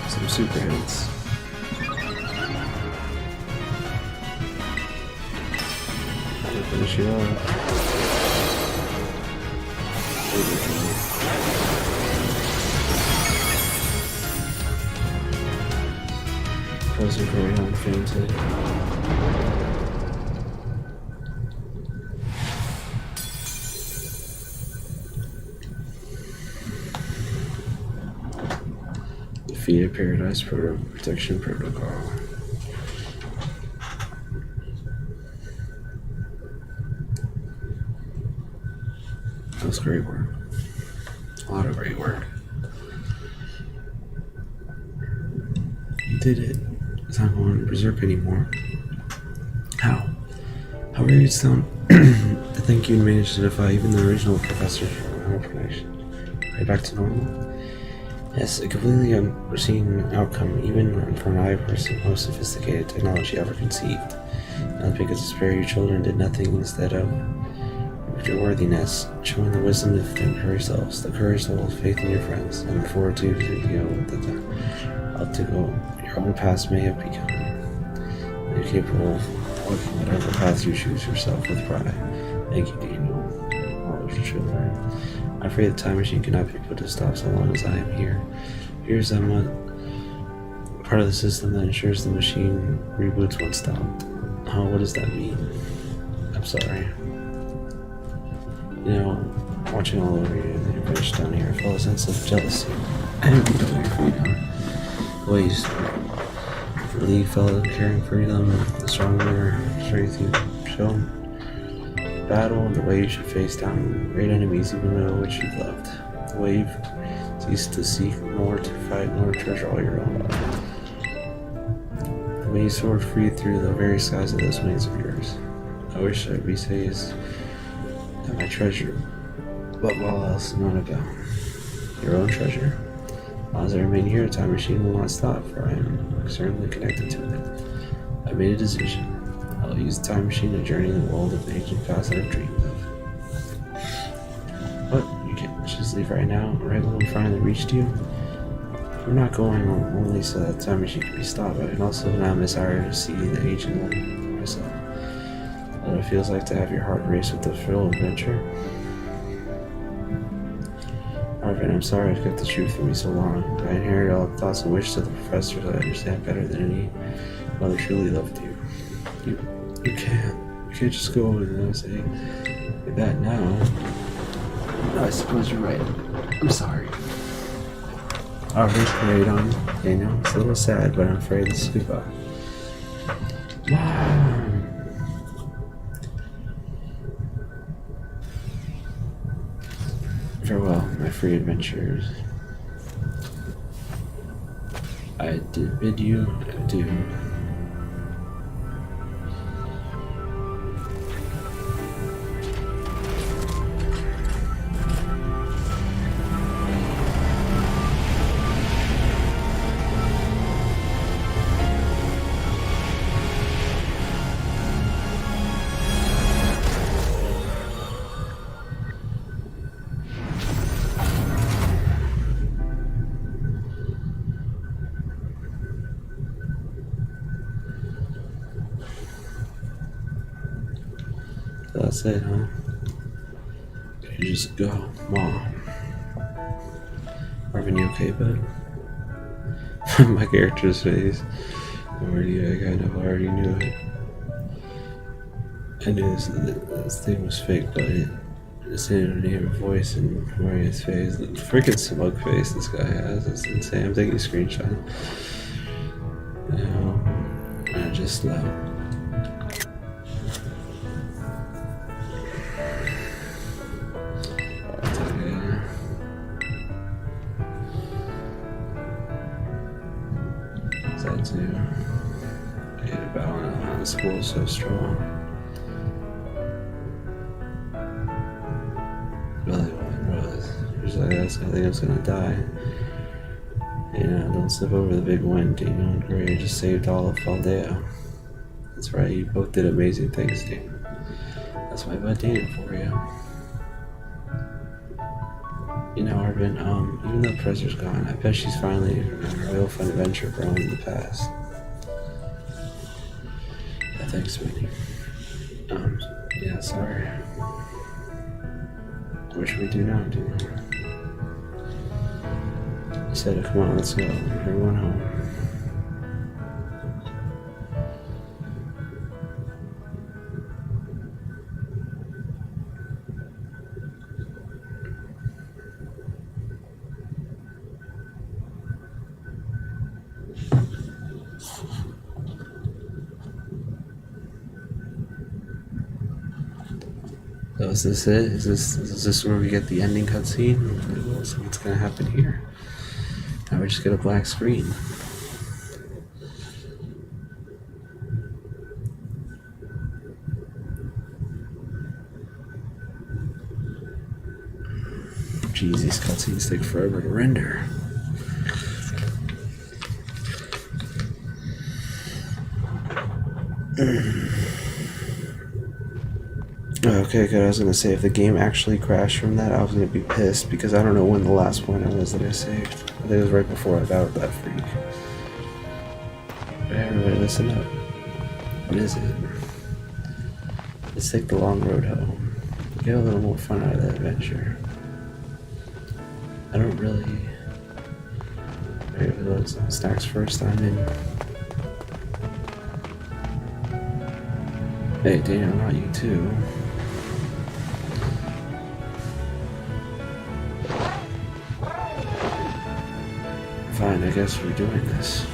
Speaker 1: Some super hits. Finish it off. Wasn't very unfainted. Defeated Paradise Protection Protocol. That was great work. A lot of great work. You did it. It's not going berserk anymore. How? How are you still? I think you managed to defy even the original professor from our connection. Right back to normal? Yes, a completely unforeseen outcome, even for an eye-person most sophisticated technology ever conceived. Not because the spare children did nothing instead of your worthiness, showing the wisdom to defend yourselves, the courage to hold faith in your friends, and the fortitude to deal with the obstacle your own past may have become. You're capable of walking whatever path you choose yourself with pride. Thank you, Daniel. All of your children. I'm afraid the time machine cannot be put to stop so long as I am here. Here's I'm part of the system that ensures the machine reboots when stopped. Oh, what does that mean? I'm sorry. You know, watching all over you and your finished down here, I felt a sense of jealousy. I didn't know your freedom. The way the League felt carrying freedom, the stronger strength you shown. Battle, the way you should face down great enemies even though which you've loved. The way you've ceased to seek more, to fight more, to treasure all your own. The way you soared free through the very skies of those wings of yours. I wish I'd be saying that my treasure, but all else not about your own treasure. As I remain here, a time machine will not stop, for I am certainly connected to it. I made a decision. I'll I'll use the time machine to journey in the world of the ancient past that I've dreamed of. What? You can't just leave right now, right when we finally reached you? I'm not going only so that time machine can be stopped. I can also not desire to see the ancient world myself. What it feels like to have your heart race with the thrill of adventure. Arvin, I'm sorry I've kept the truth from me so long. I inherited all the thoughts and wishes of the professors I understand better than any mother truly loved you. You can't just go and say that now. No, I suppose you're right. I'm sorry. Arvin's parade on Daniel. It's a little sad, but I'm afraid this is goodbye. Farewell, my free adventures. I did bid you adieu. That's it, huh? You just go, Mom. Marvin, you okay, bud? My character's face. Already, I kind of already knew it. I knew this thing was fake, but it didn't hear a voice and Maria's face. The freaking smug face this guy has. It's insane. I'm taking a screenshot. I just the school is so strong. Really, usually I think I was gonna die. Don't slip over the big wind, Daniel and Gray just saved all of Faldea. That's right, you both did amazing things, Daniel. That's my bud Daniel for you. Arvin, even though the pressure's gone, I bet she's finally on a real fun adventure growing in the past. Thanks, sweetie. Yeah, sorry. What should we do now, dude? He said, come on, let's go. Everyone home. So is this it? Is this where we get the ending cutscene? So what's gonna happen here? Now we just get a black screen. Jeez, these cutscenes take forever to render. Okay, good. I was gonna say if the game actually crashed from that, I was gonna be pissed because I don't know when the last point I was that I saved. I think it was right before I battled that freak. But everybody, listen up. What is it? Let's take the long road home. Get a little more fun out of that adventure. I don't really. Maybe load some snacks first. I'm in. Hey, Daniel, not you too. Fine, I guess we're doing this.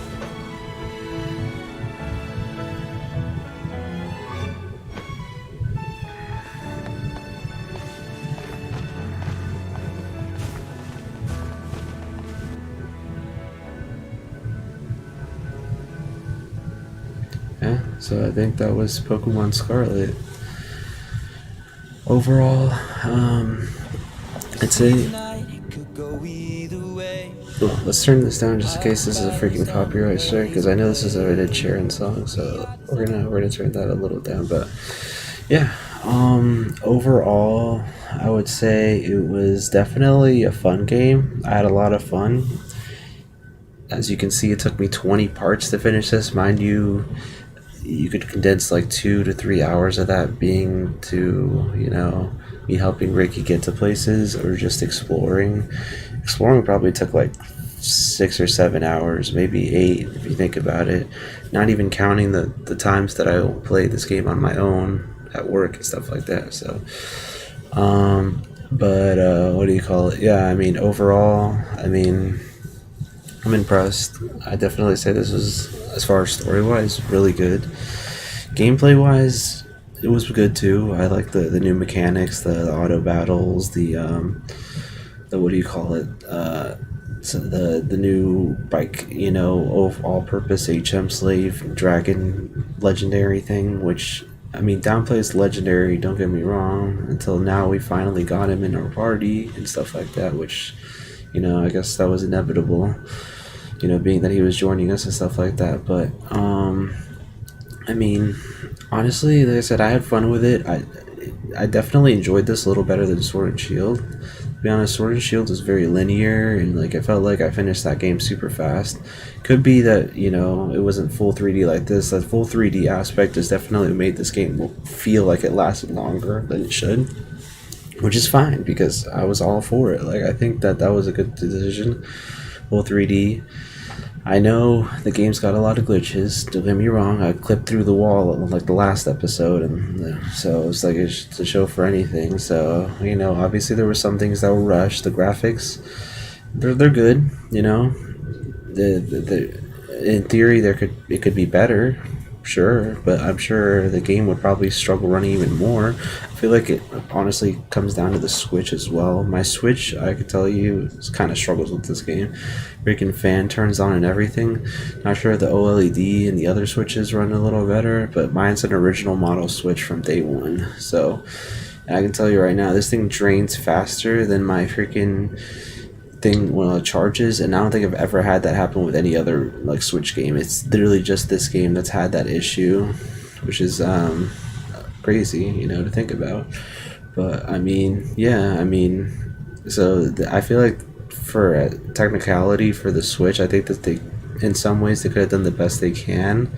Speaker 1: Yeah, so I think that was Pokemon Scarlet. Overall, I'd say Well, let's turn this down just in case this is a freaking copyright strike, because I know this is a Ed Sheeran song, so we're gonna turn that a little down. But yeah, overall, I would say it was definitely a fun game. I had a lot of fun. As you can see, it took me 20 parts to finish this. Mind you, you could condense like 2 to 3 hours of that being to, me helping Ricky get to places or just exploring. Exploring probably took like 6 or 7 hours, maybe 8 if you think about it. Not even counting the times that I played this game on my own at work and stuff like that. So, but what do you call it? Yeah, I mean, overall, I'm impressed. I definitely say this was, as far as story wise, really good. Gameplay wise, it was good too. I like the new mechanics, the auto battles, the what do you call it? So the new bike, all purpose HM slave dragon legendary thing, which I mean downplays legendary. Don't get me wrong. Until now, we finally got him in our party and stuff like that, which I guess that was inevitable. Being that he was joining us and stuff like that. But I mean, honestly, like I said, I had fun with it. I definitely enjoyed this a little better than Sword and Shield. To be honest, Sword and Shield is very linear, and like I felt like I finished that game super fast. Could be that it wasn't full 3D like this. That full 3D aspect has definitely made this game feel like it lasted longer than it should, which is fine because I was all for it. Like I think that was a good decision. Full 3D. I know the game's got a lot of glitches. Don't get me wrong. I clipped through the wall like the last episode, and so it's like it's a show for anything. So obviously there were some things that were rushed. The graphics, they're good. In theory it could be better, sure, but I'm sure the game would probably struggle running even more. I feel like it honestly comes down to the Switch as well. My Switch, I could tell you, kind of struggles with this game. Freaking fan turns on and everything. Not sure if the OLED and the other Switches run a little better, but mine's an original model Switch from day one. So, and I can tell you right now, this thing drains faster than my freaking thing when it charges, and I don't think I've ever had that happen with any other like Switch game. It's literally just this game that's had that issue, which is crazy, to think about. But I mean, yeah, I feel like for technicality for the Switch, I think that they, in some ways, they could have done the best they can.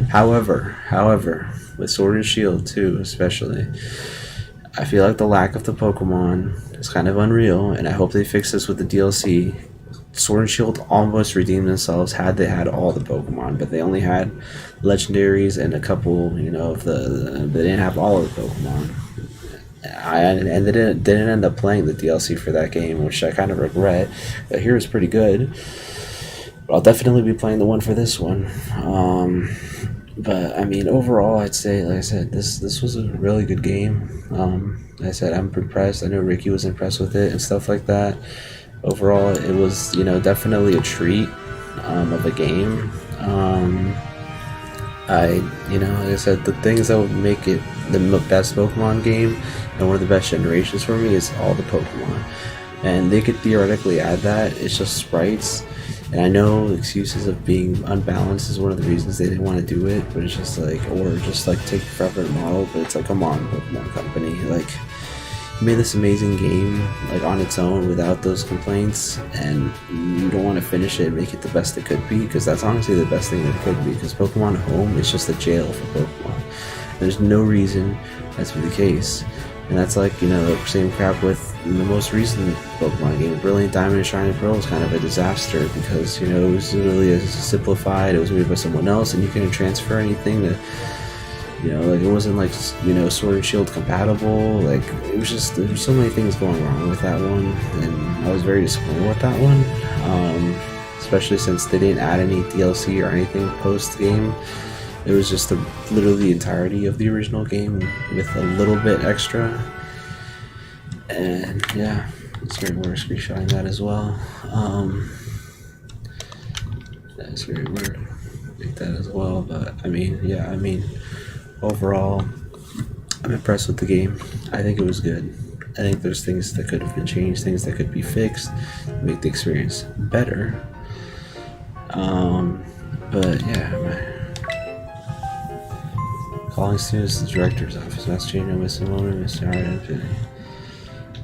Speaker 1: However, with Sword and Shield too, especially, I feel like the lack of the Pokemon is kind of unreal, and I hope they fix this with the DLC. Sword and Shield almost redeemed themselves had they had all the Pokemon, but they only had legendaries and a couple, of they didn't have all of the Pokemon. And they didn't end up playing the DLC for that game, which I kind of regret. But here is pretty good. But I'll definitely be playing the one for this one. But I mean, overall, I'd say, like I said, this was a really good game. Like I said, I'm impressed. I know Ricky was impressed with it and stuff like that. Overall, it was definitely a treat of a game. Like I said, the things that would make it the best Pokemon game and one of the best generations for me is all the Pokemon. And they could theoretically add that. It's just sprites. And I know excuses of being unbalanced is one of the reasons they didn't want to do it, but it's just like, or just like take forever to model, but it's like, come on, Pokemon Company, like, you made this amazing game, like, on its own without those complaints, and you don't want to finish it and make it the best it could be, because that's honestly the best thing that it could be, because Pokemon Home is just a jail for Pokemon. There's no reason that's the case. And that's like, the same crap with the most recent Pokemon game. Brilliant Diamond and Shining Pearl was kind of a disaster because, it was really simplified, it was made by someone else, and you couldn't transfer anything to, like, it wasn't like, Sword and Shield compatible. Like, it was just, there were so many things going wrong with that one, and I was very disappointed with that one. Especially since they didn't add any DLC or anything post-game. It was just literally the entirety of the original game with a little bit extra. And yeah, it's great we're screenshotting that as well. That's great we're make that as well. But overall, I'm impressed with the game. I think it was good. I think there's things that could have been changed, things that could be fixed, make the experience better. But yeah, calling students to the director's office. Messaging no Miss Nemona, Mr. Hart,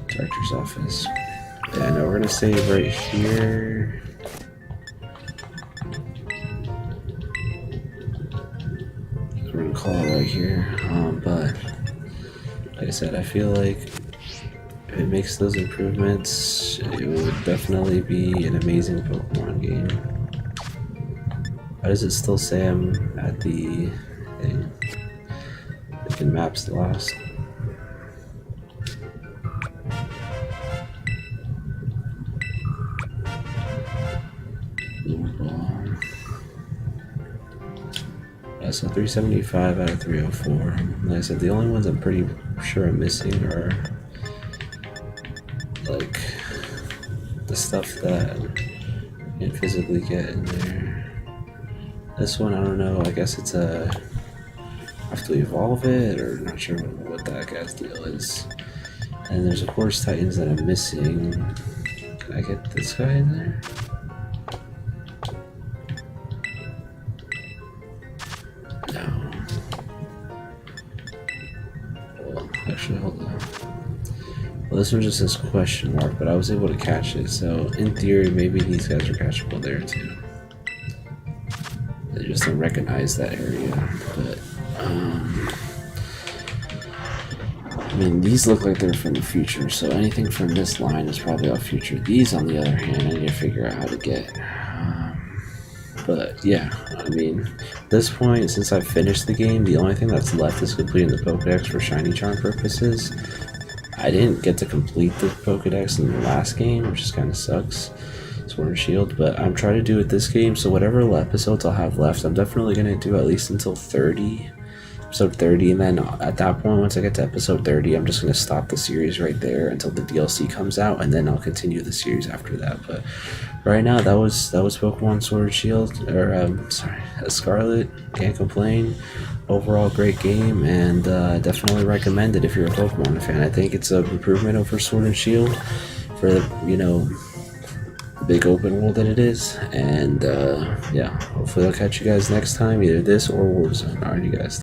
Speaker 1: director's office. Yeah, no, we're gonna save right here. We're gonna call it right here. But like I said, I feel like if it makes those improvements, it would definitely be an amazing Pokemon game. Why does it still say I'm at the thing? It can maps lost. Yeah, so 375 out of 304. Like I said, the only ones I'm pretty sure I'm missing are like the stuff that you can physically get in there. This one, I don't know. I guess it's a have to evolve it, or not sure what that guy's deal is. And there's of course Titans that I'm missing. Can I get this guy in there? No. Well, actually, hold on. Well, this one just says question mark, but I was able to catch it, so in theory, maybe these guys are catchable there too. They just don't recognize that area, but I mean, these look like they're from the future, so anything from this line is probably all future. These, on the other hand, I need to figure out how to get. But yeah, I mean, at this point, since I've finished the game, the only thing that's left is completing the Pokedex for Shiny Charm purposes. I didn't get to complete the Pokedex in the last game, which just kind of sucks. Sword and Shield, but I'm trying to do it this game, so whatever episodes I'll have left, I'm definitely going to do at least until 30. Episode 30, and then at that point, once I get to episode 30, I'm just going to stop the series right there until the DLC comes out, and then I'll continue the series after that. But right now, that was Pokemon Sword and Shield, or Scarlet. Can't complain. Overall, great game, and definitely recommend it if you're a Pokemon fan. I think it's an improvement over Sword and Shield for the big open world that it is. And yeah, hopefully I'll catch you guys next time, either this or Warzone. Alright, you guys.